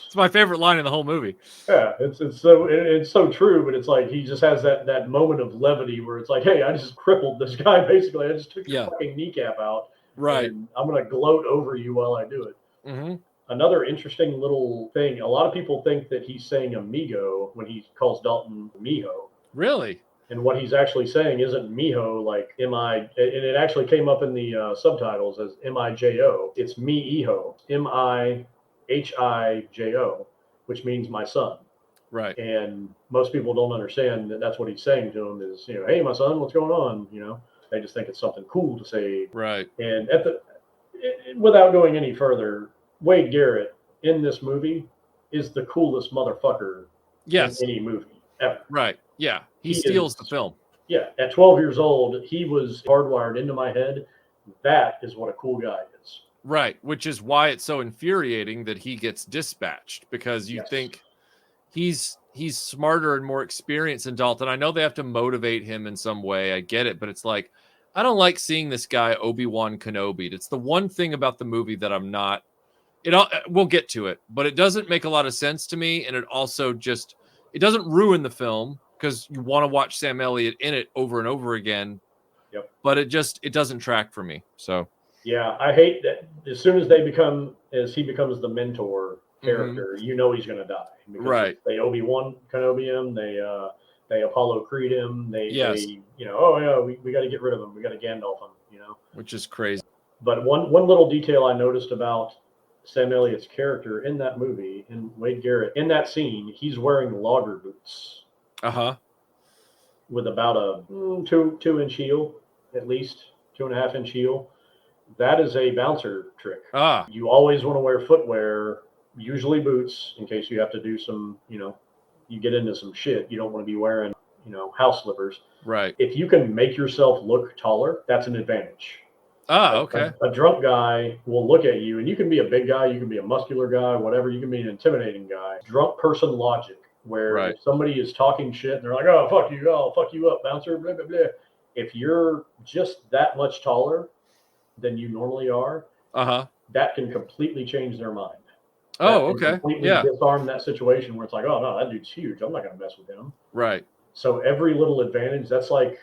It's my favorite line in the whole movie. Yeah, it's so true, but it's like he just has that moment of levity where it's like, "Hey, I just crippled this guy basically. I just took your fucking kneecap out. Right. And I'm gonna gloat over you while I do it." Mm-hmm. Another interesting little thing, a lot of people think that he's saying amigo when he calls Dalton mijo. Really? And what he's actually saying isn't mijo like M-I, and it actually came up in the subtitles as M-I-J-O. It's mi-ijo, M-I-H-I-J-O, which means my son. Right. And most people don't understand that that's what he's saying to him is, "Hey, my son, what's going on?" They just think it's something cool to say. Right. And without going any further, Wade Garrett in this movie is the coolest motherfucker in any movie ever. Right. Yeah. He steals the film. Yeah. At 12 years old, he was hardwired into my head. That is what a cool guy is. Right. Which is why it's so infuriating that he gets dispatched, because you think he's smarter and more experienced than Dalton. I know they have to motivate him in some way. I get it. But it's like, I don't like seeing this guy Obi-Wan Kenobi. It's the one thing about the movie that I'm not. We'll get to it, but it doesn't make a lot of sense to me, and it also it doesn't ruin the film because you want to watch Sam Elliott in it over and over again. Yep. But it doesn't track for me. So yeah, I hate that as soon as he becomes the mentor character, he's going to die. Right. They Obi-Wan Kenobi him. They Apollo Creed him. They we got to get rid of him. We got to Gandalf him. Which is crazy. But one little detail I noticed about Sam Elliott's character in that movie, in Wade Garrett, in that scene, he's wearing logger boots with about a 2-inch heel, at least 2.5-inch heel. That is a bouncer trick. You always want to wear footwear, usually boots, in case you have to do some, you get into some shit. You don't want to be wearing, house slippers. Right. If you can make yourself look taller, that's an advantage. Okay. A drunk guy will look at you, and you can be a big guy, you can be a muscular guy, whatever. You can be an intimidating guy. Drunk person logic, where if somebody is talking shit and they're like, "Oh, fuck you, I'll fuck you up, bouncer," blah, blah, blah. If you're just that much taller than you normally are, that can completely change their mind. Completely disarm that situation where it's like, "Oh no, that dude's huge. I'm not going to mess with him." Right. So every little advantage, that's like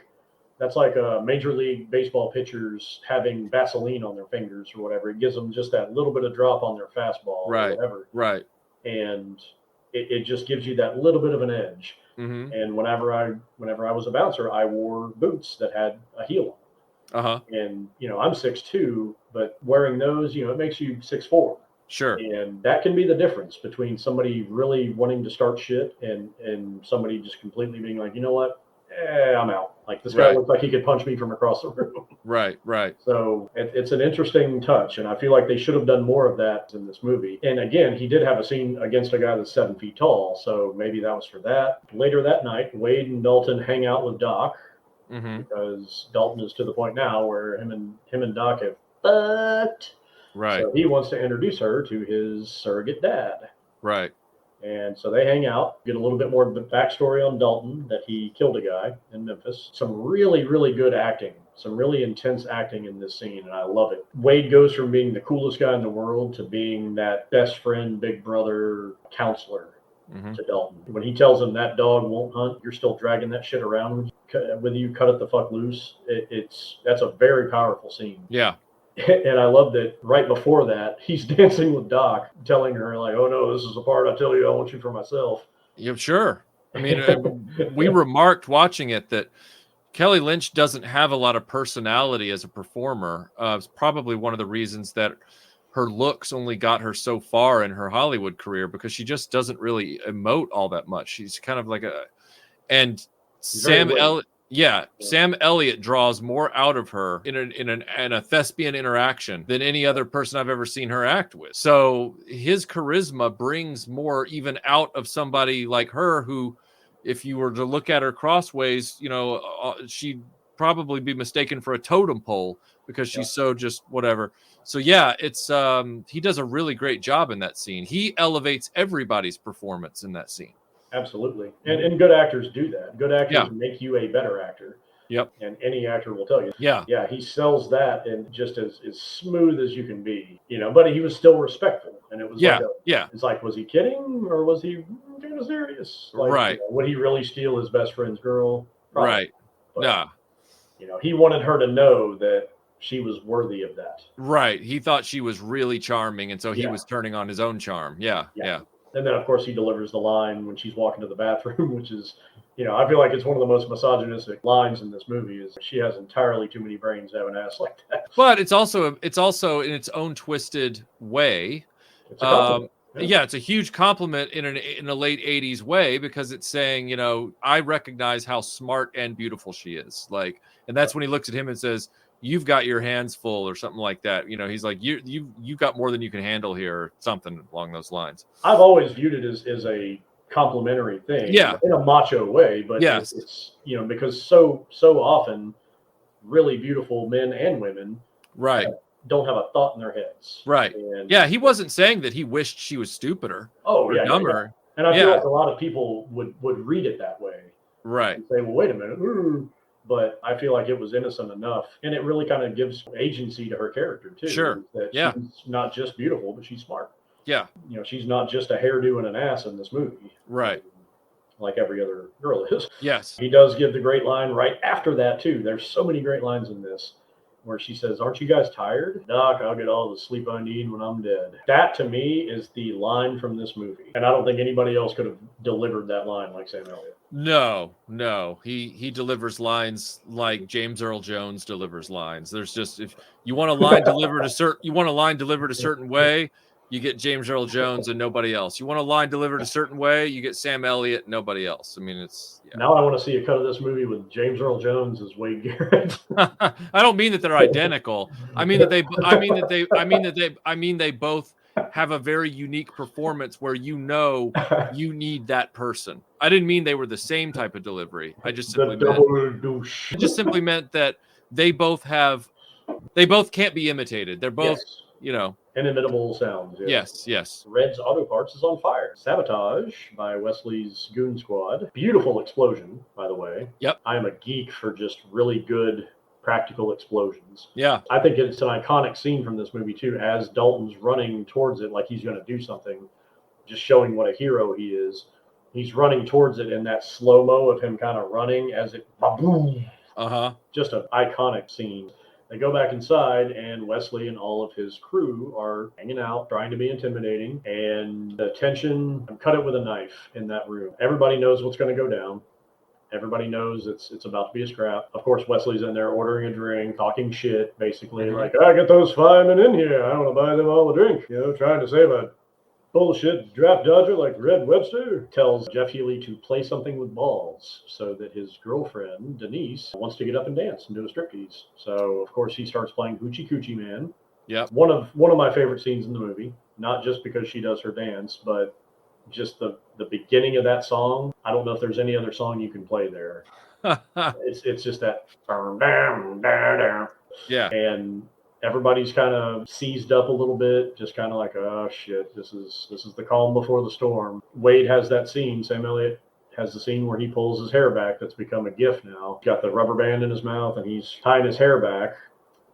Major League Baseball pitchers having Vaseline on their fingers or whatever. It gives them just that little bit of drop on their fastball or whatever. Right. And it just gives you that little bit of an edge. Mm-hmm. And whenever I was a bouncer, I wore boots that had a heel on them. And, I'm 6'2", but wearing those, it makes you 6'4". Sure. And that can be the difference between somebody really wanting to start shit and somebody just completely being like, you know what? I'm out. Like, this guy looks like he could punch me from across the room. Right. So it's an interesting touch, and I feel like they should have done more of that in this movie. And again, he did have a scene against a guy that's 7 feet tall, so maybe that was for that. Later that night, Wade and Dalton hang out with Doc, because Dalton is to the point now where him and Doc have fucked. Right. So he wants to introduce her to his surrogate dad. Right. And so they hang out, get a little bit more of the backstory on Dalton, that he killed a guy in Memphis. Some really, really good acting, some really intense acting in this scene, and I love it. Wade goes from being the coolest guy in the world to being that best friend, big brother, counselor to Dalton. When he tells him that dog won't hunt, you're still dragging that shit around with you, cut it the fuck loose. That's a very powerful scene. Yeah. And I love that right before that, he's dancing with Doc, telling her, like, "Oh, no, this is the part I tell you I want you for myself." Yeah, sure. I mean, we remarked watching it that Kelly Lynch doesn't have a lot of personality as a performer. It's probably one of the reasons that her looks only got her so far in her Hollywood career, because she just doesn't really emote all that much. She's kind of like Sam Elliott draws more out of her in a thespian interaction than any other person I've ever seen her act with. So his charisma brings more even out of somebody like her, who, if you were to look at her crossways, she'd probably be mistaken for a totem pole, because she's so just whatever. So yeah, it's he does a really great job in that scene. He elevates everybody's performance in that scene. Absolutely. And good actors do that. Good actors make you a better actor. Yep. And any actor will tell you. Yeah. Yeah, he sells that, and just as smooth as you can be, but he was still respectful. And it was it's like, was he kidding, or was he kind of serious? Like, would he really steal his best friend's girl? Probably. Right. But, he wanted her to know that she was worthy of that. Right. He thought she was really charming, and so he was turning on his own charm. Yeah. And then, of course, he delivers the line when she's walking to the bathroom, which is, I feel like it's one of the most misogynistic lines in this movie, is she has entirely too many brains to have an ass like that. But it's also in its own twisted way. It's a compliment. It's a huge compliment in a late 80s way, because it's saying, I recognize how smart and beautiful she is. Like, and that's when he looks at him and says, "You've got your hands full," or something like that. He's like, you got more than you can handle here, or something along those lines. I've always viewed it as a complimentary thing, in a macho way, but it's because so often really beautiful men and women don't have a thought in their heads. Right. And he wasn't saying that he wished she was stupider or dumber. And I feel like a lot of people would read it that way. Right. And say, well, wait a minute. But I feel like it was innocent enough, and it really kind of gives agency to her character too. Sure. That she's not just beautiful, but she's smart. Yeah. She's not just a hairdo and an ass in this movie. Right. Like every other girl is. Yes. He does give the great line right after that too. There's so many great lines in this, where she says, "Aren't you guys tired? Doc, I'll get all the sleep I need when I'm dead." That to me is the line from this movie. And I don't think anybody else could have delivered that line like Sam Elliott. No. He delivers lines like James Earl Jones delivers lines. There's just, if you want a line delivered a certain way, you get James Earl Jones and nobody else. You want a line delivered a certain way, you get Sam Elliott, nobody else. I mean, it's Now I want to see a cut of this movie with James Earl Jones as Wade Garrett. I don't mean that they're identical. I mean that they both have a very unique performance where you need that person. I didn't mean they were the same type of delivery. I just simply meant that they both can't be imitated. They're both, inimitable sounds. Yes. Red's Auto Parts is on fire. Sabotage by Wesley's Goon Squad. Beautiful explosion, by the way. Yep. I am a geek for just really good practical explosions. Yeah. I think it's an iconic scene from this movie too, as Dalton's running towards it like he's going to do something, just showing what a hero he is. He's running towards it in that slow-mo of him kind of running as it boom. Just an iconic scene. They go back inside, and Wesley and all of his crew are hanging out, trying to be intimidating, and the tension, cut it with a knife in that room. Everybody knows what's going to go down. Everybody knows it's about to be a scrap. Of course, Wesley's in there ordering a drink, talking shit, basically, like, I get those firemen in here. I want to buy them all a drink. Trying to save a bullshit draft dodger like Red Webster. Tells Jeff Healey to play something with balls so that his girlfriend, Denise, wants to get up and dance and do a striptease. So, of course, he starts playing Hoochie Coochie Man. Yeah. One of my favorite scenes in the movie, not just because she does her dance, but just the beginning of that song. I don't know if there's any other song you can play there. It's just that. Yeah. And everybody's kind of seized up a little bit, just kind of like, oh shit, this is the calm before the storm. Wade has that scene. Sam Elliott has the scene where he pulls his hair back. That's become a gif now. He's got the rubber band in his mouth and he's tying his hair back,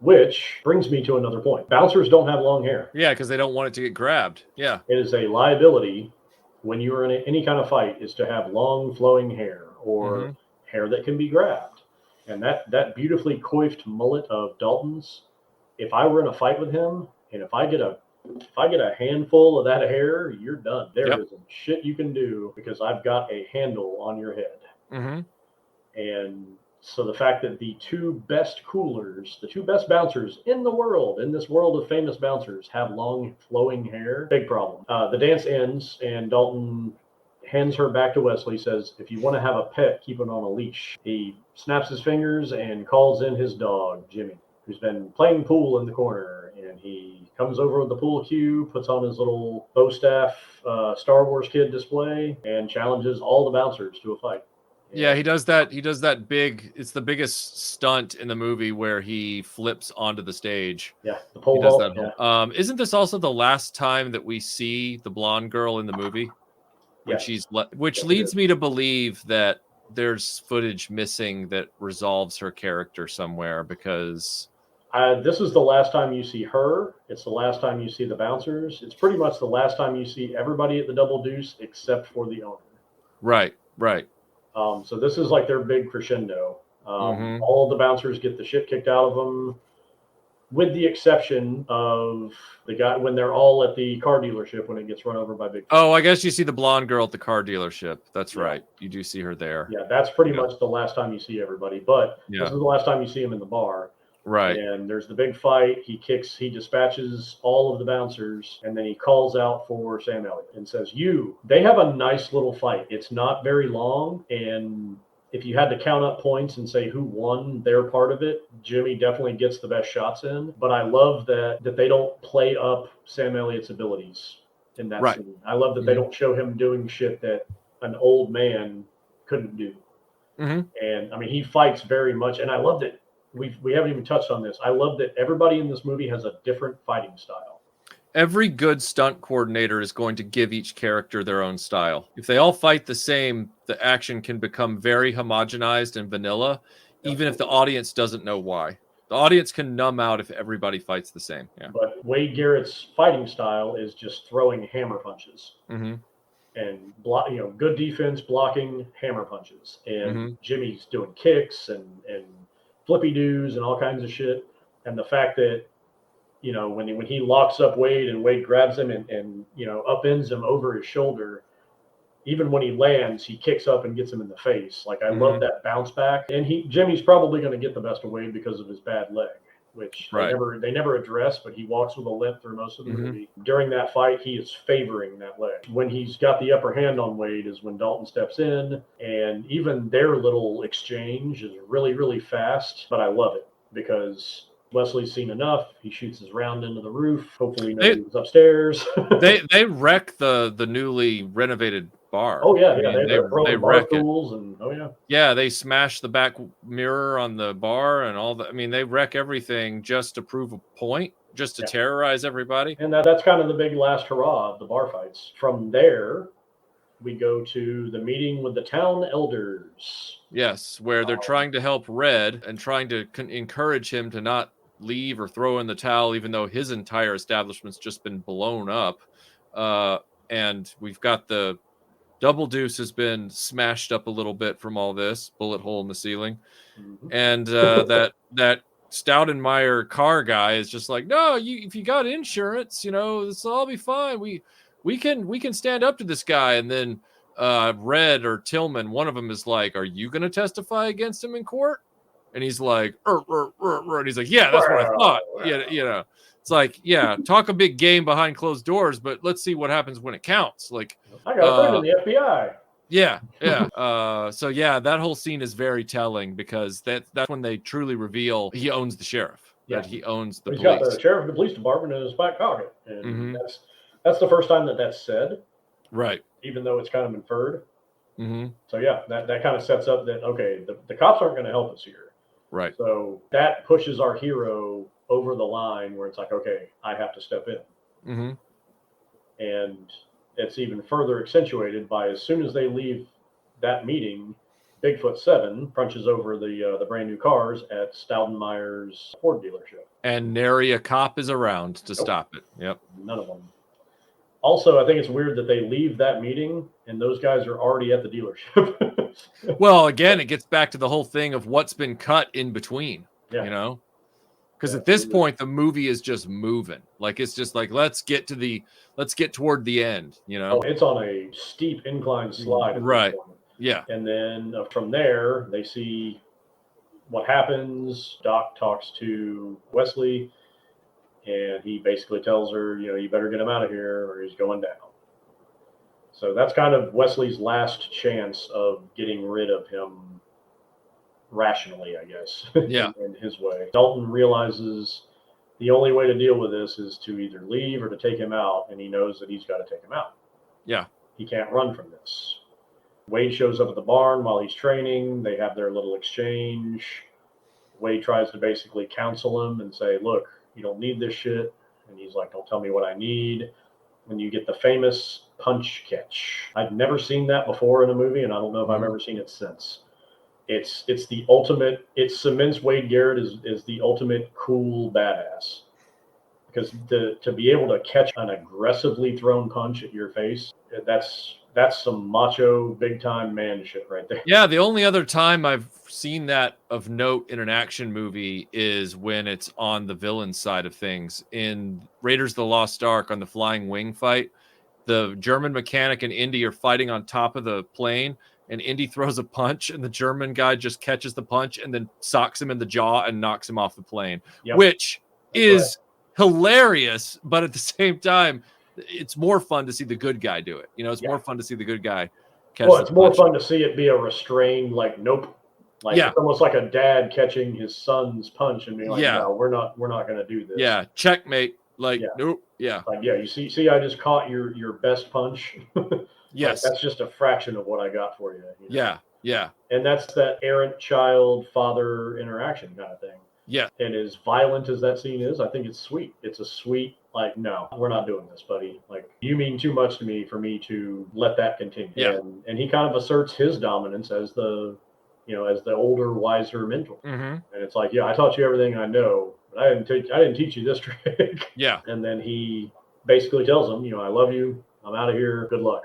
which brings me to another point. Bouncers don't have long hair. Yeah, because they don't want it to get grabbed. Yeah. It is a liability when you are in any kind of fight, is to have long flowing hair or hair that can be grabbed. And that beautifully coiffed mullet of Dalton's, if I were in a fight with him, and if I get a handful of that hair, you're done. There isn't shit you can do because I've got a handle on your head. And so the fact that the two best bouncers in the world, in this world of famous bouncers, have long flowing hair, big problem. The dance ends and Dalton hands her back to Wesley, says, if you want to have a pet, keep it on a leash. He snaps his fingers and calls in his dog, Jimmy, who's been playing pool in the corner, and he comes over with the pool cue, puts on his little bow staff Star Wars kid display, and challenges all the bouncers to a fight. Yeah, he does that big, it's the biggest stunt in the movie where he flips onto the stage. Yeah, the pole vault. Isn't this also the last time that we see the blonde girl in the movie? When which leads me to believe that there's footage missing that resolves her character somewhere, because this is the last time you see her. It's the last time you see the bouncers. It's pretty much the last time you see everybody at the Double Deuce except for the owner. Right. So this is like their big crescendo. All the bouncers get the shit kicked out of them, with the exception of the guy when they're all at the car dealership when it gets run over by Big. Oh, I guess you see the blonde girl at the car dealership. That's right. You do see her there. Yeah, that's pretty much the last time you see everybody. But this is the last time you see him in the bar. Right. And there's the big fight. He dispatches all of the bouncers, and then he calls out for Sam Elliott and says, they have a nice little fight. It's not very long, and if you had to count up points and say who won their part of it, Jimmy definitely gets the best shots in. But I love that they don't play up Sam Elliott's abilities in that scene. I love that they don't show him doing shit that an old man couldn't do. And I mean, he fights very much, and I love that we haven't even touched on this. I love that everybody in this movie has a different fighting style. Every good stunt coordinator is going to give each character their own style. If they all fight the same, the action can become very homogenized and vanilla, even if the audience doesn't know why. The audience can numb out if everybody fights the same. Yeah. But Wade Garrett's fighting style is just throwing hammer punches. And good defense, blocking, hammer punches. And Jimmy's doing kicks and flippy doos and all kinds of shit. And the fact that when he locks up Wade and Wade grabs him and upends him over his shoulder, even when he lands, he kicks up and gets him in the face. Like, I love that bounce back. And Jimmy's probably going to get the best of Wade because of his bad leg. which Right. they never address, but he walks with a limp through most of the Mhm. movie. During that fight, he is favoring that leg. When he's got the upper hand on Wade is when Dalton steps in, and even their little exchange is really, really fast, but I love it because Wesley's seen enough. He shoots his round into the roof. Hopefully nobody was upstairs. They wreck the newly renovated bar. Oh yeah, I yeah. mean, They're they throwing bar wreck it. stools and oh yeah. Yeah, they smash the back mirror on the bar and all that. I mean, they wreck everything just to prove a point, just to terrorize everybody. And that's kind of the big last hurrah of the bar fights. From there, we go to the meeting with the town elders. Yes, where they're trying to help Red and trying to encourage him to not leave or throw in the towel, even though his entire establishment's just been blown up. And we've got the Double Deuce has been smashed up a little bit from all this bullet hole in the ceiling, and that Stoudenmeyer car guy is just like, no, if you got insurance, this will all be fine. We can stand up to this guy. And then Red or Tillman, one of them is like, are you going to testify against him in court? And he's like, and he's like, yeah, that's what I thought. Yeah, it's like, yeah, talk a big game behind closed doors, but let's see what happens when it counts. Like, I got a friend in the FBI. Yeah. So yeah, that whole scene is very telling because that's when they truly reveal he owns the sheriff. Yeah. That he owns the He's police. got the sheriff of the police department in his back pocket, and that's the first time that's said. Right. Even though it's kind of inferred. Mm-hmm. So yeah, that kind of sets up that okay, the cops aren't going to help us here. Right. So that pushes our hero over the line where it's like, okay, I have to step in. Mm-hmm. And it's even further accentuated by as soon as they leave that meeting, Bigfoot 7 crunches over the brand new cars at Stoudenmeyer's Ford dealership. And nary a cop is around to stop it. Yep. None of them. Also, I think it's weird that they leave that meeting and those guys are already at the dealership. Well, again, it gets back to the whole thing of what's been cut in between, because at this point the movie is just moving. Like it's just like let's get toward the end. It's on a steep incline slide. Right. Yeah. And then from there they see what happens. Doc talks to Wesley. And he basically tells her, you better get him out of here or he's going down. So that's kind of Wesley's last chance of getting rid of him rationally, I guess, in his way. Dalton realizes the only way to deal with this is to either leave or to take him out, and he knows that he's got to take him out. Yeah. He can't run from this. Wade shows up at the barn while he's training. They have their little exchange. Wade tries to basically counsel him and say, look, you don't need this shit. And he's like, don't tell me what I need. When you get the famous punch catch. I've never seen that before in a movie, and I don't know if I've ever seen it since. It's the ultimate, it cements Wade Garrett is the ultimate cool badass. Because to be able to catch an aggressively thrown punch at your face, that's some macho big time man shit right there. Yeah, the only other time I've seen that of note in an action movie is when it's on the villain side of things. In Raiders of the Lost Ark on the flying wing fight, the German mechanic and Indy are fighting on top of the plane, and Indy throws a punch, and the German guy just catches the punch and then socks him in the jaw and knocks him off the plane, which is hilarious, but at the same time, it's more fun to see the good guy do it. It's more fun to see the good guy catch it's more fun to see it be a restrained, like, nope. Like, it's almost like a dad catching his son's punch and being like, no, we're not going to do this. Yeah, checkmate. Like, nope. Yeah. Like, you see, I just caught your best punch. Yes. Like, that's just a fraction of what I got for you. Yeah. And that's that errant child-father interaction kind of thing. Yeah. And as violent as that scene is, I think it's sweet. It's a sweet, like, no, we're not doing this, buddy. Like, you mean too much to me for me to let that continue. Yeah. And he kind of asserts his dominance as the older, wiser mentor. Mm-hmm. And it's like, yeah, I taught you everything I know, but I didn't teach you this trick. Yeah. And then he basically tells him, I love you. I'm out of here. Good luck.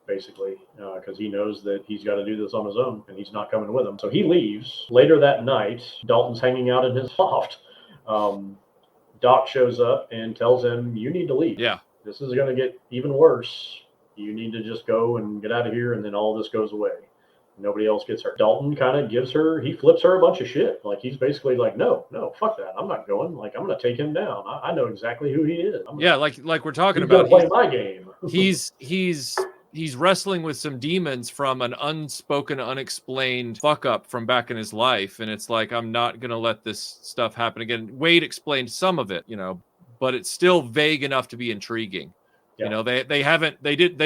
Basically, because he knows that he's got to do this on his own and he's not coming with him. So he leaves. Later that night, Dalton's hanging out in his loft. Doc shows up and tells him, you need to leave. Yeah. This is going to get even worse. You need to just go and get out of here, and then all this goes away. Nobody else gets hurt. Dalton kind of he flips her a bunch of shit. Like, he's basically like, no, fuck that. I'm not going. Like, I'm going to take him down. I know exactly who he is. Like we're talking he's about. He's going to play my game. He's wrestling with some demons from an unspoken, unexplained fuck up from back in his life. And it's like, I'm not going to let this stuff happen again. Wade explained some of it, but it's still vague enough to be intriguing. Yeah. They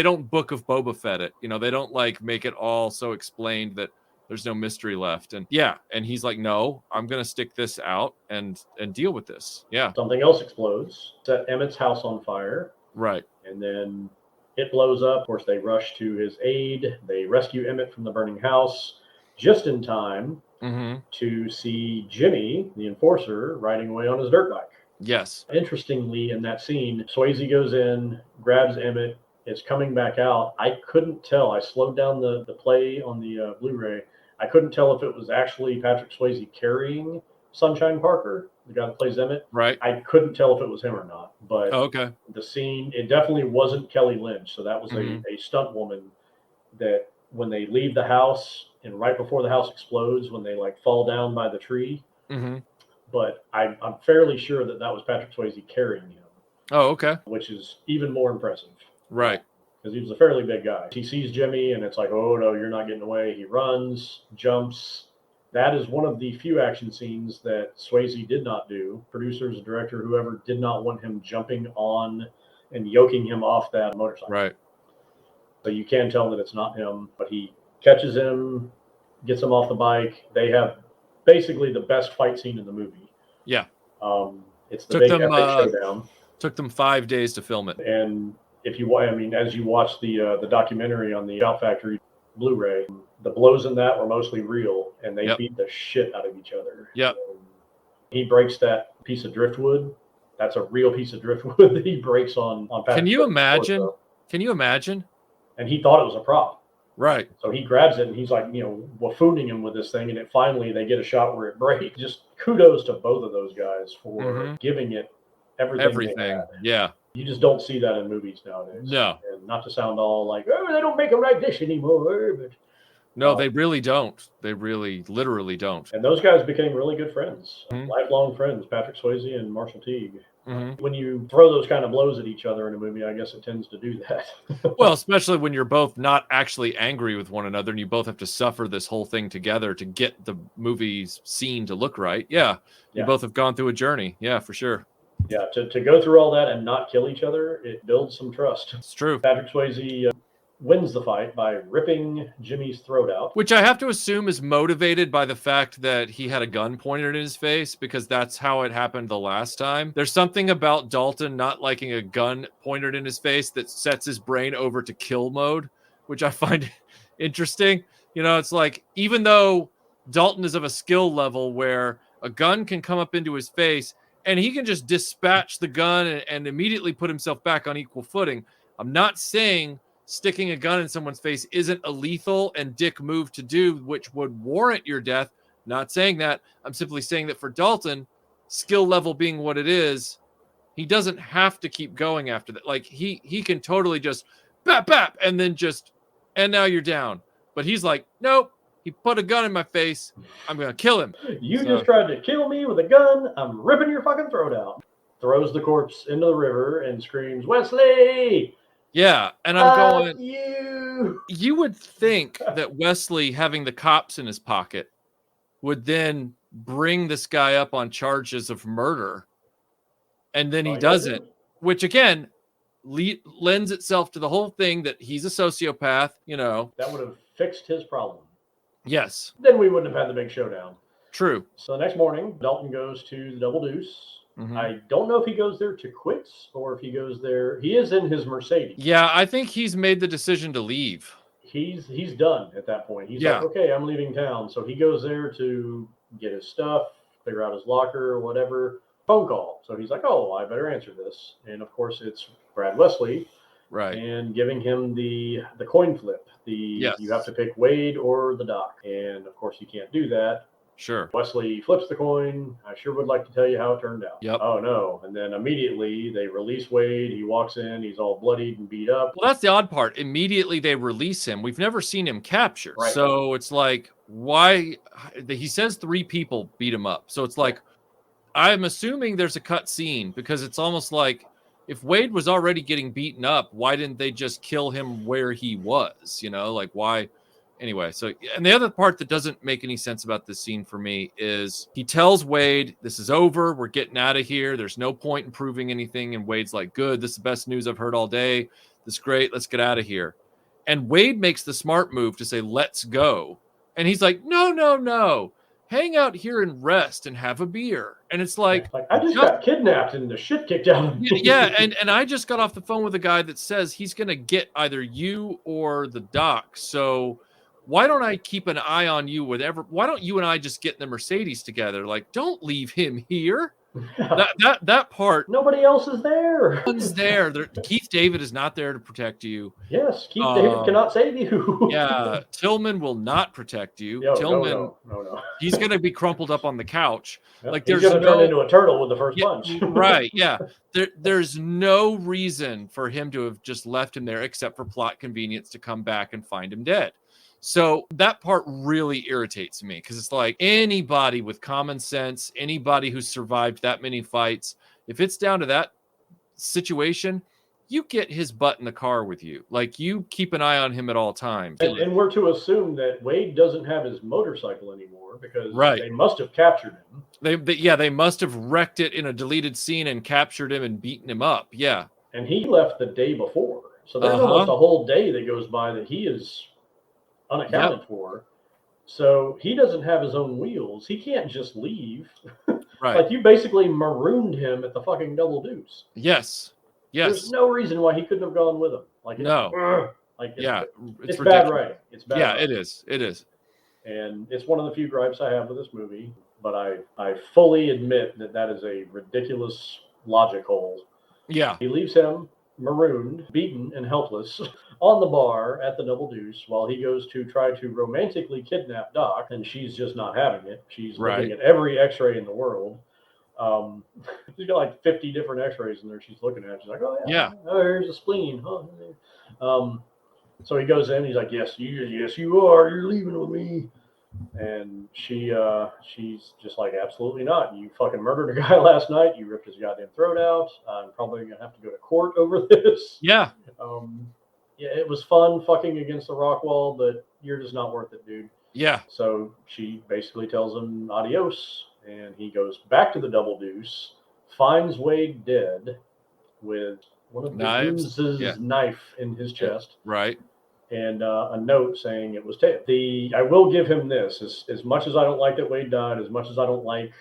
don't Book of Boba Fett it. They don't like make it all so explained that there's no mystery left. And and he's like, no, I'm going to stick this out and deal with this. Yeah. Something else explodes. Set Emmett's house on fire. Right. And then it blows up. Of course, they rush to his aid. They rescue Emmett from the burning house just in time to see Jimmy, the enforcer, riding away on his dirt bike. Yes. Interestingly, in that scene, Swayze goes in, grabs Emmett, is coming back out. I couldn't tell. I slowed down the play on the Blu-ray. I couldn't tell if it was actually Patrick Swayze carrying Sunshine Parker, the guy that plays Emmett. Right. I couldn't tell if it was him or not. But the scene, it definitely wasn't Kelly Lynch. So that was a stunt woman that when they leave the house and right before the house explodes, when they like fall down by the tree. But I'm fairly sure that was Patrick Swayze carrying him. Oh, okay. Which is even more impressive. Right. Because he was a fairly big guy. He sees Jimmy and it's like, oh no, you're not getting away. He runs, jumps. That is one of the few action scenes that Swayze did not do. Producers, director, whoever did not want him jumping on and yoking him off that motorcycle. Right. So you can tell that it's not him, but he catches him, gets him off the bike. They have basically the best fight scene in the movie. Yeah. It's the big epic showdown. Took them 5 days to film it. And as you watch the documentary on the Shout Factory Blu-ray, the blows in that were mostly real, and they beat the shit out of each other. Yep. He breaks that piece of driftwood. That's a real piece of driftwood that he breaks on Patrick. Can you imagine? Can you imagine? And he thought it was a prop. Right. So he grabs it and he's like, waffooning him with this thing, and they get a shot where it breaks. Just kudos to both of those guys for giving it everything. Yeah. You just don't see that in movies nowadays. No. And not to sound all like, oh, they don't make them like this anymore. But no, they really don't. They really, literally don't. And those guys became really good friends, lifelong friends, Patrick Swayze and Marshall Teague. When you throw those kind of blows at each other in a movie, I guess it tends to do that. Well, especially when you're both not actually angry with one another and you both have to suffer this whole thing together to get the movie's scene to look right. Yeah. You both have gone through a journey. Yeah, for sure. Yeah, to go through all that and not kill each other, it builds some trust. It's true. Patrick Swayze wins the fight by ripping Jimmy's throat out. Which I have to assume is motivated by the fact that he had a gun pointed in his face, because that's how it happened the last time. There's something about Dalton not liking a gun pointed in his face that sets his brain over to kill mode, which I find interesting. It's like, even though Dalton is of a skill level where a gun can come up into his face and he can just dispatch the gun and immediately put himself back on equal footing. I'm not saying sticking a gun in someone's face isn't a lethal and dick move to do, which would warrant your death. Not saying that. I'm simply saying that for Dalton, skill level being what it is, he doesn't have to keep going after that. Like, he can totally just bap, bap, and then and now you're down. But he's like, nope, he put a gun in my face. I'm going to kill him. You just tried to kill me with a gun. I'm ripping your fucking throat out. Throws the corpse into the river and screams, Wesley! Yeah, and I'm going, you would think that Wesley, having the cops in his pocket, would then bring this guy up on charges of murder. And then he doesn't, which again lends itself to the whole thing that he's a sociopath, That would have fixed his problem. Yes. Then we wouldn't have had the big showdown. True. So the next morning, Dalton goes to the Double Deuce. I don't know if he goes there to quit or if he goes there. He is in his Mercedes. Yeah, I think he's made the decision to leave. He's done at that point. He's like, okay, I'm leaving town. So he goes there to get his stuff, figure out his locker or whatever. Phone call. So he's like, oh, I better answer this. And of course, it's Brad Wesley. Right. And giving him the coin flip. You have to pick Wade or the Doc. And of course, you can't do that. Sure. Wesley flips the coin. I sure would like to tell you how it turned out. Yep. Oh no. And then immediately they release Wade. He walks in. He's all bloodied and beat up. Well, that's the odd part. Immediately they release him. We've never seen him captured. Right. So it's like, why? He says 3 people beat him up. So it's like, I'm assuming there's a cut scene because it's almost like if Wade was already getting beaten up, why didn't they just kill him where he was? You know, like why? Anyway, so, and the other part that doesn't make any sense about this scene for me is he tells Wade, this is over. We're getting out of here. There's no point in proving anything. And Wade's like, good. This is the best news I've heard all day. This is great. Let's get out of here. And Wade makes the smart move to say, let's go. And he's like, no, no, no. Hang out here and rest and have a beer. And it's like I just got kidnapped and the shit kicked out of me. Yeah, and I just got off the phone with a guy that says he's going to get either you or the doc. So why don't I keep an eye on you? Why don't you and I just get in the Mercedes together? Like, don't leave him here. That part. Nobody else is there. No one's there. Keith David is not there to protect you. Yes, Keith David cannot save you. Yeah, Tillman will not protect you. Yo, Tillman, no. He's going to be crumpled up on the couch. Yep. Like he's going to turn into a turtle with the first punch. Right, yeah. There's no reason for him to have just left him there except for plot convenience to come back and find him dead. So that part really irritates me because it's like anybody with common sense, anybody who's survived that many fights, if it's down to that situation, you get his butt in the car with you. Like you keep an eye on him at all times. And we're to assume that Wade doesn't have his motorcycle anymore because they must have captured him. They must have wrecked it in a deleted scene and captured him and beaten him up. Yeah. And he left the day before. So there's almost a whole day that goes by that he is unaccounted for. So he doesn't have his own wheels. He can't just leave. Right. Like you basically marooned him at the fucking Double Deuce. Yes. There's no reason why he couldn't have gone with him. Like it's bad writing. It's bad. Yeah, writing. it is. It is. And it's one of the few gripes I have with this movie. But I fully admit that is a ridiculous logic hole. Yeah. He leaves him marooned, beaten, and helpless on the bar at the Double Deuce while he goes to try to romantically kidnap Doc, and she's just not having it. She's looking at every x-ray in the world. She's got like 50 different x-rays in there she's looking at. She's like, oh here's a spleen. Huh? So he goes in, he's like, yes you are, you're leaving with me. And she's just like, absolutely not. You fucking murdered a guy last night. You ripped his goddamn throat out. I'm probably gonna have to go to court over this. Yeah. It was fun fucking against the rock wall, but you're just not worth it, dude. Yeah. So she basically tells him adios, and he goes back to the Double Deuce, finds Wade dead with one of the Deuce's knife in his chest. Right. And a note saying it was I will give him this. As much as I don't like that Wade died, as much as I don't like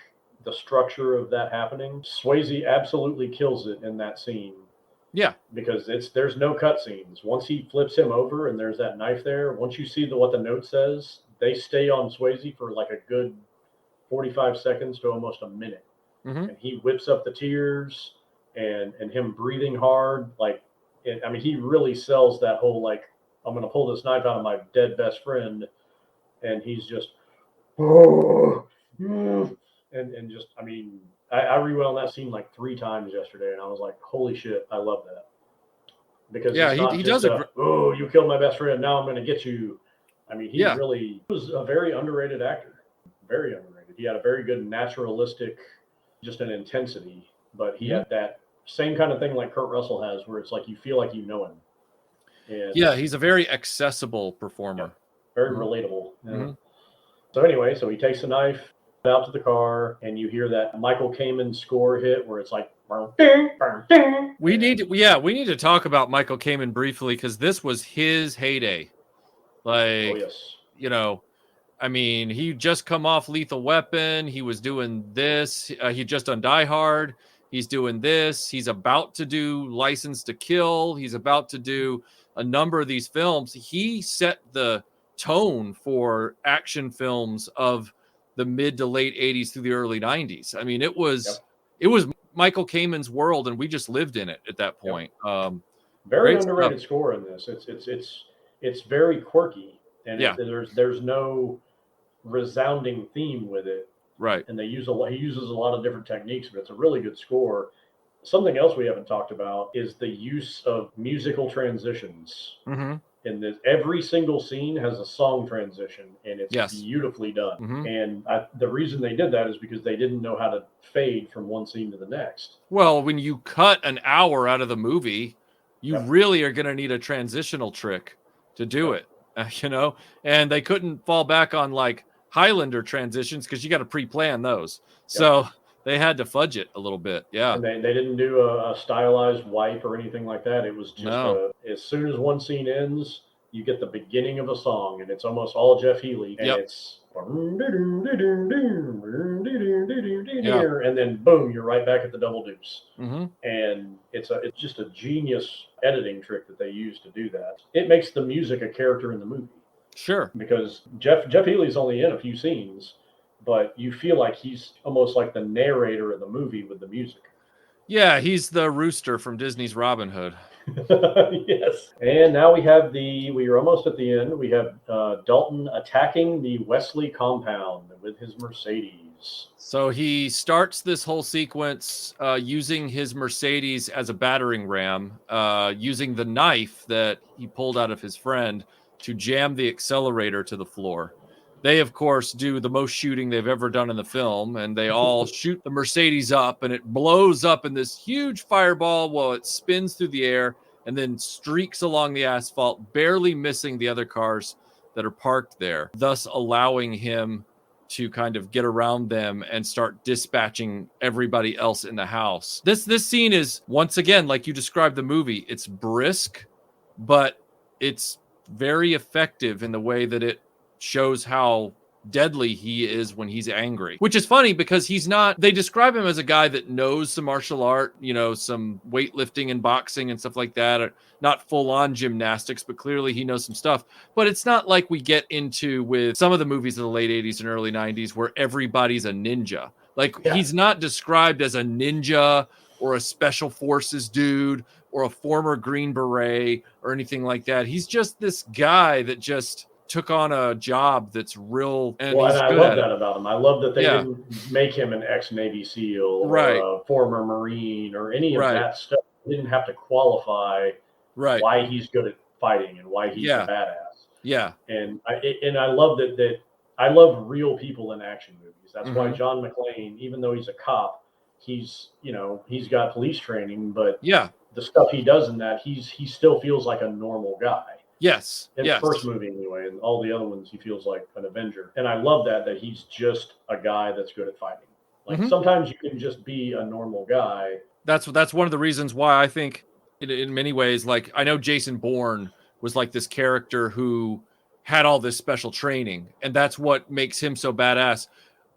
the structure of that happening, Swayze absolutely kills it in that scene. Yeah. Because there's no cut scenes. Once he flips him over and there's that knife there, once you see what the note says, they stay on Swayze for like a good 45 seconds to almost a minute. Mm-hmm. And he whips up the tears and him breathing hard. He really sells that whole like, I'm going to pull this knife out of my dead best friend. And he's just, and just, I rewound that scene like 3 times yesterday, and I was like, holy shit, I love that. Because he does it. Oh, you killed my best friend. Now I'm going to get you. He really was a very underrated actor. Very underrated. He had a very good naturalistic, just an intensity, but he had that same kind of thing like Kurt Russell has, where it's like you feel like you know him. And he's a very accessible performer. Very relatable. Yeah. Mm-hmm. So anyway, he takes the knife out to the car, and you hear that Michael Kamen score hit where it's like, ding, ding. We need to talk about Michael Kamen briefly because this was his heyday. Like, he just come off Lethal Weapon. He was doing this. He just done Die Hard. He's doing this. He's about to do License to Kill. He's about to do a number of these films. He set the tone for action films of the mid to late 80s through the early 90s. It was Michael Kamen's world, and we just lived in it at that point. Very underrated score in this. It's very quirky, and there's no resounding theme with it. Right. And he uses a lot of different techniques, but it's a really good score. Something else we haven't talked about is the use of musical transitions. Mm-hmm. In this, every single scene has a song transition, and it's beautifully done. Mm-hmm. And the reason they did that is because they didn't know how to fade from one scene to the next. Well, when you cut an hour out of the movie, you really are going to need a transitional trick to do it, you know? And they couldn't fall back on like Highlander transitions because you got to pre-plan those. So they had to fudge it a little bit. Yeah. And they didn't do a stylized wipe or anything like that. It was just as soon as one scene ends, you get the beginning of a song, and it's almost all Jeff Healey. And it's and then boom, you're right back at the double deuce. Mm-hmm. And it's just a genius editing trick that they use to do that. It makes the music a character in the movie. Sure. Because Jeff Healey's only in a few scenes, but you feel like he's almost like the narrator of the movie with the music. Yeah, he's the rooster from Disney's Robin Hood. Yes. And now we are almost at the end. We have Dalton attacking the Wesley compound with his Mercedes. So he starts this whole sequence using his Mercedes as a battering ram, using the knife that he pulled out of his friend to jam the accelerator to the floor. They, of course, do the most shooting they've ever done in the film, and they all shoot the Mercedes up, and it blows up in this huge fireball while it spins through the air and then streaks along the asphalt, barely missing the other cars that are parked there, thus allowing him to kind of get around them and start dispatching everybody else in the house. This scene is, once again, like you described the movie, it's brisk, but it's very effective in the way that it shows how deadly he is when he's angry, which is funny because they describe him as a guy that knows some martial art, you know, some weightlifting and boxing and stuff like that, or not full on gymnastics, but clearly he knows some stuff. But it's not like we get into with some of the movies of the late 80s and early 90s where everybody's a ninja. Like he's not described as a ninja or a special forces dude or a former Green Beret or anything like that. He's just this guy that just took on a job that's real, and well, he's and I good love at that it. about him. I love that they didn't make him an ex-Navy SEAL or a former Marine or any of that stuff. They didn't have to qualify why he's good at fighting and why he's a badass. Yeah, and I love that I love real people in action movies. That's why John McClane, even though he's a cop, he's got police training, but the stuff he does in that, he still feels like a normal guy. Yes. In the first movie anyway, and all the other ones he feels like an Avenger. And I love that he's just a guy that's good at fighting. Like sometimes you can just be a normal guy. That's one of the reasons why I think in many ways, like I know Jason Bourne was like this character who had all this special training, and that's what makes him so badass.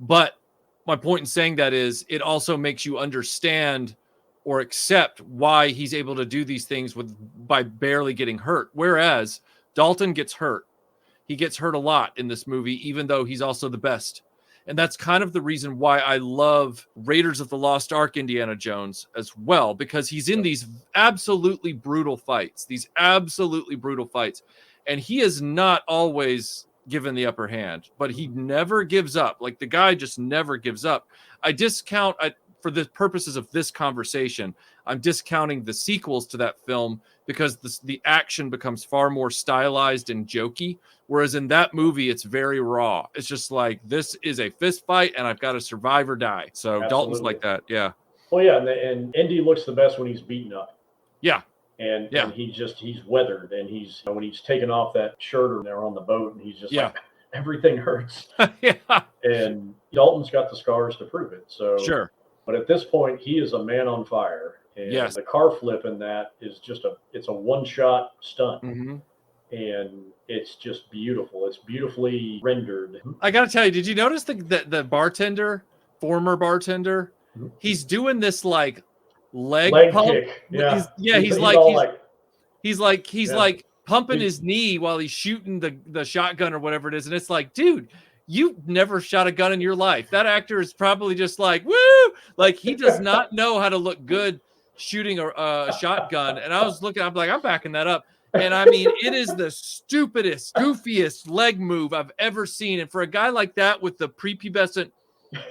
But my point in saying that is it also makes you understand or accept why he's able to do these things by barely getting hurt. Whereas Dalton gets hurt. He gets hurt a lot in this movie, even though he's also the best. And that's kind of the reason why I love Raiders of the Lost Ark Indiana Jones as well, because he's in these absolutely brutal fights, And he is not always given the upper hand, but he never gives up. Like the guy just never gives up. For the purposes of this conversation, I'm discounting the sequels to that film because the action becomes far more stylized and jokey. Whereas in that movie, it's very raw. It's just like, this is a fist fight and I've got to survive or die. So Dalton's like that. Yeah. Well, yeah. And Indy looks the best when he's beaten up. Yeah. And he's weathered, and when he's taken off that shirt or they're on the boat and he's just like, everything hurts. And Dalton's got the scars to prove it. So sure. But at this point, he is a man on fire. And the car flip in that is it's a one-shot stunt. And it's just beautiful. It's beautifully rendered. I got to tell you, did you notice the bartender, former bartender, he's doing this like leg pump? Kick. Yeah. He's like pumping his knee while he's shooting the shotgun or whatever it is. And it's like, dude, you've never shot a gun in your life. That actor is probably just like, woo! Like, he does not know how to look good shooting a shotgun. And I was looking, I'm like, I'm backing that up. And I mean, it is the stupidest, goofiest leg move I've ever seen. And for a guy like that with the prepubescent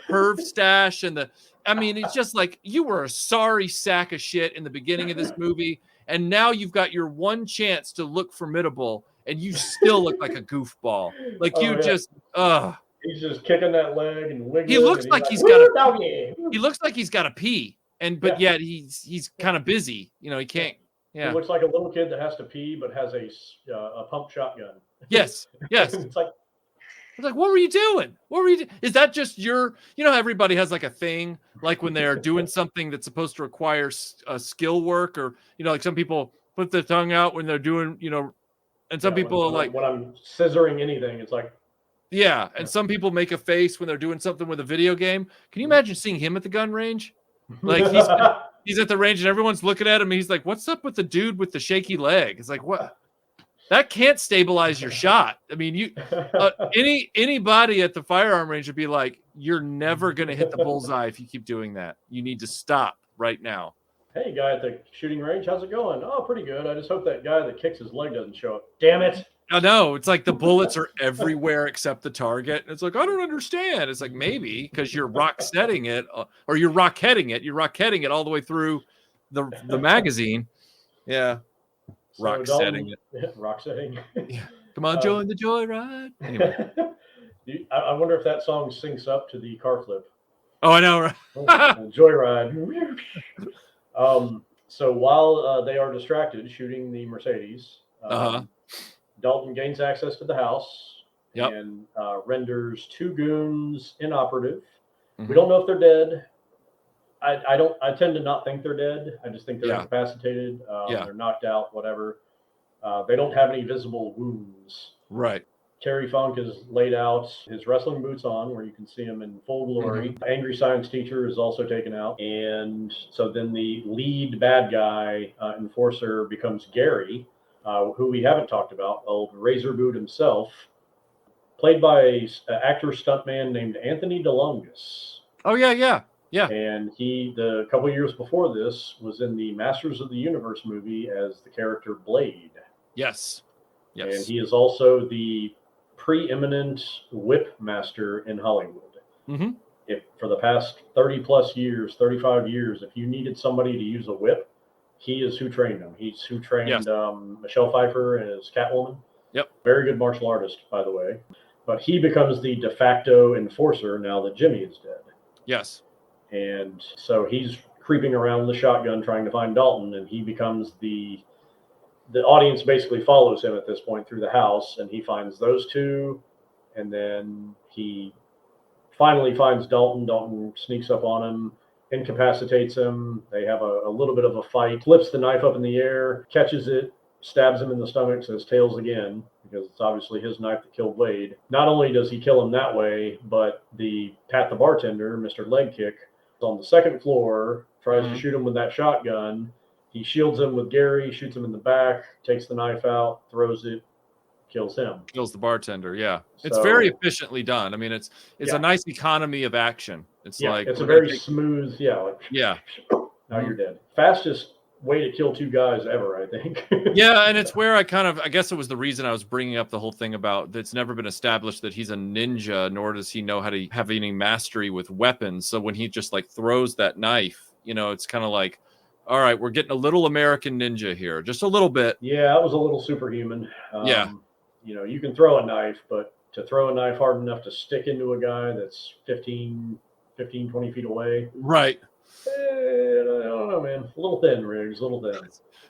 perv stash and I mean, it's just like you were a sorry sack of shit in the beginning of this movie. And now you've got your one chance to look formidable and you still look like a goofball. Like you just, He's just kicking that leg and wiggling. He looks like he's got to pee. But yet he's kind of busy. You know, he can't. Yeah. He looks like a little kid that has to pee, but has a pump shotgun. Yes. It's like, what were you doing? Is that just your, everybody has like a thing, like when they're doing something that's supposed to require skill work, or, like some people put their tongue out when they're doing, and some people are like, when I'm scissoring anything, it's like, yeah. And some people make a face when they're doing something with a video game. Can you imagine seeing him at the gun range? Like he's at the range and everyone's looking at him. And he's like, what's up with the dude with the shaky leg? It's like, what? That can't stabilize your shot. I mean, anybody at the firearm range would be like, you're never going to hit the bullseye if you keep doing that. You need to stop right now. Hey, guy at the shooting range, how's it going? Oh, pretty good. I just hope that guy that kicks his leg doesn't show up. Damn it. I know. It's like the bullets are everywhere except the target. It's like, I don't understand. It's like, maybe because you're rock setting it, or you're rock heading it. You're rock heading it all the way through the magazine. Yeah. Rock setting it. Rock setting. Yeah. Come on, join the joyride. Anyway. I wonder if that song syncs up to the car flip. Oh, I know, right? Joyride. So while they are distracted shooting the Mercedes, Dalton gains access to the house and renders 2 goons inoperative. Mm-hmm. We don't know if they're dead. I tend to not think they're dead. I just think they're incapacitated. They're knocked out, whatever. They don't have any visible wounds. Right. Terry Funk is laid out, his wrestling boots on, where you can see him in full glory. Mm-hmm. Angry science teacher is also taken out. And so then the lead bad guy, enforcer, becomes Gary, who we haven't talked about, old Razor Boot himself, played by an actor stuntman named Anthony DeLongis. Oh, yeah. And he, the couple years before this, was in the Masters of the Universe movie as the character Blade. Yes. And he is also the preeminent whip master in Hollywood. Mm-hmm. If for the past 30 plus years, 35 years, if you needed somebody to use a whip, he is who trained him. He's who trained Michelle Pfeiffer as Catwoman. Yep. Very good martial artist, by the way. But he becomes the de facto enforcer now that Jimmy is dead. Yes. And so he's creeping around with a shotgun trying to find Dalton, and he becomes the audience basically follows him at this point through the house, and he finds those two, and then he finally finds Dalton. Dalton sneaks up on him, incapacitates him. They have a little bit of a fight, flips the knife up in the air, catches it, stabs him in the stomach, says tails again, because it's obviously his knife that killed Wade. Not only does he kill him that way, but Pat the bartender, Mr. Leg Kick, on the second floor, tries to shoot him with that shotgun. He shields him with Gary, shoots him in the back, takes the knife out, throws it, kills him. Kills the bartender, yeah. So, it's very efficiently done. I mean, it's a nice economy of action. It's like it's a very smooth, now you're dead. Fastest way to kill 2 guys ever, I think. Yeah, and it's where I guess it was the reason I was bringing up the whole thing about it's never been established that he's a ninja, nor does he know how to have any mastery with weapons. So when he just like throws that knife, it's kind of like, all right, we're getting a little American ninja here, just a little bit. Yeah, that was a little superhuman. You can throw a knife, but to throw a knife hard enough to stick into a guy that's 15, 20 feet away. Right. I don't know, man. A little thin, Riggs, a little thin.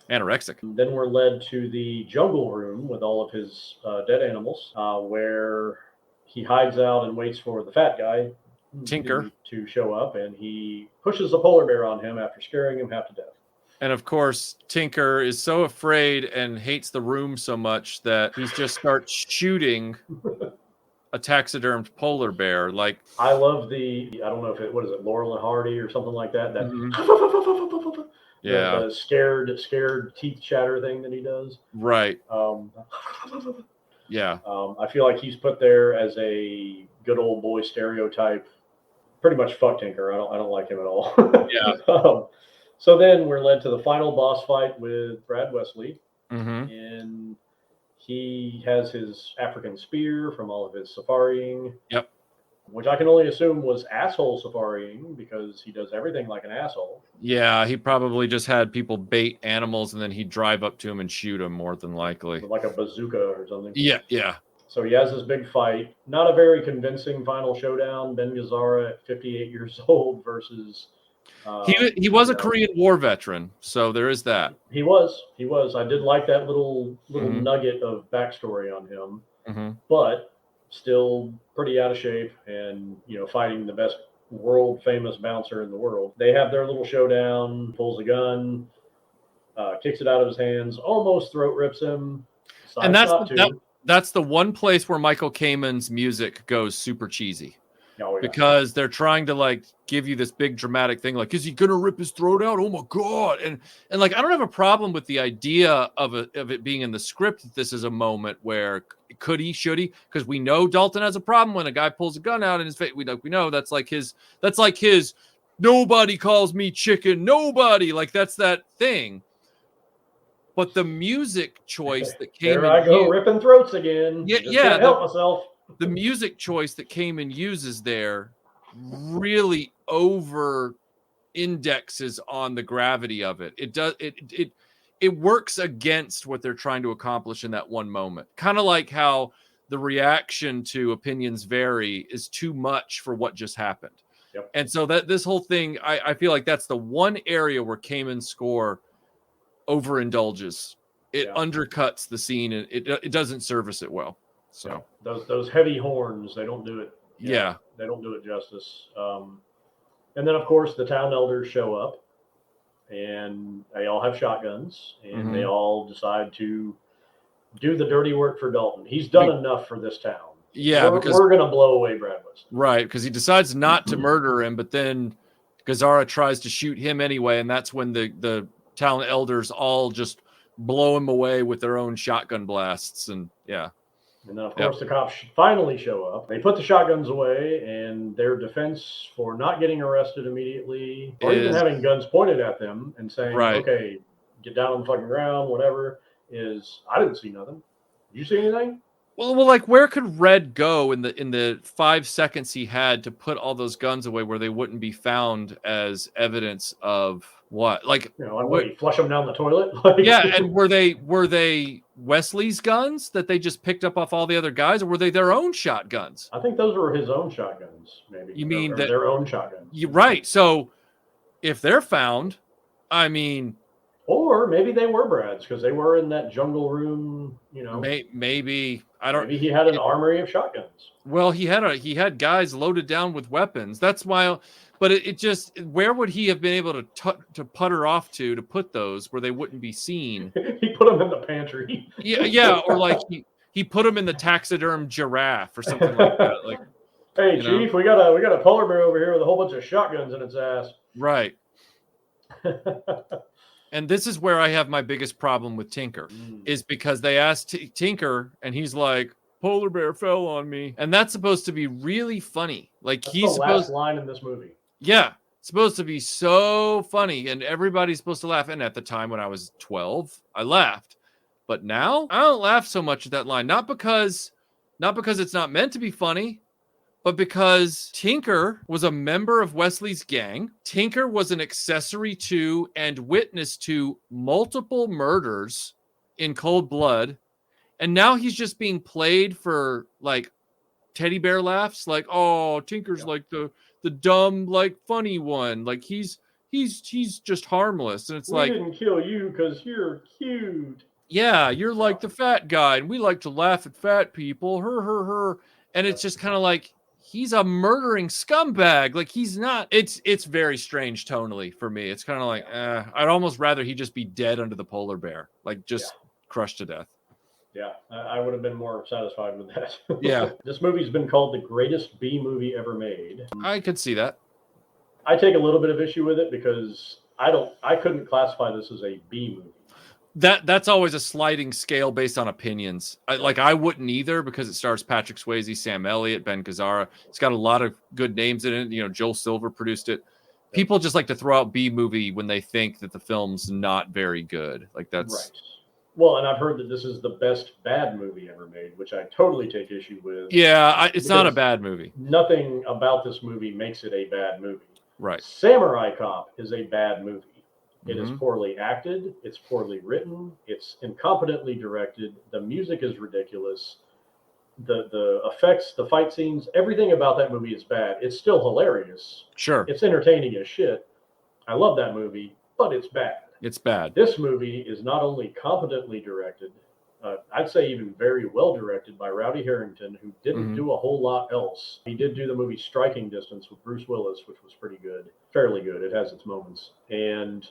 Anorexic. Then we're led to the jungle room with all of his dead animals, where he hides out and waits for the fat guy, Tinker, to show up, and he pushes a polar bear on him after scaring him half to death. And of course, Tinker is so afraid and hates the room so much that he just starts shooting a taxidermed polar bear. Like, I love I don't know if what is it, Laurel and Hardy or something like that. That the scared teeth chatter thing that he does. Right. Yeah. I feel like he's put there as a good old boy stereotype. Pretty much fuck Tinker. I don't like him at all. Yeah. So then we're led to the final boss fight with Brad Wesley. Mm-hmm. and he has his African spear from all of his safaring. Yep. Which I can only assume was asshole safaring because he does everything like an asshole. Yeah, he probably just had people bait animals and then he'd drive up to him and shoot him, more than likely. With like a bazooka or something. Yeah. So he has this big fight. Not a very convincing final showdown. Ben Gazzara at 58 years old versus. He was a Korean War veteran, so there is that. He was. I did like that little nugget of backstory on him, but still pretty out of shape, and fighting the best world famous bouncer in the world. They have their little showdown. Pulls a gun, kicks it out of his hands, almost throat rips him. And that's the one place where Michael Kamen's music goes super cheesy. Oh, yeah. Because they're trying to like give you this big dramatic thing, like, is he gonna rip his throat out? Oh my god! And like, I don't have a problem with the idea of it being in the script that this is a moment where could he, should he? Because we know Dalton has a problem when a guy pulls a gun out in his face. We know that's like his nobody calls me chicken, nobody, like that's that thing. But the music choice that came there I go ripping throats again. Yeah, can't help myself. The music choice that Kamen uses there really over indexes on the gravity of it. It works against what they're trying to accomplish in that one moment. Kind of like how the reaction to Opinions Vary is too much for what just happened. Yep. And so that this whole thing, I feel like that's the one area where Kamen's score overindulges. It undercuts the scene and it doesn't service it well. So those heavy horns, they don't do it. Yeah, they don't do it justice. And then of course the town elders show up, and they all have shotguns, and they all decide to do the dirty work for Dalton. He's done enough for this town. Yeah, because we're gonna blow away Brad Weston. Right, because he decides not to murder him, but then Gazzara tries to shoot him anyway, and that's when the town elders all just blow him away with their own shotgun blasts, and And then, of course, the cops finally show up. They put the shotguns away, and their defense for not getting arrested immediately, or even having guns pointed at them and saying, okay, get down on the fucking ground, whatever, is, I didn't see nothing. Did you see anything? Well, like, where could Red go in the 5 seconds he had to put all those guns away where they wouldn't be found as evidence of what? Like, what, flush them down the toilet? And were they Wesley's guns that they just picked up off all the other guys, or were they their own shotguns? I think those were his own shotguns, maybe. You mean that their own shotguns? Right. So if they're found, I mean, or maybe they were Brad's because they were in that jungle room. Maybe I don't. Maybe he had an armory of shotguns. Well, he had guys loaded down with weapons. That's why. But it just, where would he have been able to putter off to put those where they wouldn't be seen? He put them in the pantry. Yeah, or like he put them in the taxiderm giraffe or something like that. Like, hey, Chief, we got a polar bear over here with a whole bunch of shotguns in its ass. Right. And this is where I have my biggest problem with Tinker, is because they asked Tinker, and he's like, polar bear fell on me. And that's supposed to be really funny. Like, that's the last line in this movie. Yeah. It's supposed to be so funny, and everybody's supposed to laugh. And at the time when I was 12, I laughed. But now, I don't laugh so much at that line. Not because it's not meant to be funny, but because Tinker was a member of Wesley's gang. Tinker was an accessory to and witness to multiple murders in cold blood. And now he's just being played for, like, teddy bear laughs. Like, oh, Tinker's like the dumb, like, funny one. Like, he's just harmless. And it's we didn't kill you because you're cute. Yeah, you're like the fat guy, and we like to laugh at fat people. Her. And it's just kind of like, he's a murdering scumbag. Like, he's not. It's very strange tonally for me. It's kind of like, I'd almost rather he just be dead under the polar bear, like just crushed to death. Yeah, I would have been more satisfied with that. Yeah. This movie's been called the greatest B movie ever made. I could see that. I take a little bit of issue with it because I couldn't classify this as a B movie. That's always a sliding scale based on opinions. I wouldn't either, because it stars Patrick Swayze, Sam Elliott, Ben Gazzara. It's got a lot of good names in it. Joel Silver produced it. People just like to throw out B movie when they think that the film's not very good. Like, that's Well, and I've heard that this is the best bad movie ever made, which I totally take issue with. Yeah, it's not a Because bad movie. nothing about this movie makes it a bad movie. Right. Samurai Cop is a bad movie. It is Mhm. poorly acted. It's poorly written. It's incompetently directed. The music is ridiculous. The effects, the fight scenes, everything about that movie is bad. It's still hilarious. Sure. It's entertaining as shit. I love that movie, but it's bad. It's bad. This movie is not only competently directed, I'd say even very well directed by Rowdy Harrington, who didn't Mhm. do a whole lot else. He did do the movie Striking Distance with Bruce Willis, which was pretty good, fairly good. It has its moments. And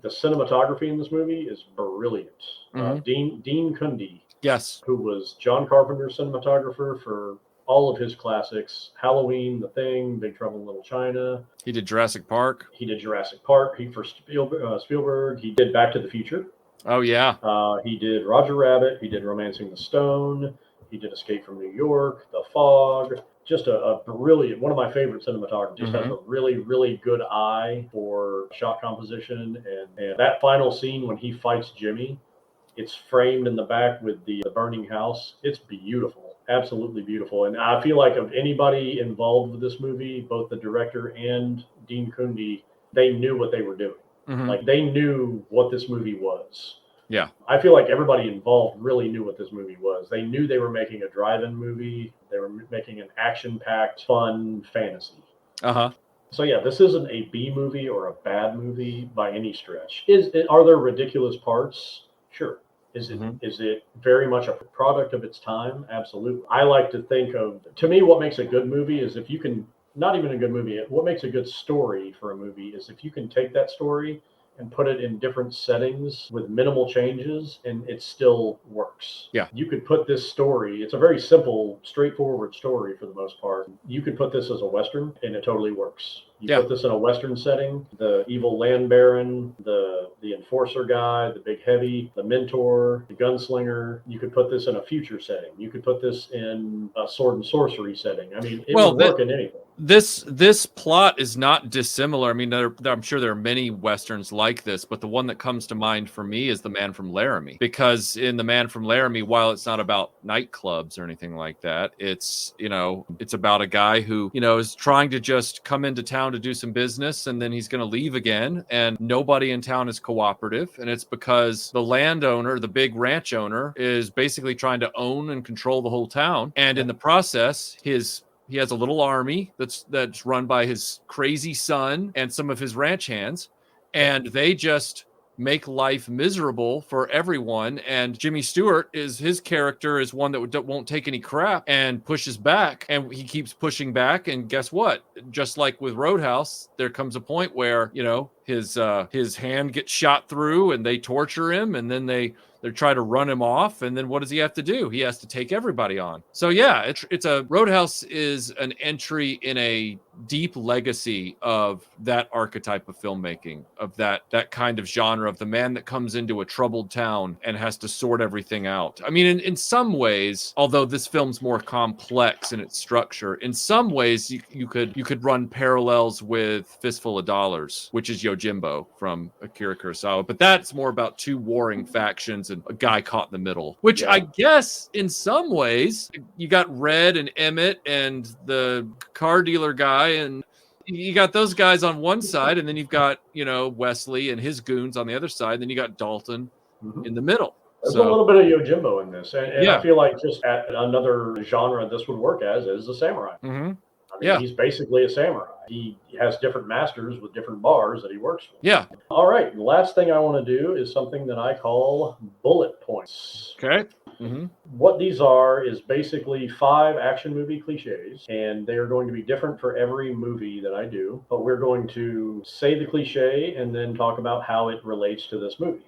the cinematography in this movie is brilliant. Mhm. Dean Cundey, Yes. who was John Carpenter's cinematographer for all of his classics: Halloween, The Thing, Big Trouble in Little China. He did Jurassic Park. He did Jurassic Park. He for Spielberg. He did Back to the Future. Oh yeah. He did Roger Rabbit. He did Romancing the Stone. He did Escape from New York, The Fog. Just a brilliant, one of my favorite cinematographers. Just has a really, really good eye for shot composition. And that final scene when he fights Jimmy, it's framed in the back with the burning house. It's beautiful, absolutely beautiful. And I feel like of anybody involved with this movie, both the director and Dean Cundey, they knew what they were doing. Mhm. Like they knew what this movie was. Yeah. I feel like everybody involved really knew what this movie was. They knew they were making a drive-in movie. They were making an action-packed, fun fantasy. Uh-huh. So yeah, this isn't a B movie or a bad movie by any stretch. Are there ridiculous parts? Sure. Is it very much a product of its time? Absolutely. I like to think of, to me, what makes a good movie is if you can, not even a good movie, what makes a good story for a movie is if you can take that story and put it in different settings with minimal changes and it still works. Yeah. You could put this story, it's a very simple, straightforward story for the most part. You could put this as a Western and it totally works. You Yeah. put this in a Western setting, the evil land baron, the enforcer guy, the big heavy, the mentor, the gunslinger. You could put this in a future setting. You could put this in a sword and sorcery setting. I mean, it would work in anything. This plot is not dissimilar. I mean, I'm sure there are many Westerns like this, but the one that comes to mind for me is The Man from Laramie. Because in The Man from Laramie, while it's not about nightclubs or anything like that, it's about a guy who, is trying to just come into town to do some business, and then he's going to leave again, and nobody in town is cooperative. And it's because the landowner, the big ranch owner, is basically trying to own and control the whole town. And in the process, he has a little army that's run by his crazy son and some of his ranch hands, and they just make life miserable for everyone. And Jimmy Stewart his character is one that won't take any crap and pushes back, and he keeps pushing back. And guess what? Just like with Roadhouse, there comes a point where his hand gets shot through, and they torture him, and then they try to run him off, and then what does he have to do? He has to take everybody on. So yeah, it's a Roadhouse is an entry in a deep legacy of that archetype of filmmaking, of that kind of genre of the man that comes into a troubled town and has to sort everything out. I mean, in some ways, although this film's more complex in its structure, in some ways you could run parallels with Fistful of Dollars, which is Yojimbo from Akira Kurosawa, but that's more about two warring factions and a guy caught in the middle, which I guess in some ways you got Red and Emmett and the car dealer guy, and you got those guys on one side, and then you've got Wesley and his goons on the other side, and then you got Dalton in the middle. There's a little bit of Yojimbo in this, and Yeah. I feel like just at another genre this would work as is the samurai. I mean, he's basically a samurai. He has different masters with different bars that he works with. Yeah. All right. The last thing I want to do is something that I call bullet points. Okay. What these are is basically 5 action movie cliches, and they are going to be different for every movie that I do. But we're going to say the cliche and then talk about how it relates to this movie.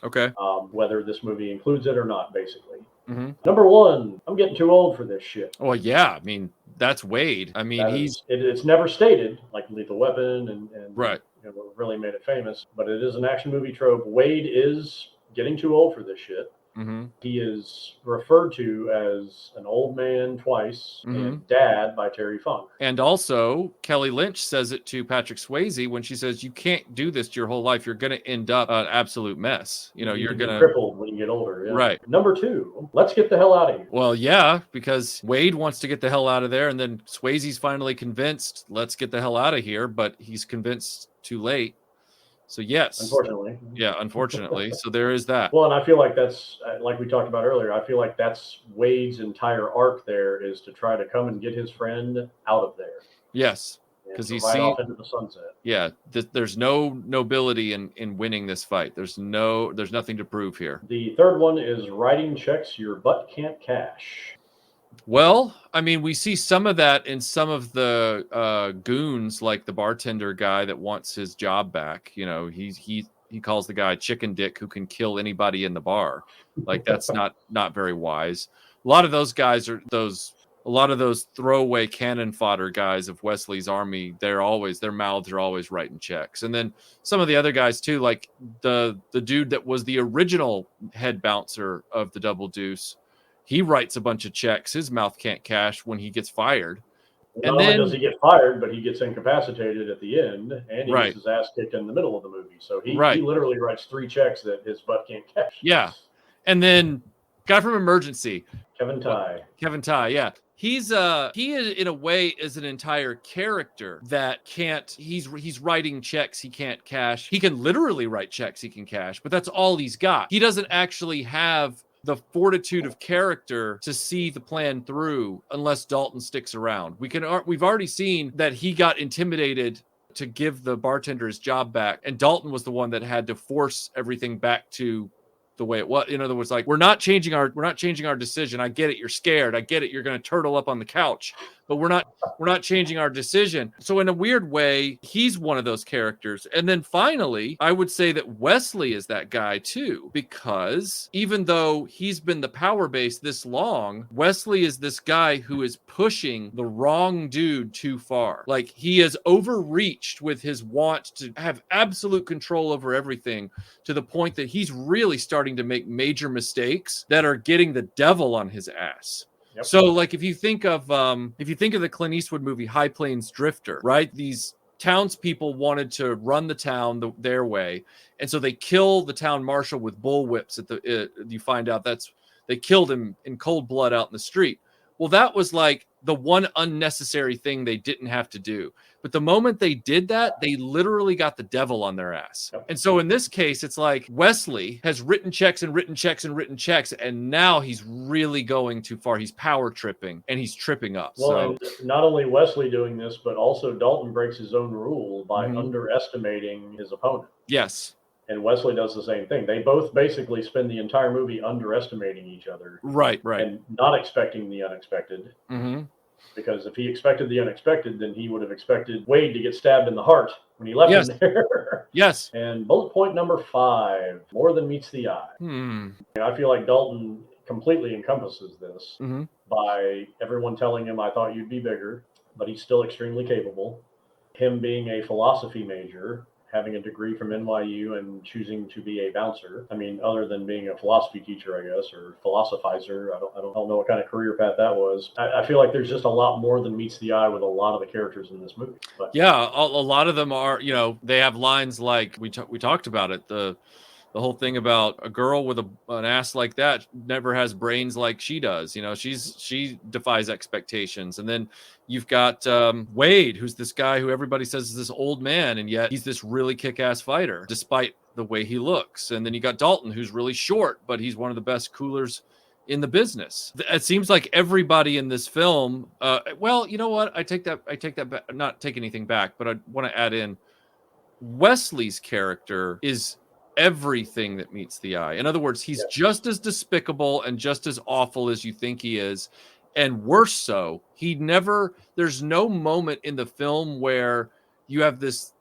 Okay. Whether this movie includes it or not, basically. Number 1, I'm getting too old for this shit. Well, yeah. I mean, that's Wade. I mean, it's never stated, like Lethal Weapon and right. What really made it famous, but it is an action movie trope. Wade is getting too old for this shit. Mm-hmm. He is referred to as an old man twice Mm-hmm. and dad by Terry Funk. And also, Kelly Lynch says it to Patrick Swayze when she says, "You can't do this your whole life. You're going to end up an absolute mess. You know, you're going to crippled when you get older." Yeah. Right. Number 2, let's get the hell out of here. Well, yeah, because Wade wants to get the hell out of there, and then Swayze's finally convinced, let's get the hell out of here, but he's convinced too late. So yes, unfortunately. Yeah, unfortunately. So there is that. Well, and I feel like that's, like we talked about earlier, I feel like that's Wade's entire arc there, is to try to come and get his friend out of there. Yes, because he's right off into the sunset. Yeah, there's no nobility in winning this fight. There's nothing to prove here. The third one is writing checks your butt can't cash. Well, I mean, we see some of that in some of the goons, like the bartender guy that wants his job back. You know, he calls the guy Chicken Dick, who can kill anybody in the bar. Like, that's not very wise. A lot of those guys are a lot of those throwaway cannon fodder guys of Wesley's army. Their mouths are always writing checks. And then some of the other guys too, like the dude that was the original head bouncer of the Double Deuce. He writes a bunch of checks. His mouth can't cash when he gets fired. Not only does he get fired, but he gets incapacitated at the end, and he gets his ass kicked in the middle of the movie. So he literally writes 3 checks that his butt can't cash. Yeah. And then guy from Emergency. Kevin Tighe, yeah. He is in a way is an entire character that can't, he's writing checks he can't cash. He can literally write checks he can cash, but that's all he's got. He doesn't actually have the fortitude of character to see the plan through unless Dalton sticks around. We've already seen that he got intimidated to give the bartender his job back, and Dalton was the one that had to force everything back to the way it was. In other words, like, we're not changing our decision. I get it, you're scared. I get it, you're going to turtle up on the couch, but we're not changing our decision. So in a weird way, he's one of those characters. And then finally, I would say that Wesley is that guy too, because even though he's been the power base this long, Wesley is this guy who is pushing the wrong dude too far. Like, he has overreached with his want to have absolute control over everything, to the point that he's really starting to make major mistakes that are getting the devil on his ass. Yep. So, like, if you think of the Clint Eastwood movie High Plains Drifter, right? These townspeople wanted to run the town their way, and so they kill the town marshal with bullwhips. You find out they killed him in cold blood out in the street. Well, that was like the one unnecessary thing they didn't have to do. But the moment they did that, they literally got the devil on their ass. Yep. And so in this case, it's like Wesley has written checks and written checks and written checks, and now he's really going too far. He's power tripping, and he's tripping up. Well, and not only Wesley doing this, but also Dalton breaks his own rule by underestimating his opponent. Yes. And Wesley does the same thing. They both basically spend the entire movie underestimating each other. Right. And not expecting the unexpected. Mm-hmm. Because if he expected the unexpected, then he would have expected Wade to get stabbed in the heart when he left him there. Yes. And bullet point number 5, more than meets the eye. I feel like Dalton completely encompasses this by everyone telling him, I thought you'd be bigger, but he's still extremely capable. Him being a philosophy major, having a degree from NYU, and choosing to be a bouncer. I mean, other than being a philosophy teacher, I guess, or philosophizer. I don't know what kind of career path that was. I feel like there's just a lot more than meets the eye with a lot of the characters in this movie. But yeah, a lot of them are, they have lines like we talked about it. The whole thing about a girl with an ass like that never has brains like she does. She defies expectations. And then you've got Wade, who's this guy who everybody says is this old man, and yet he's this really kick-ass fighter, despite the way he looks. And then you got Dalton, who's really short, but he's one of the best coolers in the business. It seems like everybody in this film. Well, you know what? I take that back. Not take anything back, but I want to add in Wesley's character is everything that meets the eye. In other words, he's just as despicable and just as awful as you think he is, and worse so. There's no moment in the film where you have this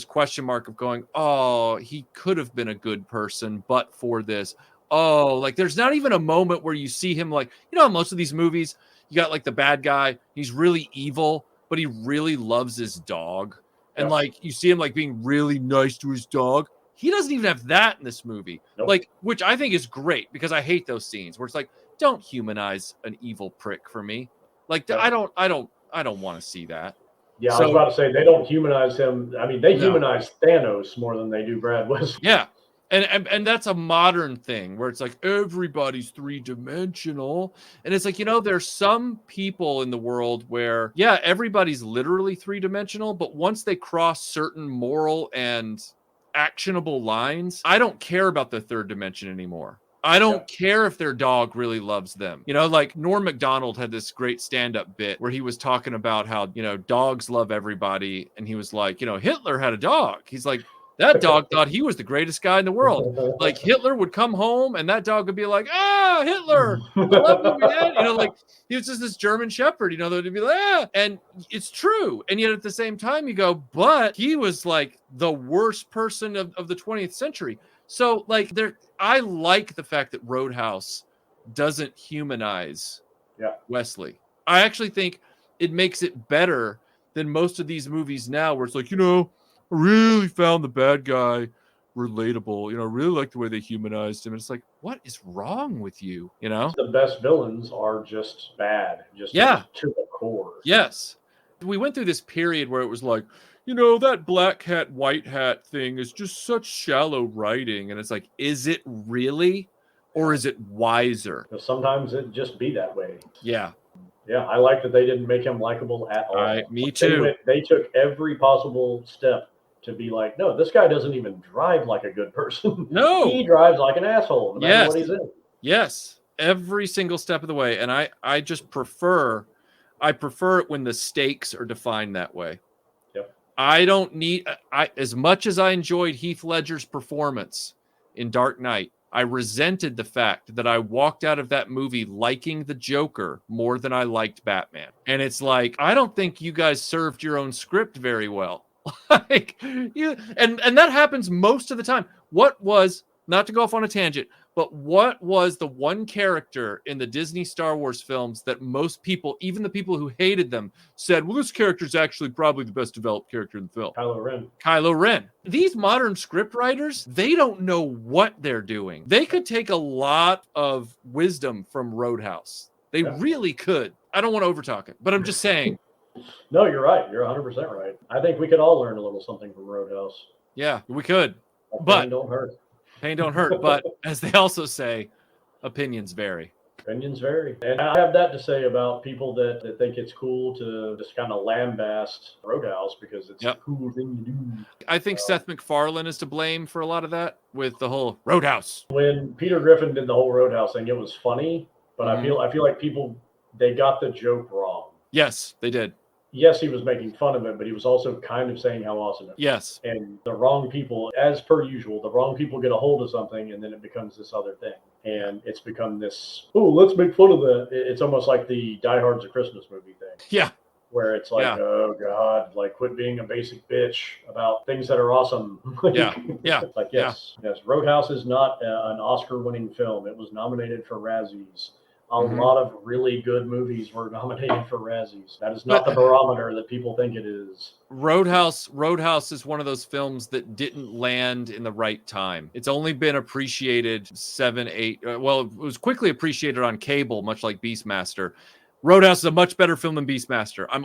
question mark of going, oh, he could have been a good person but for this. Oh, like, there's not even a moment where you see him, like, most of these movies, you got like the bad guy, he's really evil, but he really loves his dog. And like, you see him like being really nice to his dog. He doesn't even have that in this movie. Nope. Like, which I think is great because I hate those scenes where it's like, don't humanize an evil prick for me. Like, Yep. I don't want to see that. Yeah, I So- was about to say they don't humanize him. I mean, they No. humanize Thanos more than they do Brad Wesley. Yeah. And that's a modern thing where it's like everybody's three-dimensional. And it's like, you know, there's some people in the world where, yeah, everybody's literally three-dimensional, but once they cross certain moral and actionable lines, I don't care about the third dimension anymore. I don't care if their dog really loves them. You know, like Norm Macdonald had this great stand-up bit where he was talking about how, you know, dogs love everybody. And he was like, you know, Hitler had a dog. He's like, that dog thought he was the greatest guy in the world. Like Hitler would come home and that dog would be like, ah, Hitler, I love you, man. You know, like he was just this German Shepherd, you know, that would be like, ah. And it's true. And yet at the same time you go, but he was like the worst person of the 20th century. So like I like the fact that Roadhouse doesn't humanize Wesley. I actually think it makes it better than most of these movies now where it's like, you know, I really found the bad guy relatable. You know, I really like the way they humanized him. And it's like, what is wrong with you? You know? The best villains are just bad, just to the core. Yes. We went through this period where it was like, you know, that black hat, white hat thing is just such shallow writing. And it's like, is it really? Or is it wiser? Because sometimes it just be that way. Yeah. Yeah, I like that they didn't make him likable at all. Me too. They took every possible step to be like, no, this guy doesn't even drive like a good person. No. He drives like an asshole, no matter what he's in. Yes. Every single step of the way. And I just prefer it when the stakes are defined that way. Yep. I don't need as much as I enjoyed Heath Ledger's performance in Dark Knight, I resented the fact that I walked out of that movie liking the Joker more than I liked Batman. And it's like, I don't think you guys served your own script very well. Like you, and that happens most of the time. What was, not to go off on a tangent, but what was the one character in the Disney Star Wars films that most people, even the people who hated them, said, well, this character is actually probably the best developed character in the film? Kylo Ren. These modern script writers, they don't know what they're doing. They could take a lot of wisdom from Roadhouse. They really could. I don't want to overtalk it, but I'm just saying. No, you're right. You're 100% right. I think we could all learn a little something from Roadhouse. Yeah, we could. But pain don't hurt. Pain don't hurt. But as they also say, opinions vary. Opinions vary. And I have that to say about people that think it's cool to just kind of lambast Roadhouse because it's a cool thing to do. I think Seth MacFarlane is to blame for a lot of that with the whole Roadhouse. When Peter Griffin did the whole Roadhouse thing, it was funny, but I feel like people, they got the joke wrong. Yes, they did. Yes, he was making fun of it, but he was also kind of saying how awesome it was. Yes. And the wrong people, as per usual, the wrong people get a hold of something and then it becomes this other thing. And it's become this, oh, let's make fun of that. It's almost like the Die Hard's a Christmas movie thing. Yeah. Where it's like, oh, God, like quit being a basic bitch about things that are awesome. Yeah. Like, yes, Roadhouse is not an Oscar-winning film. It was nominated for Razzies. A lot of really good movies were nominated for Razzies. That is not the barometer that people think it is. Roadhouse is one of those films that didn't land in the right time. It's only been appreciated 7, 8. Well, it was quickly appreciated on cable, much like Beastmaster. Roadhouse is a much better film than Beastmaster. I'm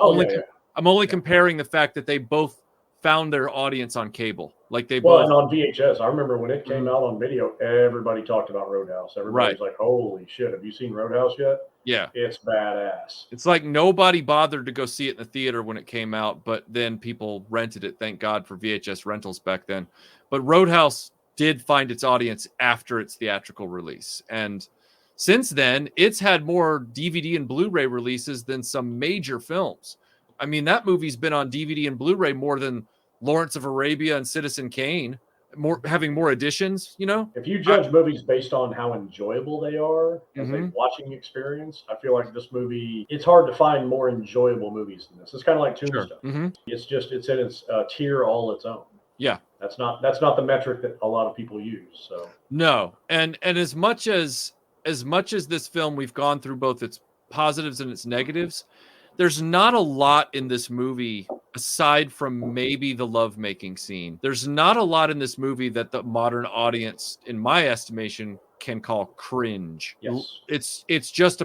only comparing the fact that they both found their audience on cable. Like they both. And on VHS. I remember when it came out on video, everybody talked about Roadhouse. Everybody was like, holy shit, have you seen Roadhouse yet? Yeah. It's badass. It's like nobody bothered to go see it in the theater when it came out, but then people rented it. Thank God for VHS rentals back then. But Roadhouse did find its audience after its theatrical release. And since then, it's had more DVD and Blu-ray releases than some major films. I mean, that movie's been on DVD and Blu-ray more than Lawrence of Arabia and Citizen Kane, having more editions, you know? If you judge movies based on how enjoyable they are as a watching experience, I feel like this movie, it's hard to find more enjoyable movies than this. It's kind of like Tombstone. It's in its tier all its own. Yeah. That's not the metric that a lot of people use. So no. And as much as this film, we've gone through both its positives and its negatives, there's not a lot in this movie aside from maybe the lovemaking scene. There's not a lot in this movie that the modern audience, in my estimation, can call cringe. Yes. It's just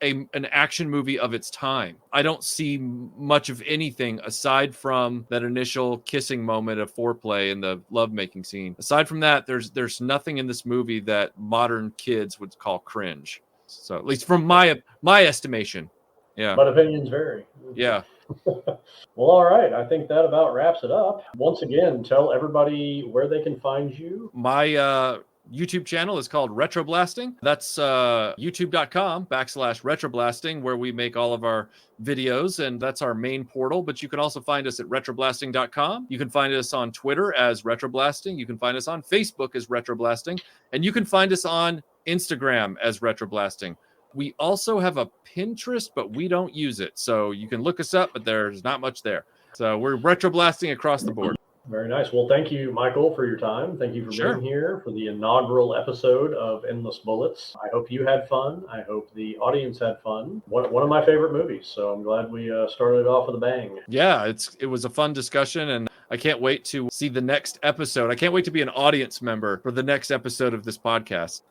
an action movie of its time. I don't see much of anything aside from that initial kissing moment of foreplay in the lovemaking scene. Aside from that, there's nothing in this movie that modern kids would call cringe. So at least from my estimation. Yeah. But opinions vary. Yeah. Well, all right. I think that about wraps it up. Once again, tell everybody where they can find you. My YouTube channel is called Retroblasting. That's youtube.com/Retroblasting, where we make all of our videos, and that's our main portal. But you can also find us at retroblasting.com. You can find us on Twitter as Retroblasting. You can find us on Facebook as Retroblasting. And you can find us on Instagram as Retroblasting. We also have a Pinterest, but we don't use it. So you can look us up, but there's not much there. So we're Retroblasting across the board. Very nice. Well, thank you, Michael, for your time. Thank you for being here for the inaugural episode of Endless Bullets. I hope you had fun. I hope the audience had fun. One of my favorite movies, so I'm glad we started it off with a bang. Yeah, it was a fun discussion, and I can't wait to see the next episode. I can't wait to be an audience member for the next episode of this podcast.